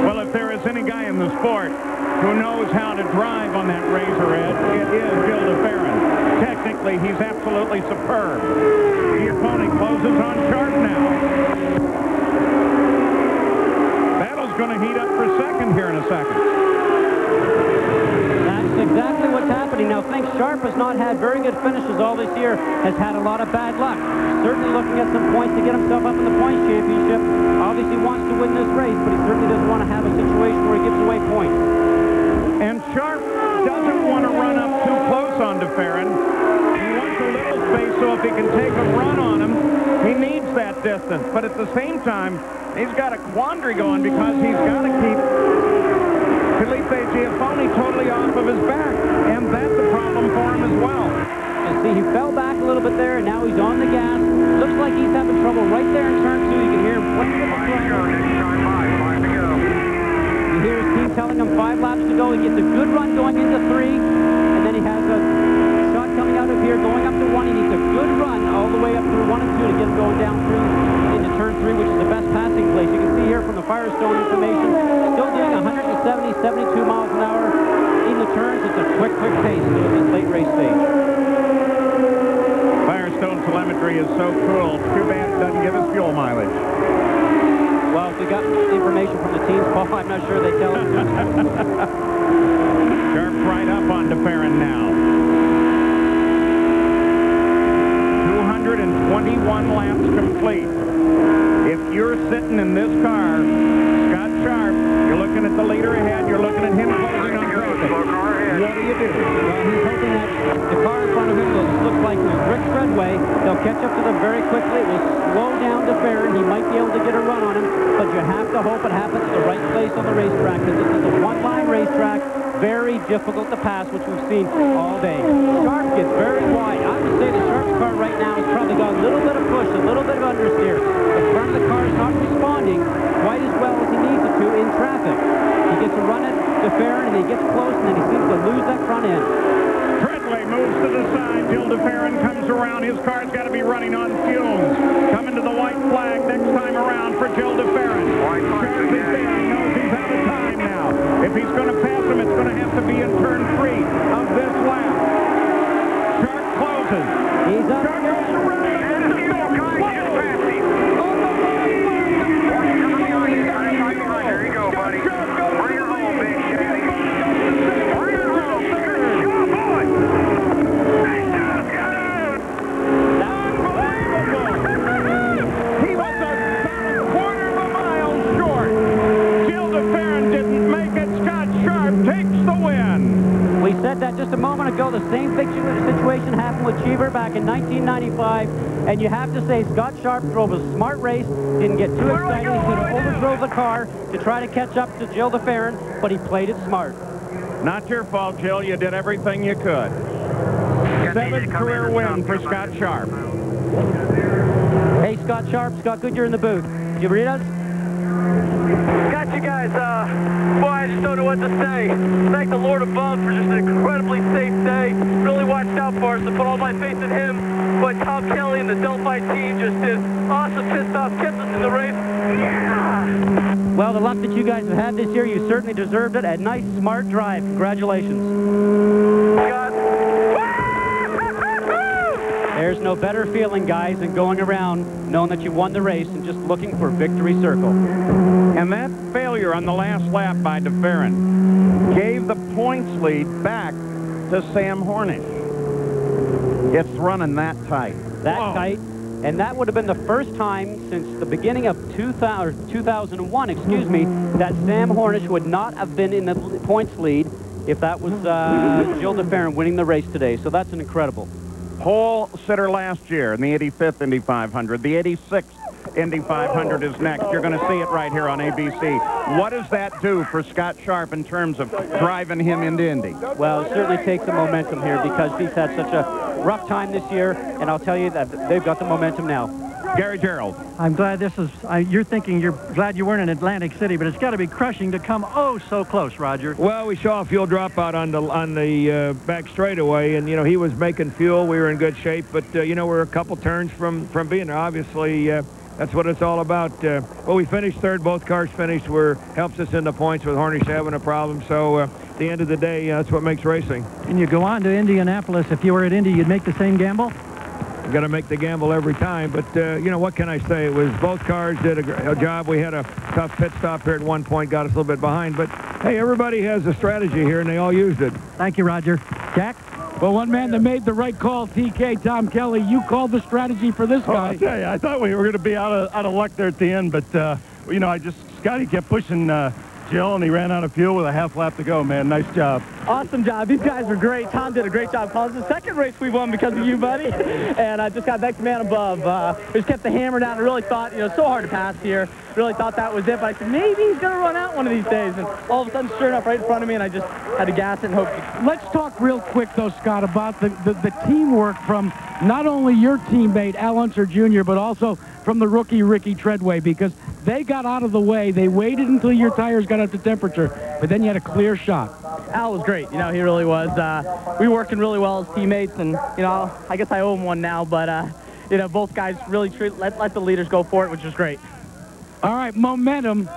C: Well, if there is any guy in the sport who knows how to drive on that razor edge, it is Gil DeFerrin. Technically, he's absolutely superb. Giafone closes on Sharp now. Battle's going to heat up for second here in a second.
F: That's exactly what's happening. Now, think Sharp has not had very good finishes all this year, has had a lot of bad luck. Certainly looking at some points to get himself up in the points championship. Obviously wants to win this race, but he certainly doesn't want to have a situation where he gives away points.
C: And Sharp doesn't want to run up too close on DeFerrin. He wants a little space, so if he can take a run on him, he needs that distance. But at the same time, he's got a quandary going because he's got to keep Felipe Giafone totally off of his back, and that's a problem for him as well.
F: You see, he fell back a little bit there, and now he's on the gas. Looks like he's having trouble right there in turn 2. You can hear him. You hear his team telling him 5 laps to go. He gets a good run going into 3, and then he has a shot coming out of here, going up to 1. He needs a good run all the way up through 1 and 2 to get him going down through into turn 3, which is the best passing place. You can see here from the Firestone information, still doing 170, 72 miles an hour in the turns. It's a quick pace at this late race stage.
C: Firestone telemetry is so cool. Too bad it doesn't give us fuel mileage.
F: Well, if we got information from the teams, Paul, I'm not sure they tell us.
C: Sharp's right up on DeFerrin now. 221 laps complete. If you're sitting in this car, Scott Sharp, you're looking at the leader ahead, you're looking at him closing on traffic. What do you do?
F: Well, he's hoping that the car in front of him looks like it was Rick Treadway. They'll catch up to them very quickly. It will slow down DeFerrin. He might be able to get a run on him, but you have to hope it happens at the right place on the racetrack, because this is a one-line racetrack, very difficult to pass, which we've seen all day. Sharp gets very wide. I would say the Sharp's car right now has probably got a little bit of push, a little bit of understeer. The front of the car is not responding quite as well as he needs it to in traffic. He gets a run at DeFerrin, and he gets close, and then he seems to lose that front end.
C: Treadway moves to the side. Gil DeFerrin comes around. His car's got to be running on fumes. Coming to the white flag next time around for Gil DeFerrin. Sharp is there. He knows he's out of time now. If he's going to pass him, it's going to have to be in turn 3 of this lap. Sharp closes.
F: He's up.
C: Sharp goes around.
I: There you go, buddy. Bring it home, big Chevy. Bring it home. Come on.
C: He was about a quarter of a mile short. Gil DeFerrin didn't make it. Scott Sharp takes the win.
F: We said that just a moment ago. The same situation happened with Cheever back in 1995. And you have to say, Scott Sharp drove a smart race, didn't get too excited. He could have overdrove the car to try to catch up to Gil DeFerrin, but he played it smart.
C: Not your fault, Jill. You did everything you could. 7th career win for Scott Sharp.
F: Hey, Scott Sharp, Scott Goodyear in the booth. Did you read us?
I: Got you guys. Boy, I just don't know what to say. Thank the Lord above for just an incredibly safe day. Really watched out for us and put all my faith in him. But Tom Kelly and the Delphi team just did awesome pit stop, kept us in the race. Yeah!
F: Well, the luck that you guys have had this year, you certainly deserved it. A nice, smart drive. Congratulations.
I: God.
F: There's no better feeling, guys, than going around knowing that you won the race and just looking for victory circle.
C: And that failure on the last lap by DeFerrin gave the points lead back to Sam Hornish. It's running that tight.
F: That tight. And that would have been the first time since the beginning of 2001, excuse me, that Sam Hornish would not have been in the points lead if that was Jill DeFerrin winning the race today. So that's an incredible.
C: Pole sitter last year in the 85th Indy 500. The 86th Indy 500 is next. You're going to see it right here on ABC. What does that do for Scott Sharp in terms of driving him into Indy?
F: Well, it certainly takes the momentum here because he's had such a rough time this year, and I'll tell you that they've got the momentum now.
C: Gary Gerald.
D: I'm glad this is, you're thinking you're glad you weren't in Atlantic City, but it's got to be crushing to come so close, Roger.
T: Well, we saw a fuel dropout on the back straightaway, and, you know, he was making fuel. We were in good shape, but, you know, we're a couple turns from being there. Obviously, that's what it's all about. Well, we finished third. Both cars finished. Helps us in the points with Hornish having a problem. So, at the end of the day, that's what makes racing.
D: And you go on to Indianapolis. If you were at Indy, you'd make the same gamble?
T: Got to make the gamble every time, but you know, what can I say? It was both cars did a job. We had a tough pit stop here at one point, got us a little bit behind, but hey, everybody has a strategy here and they all used it.
D: Thank you, Roger. Jack?
E: Well, one man that made the right call, TK, Tom Kelly, you called the strategy for this guy.
N: I'll tell you, I thought we were going to be out of luck there at the end, but you know, Scotty kept pushing Jill, and he ran out of fuel with a half lap to go, man. Nice job.
R: Awesome job. These guys were great. Tom did a great job calling. It's the second race we won because of you, buddy. And I just got next man above. We just kept the hammer down. I really thought, you know, so hard to pass here. Really thought that was it. But I said, maybe he's going to run out one of these days. And all of a sudden, sure enough, right in front of me, and I just had to gas it and hope.
E: Let's talk real quick, though, Scott, about the teamwork from not only your teammate, Al Unser Jr., but also from the rookie, Ricky Treadway, because they got out of the way. They waited until your tires got up to temperature, but then you had a clear shot.
R: Al was great. You know, he really was. We were working really well as teammates, and, you know, I guess I owe him one now, but, you know, both guys really let the leaders go for it, which was great.
E: All right, momentum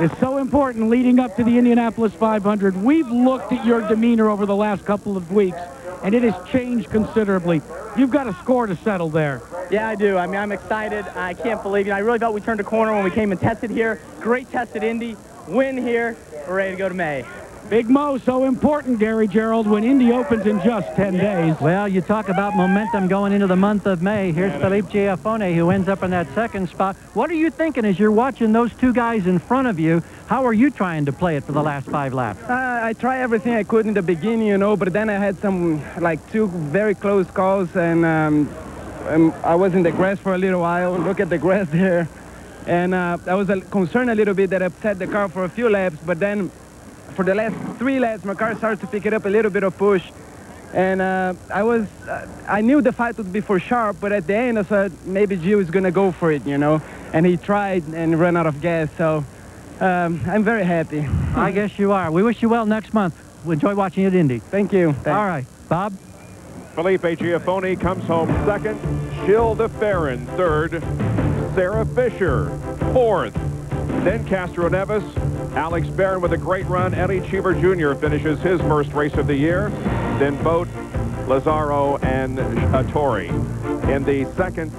E: is so important leading up to the Indianapolis 500. We've looked at your demeanor over the last couple of weeks, and it has changed considerably. You've got a score to settle there.
R: Yeah, I do. I mean, I'm excited. I can't believe it. I really thought we turned a corner when we came and tested here. Great test at Indy. Win here. We're ready to go to May.
E: Big Mo, so important, Gary Gerald, when Indy opens in just 10 days.
D: Well, you talk about momentum going into the month of May. Here's Felipe Giafone, who ends up in that second spot. What are you thinking as you're watching those two guys in front of you? How are you trying to play it for the last 5 laps?
H: I tried everything I could in the beginning, you know, but then I had some, like, 2 very close calls, and I was in the grass for a little while. Look at the grass there. And I was concerned a little bit that I upset the car for a few laps, but then for the last 3 laps, my car started to pick it up a little bit of push. And I knew the fight would be for Sharp, but at the end I thought maybe Gio is going to go for it, you know. And he tried and ran out of gas, so I'm very happy.
D: I guess you are. We wish you well next month. We enjoy watching you at Indy.
H: Thank you. Thanks.
D: All right. Bob?
B: Felipe Giafone comes home second. Jill DeFerrin third. Sarah Fisher fourth. Then Castro Neves. Alex Barron with a great run. Eddie Cheever Jr. finishes his first race of the year. Then Boat, Lazaro, and Torrey. In the second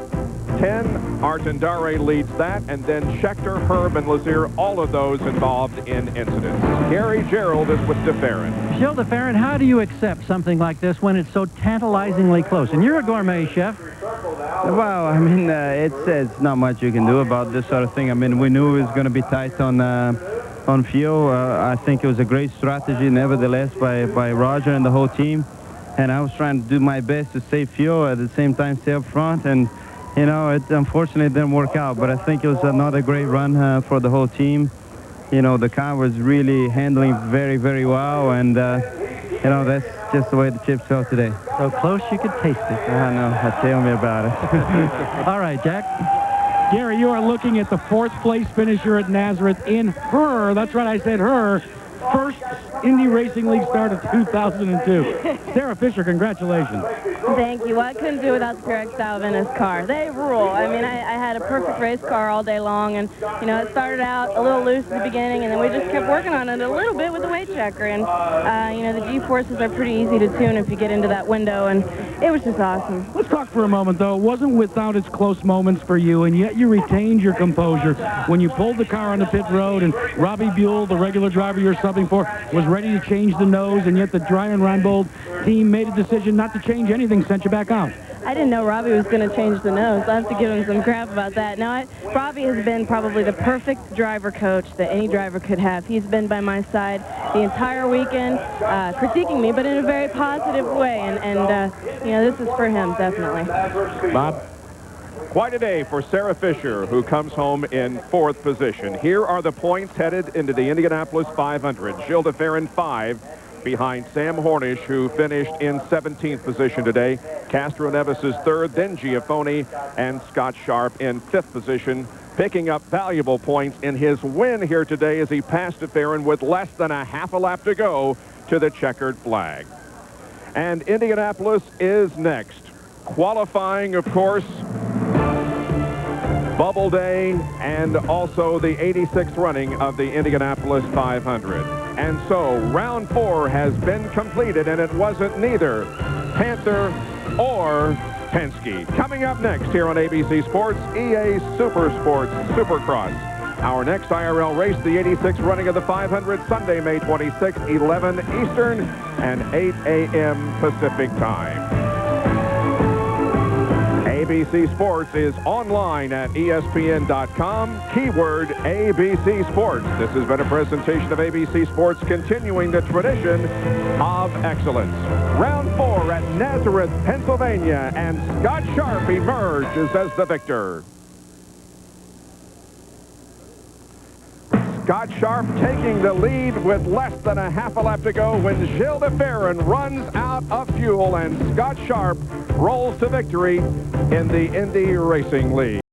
B: 10, Artendare leads that, and then Schechter, Herb, and Lazier, all of those involved in incidents. Gary Gerald is with DeFerrin.
D: Jill DeFerrin, how do you accept something like this when it's so tantalizingly close? And you're a gourmet chef.
V: Well, I mean, it's not much you can do about this sort of thing. I mean, we knew it was going to be tight on fuel. I think it was a great strategy, nevertheless, by Roger and the whole team. And I was trying to do my best to save fuel, at the same time stay up front. And, you know, it unfortunately didn't work out. But I think it was another great run for the whole team. You know, the car was really handling very, very well. And, you know, that's just the way the chips fell today.
D: So close you could taste it.
V: I know. Tell me about it.
D: All right, Jack.
E: Gary, you are looking at the 4th place finisher at Nazareth in her, that's right, I said her, first Indy Racing League start of 2002. Sarah Fisher, congratulations.
W: Thank you. Well, I couldn't do without the Pyrex style in this car. They rule. I mean, I had a perfect race car all day long, and, you know, it started out a little loose at the beginning, and then we just kept working on it a little bit with the weight checker. And, you know, the G-forces are pretty easy to tune if you get into that window, and it was just awesome.
E: Let's talk for a moment, though. It wasn't without its close moments for you, and yet you retained your composure when you pulled the car on the pit road, and Robbie Buell, the regular driver you're subbing for, was ready to change the nose, and yet the Dryan Reinbold team made a decision not to change anything, sent you back out.
W: I didn't know Robbie was going to change the nose. I have to give him some crap about that. Now, Robbie has been probably the perfect driver coach that any driver could have. He's been by my side the entire weekend, critiquing me, but in a very positive way. And you know, this is for him, definitely.
B: Bob? Quite a day for Sarah Fisher, who comes home in 4th position. Here are the points headed into the Indianapolis 500. Gilles de Ferran 5 behind Sam Hornish, who finished in 17th position today. Castro Neves is 3rd, then Giafone and Scott Sharp in 5th position, picking up valuable points in his win here today as he passed de Ferran with less than a half a lap to go to the checkered flag. And Indianapolis is next. Qualifying, of course, Bubble Day, and also the 86th running of the Indianapolis 500. And so round 4 has been completed, and it wasn't neither Panther or Penske. Coming up next here on ABC Sports, EA Super Sports Supercross. Our next IRL race, the 86th running of the 500, Sunday, May 26th, 11 Eastern and 8 a.m. Pacific time. ABC Sports is online at ESPN.com, keyword ABC Sports. This has been a presentation of ABC Sports, continuing the tradition of excellence. Round 4 at Nazareth, Pennsylvania, and Scott Sharp emerges as the victor. Scott Sharp taking the lead with less than a half a lap to go when Gilles de Ferran runs out of fuel, and Scott Sharp rolls to victory in the Indy Racing League.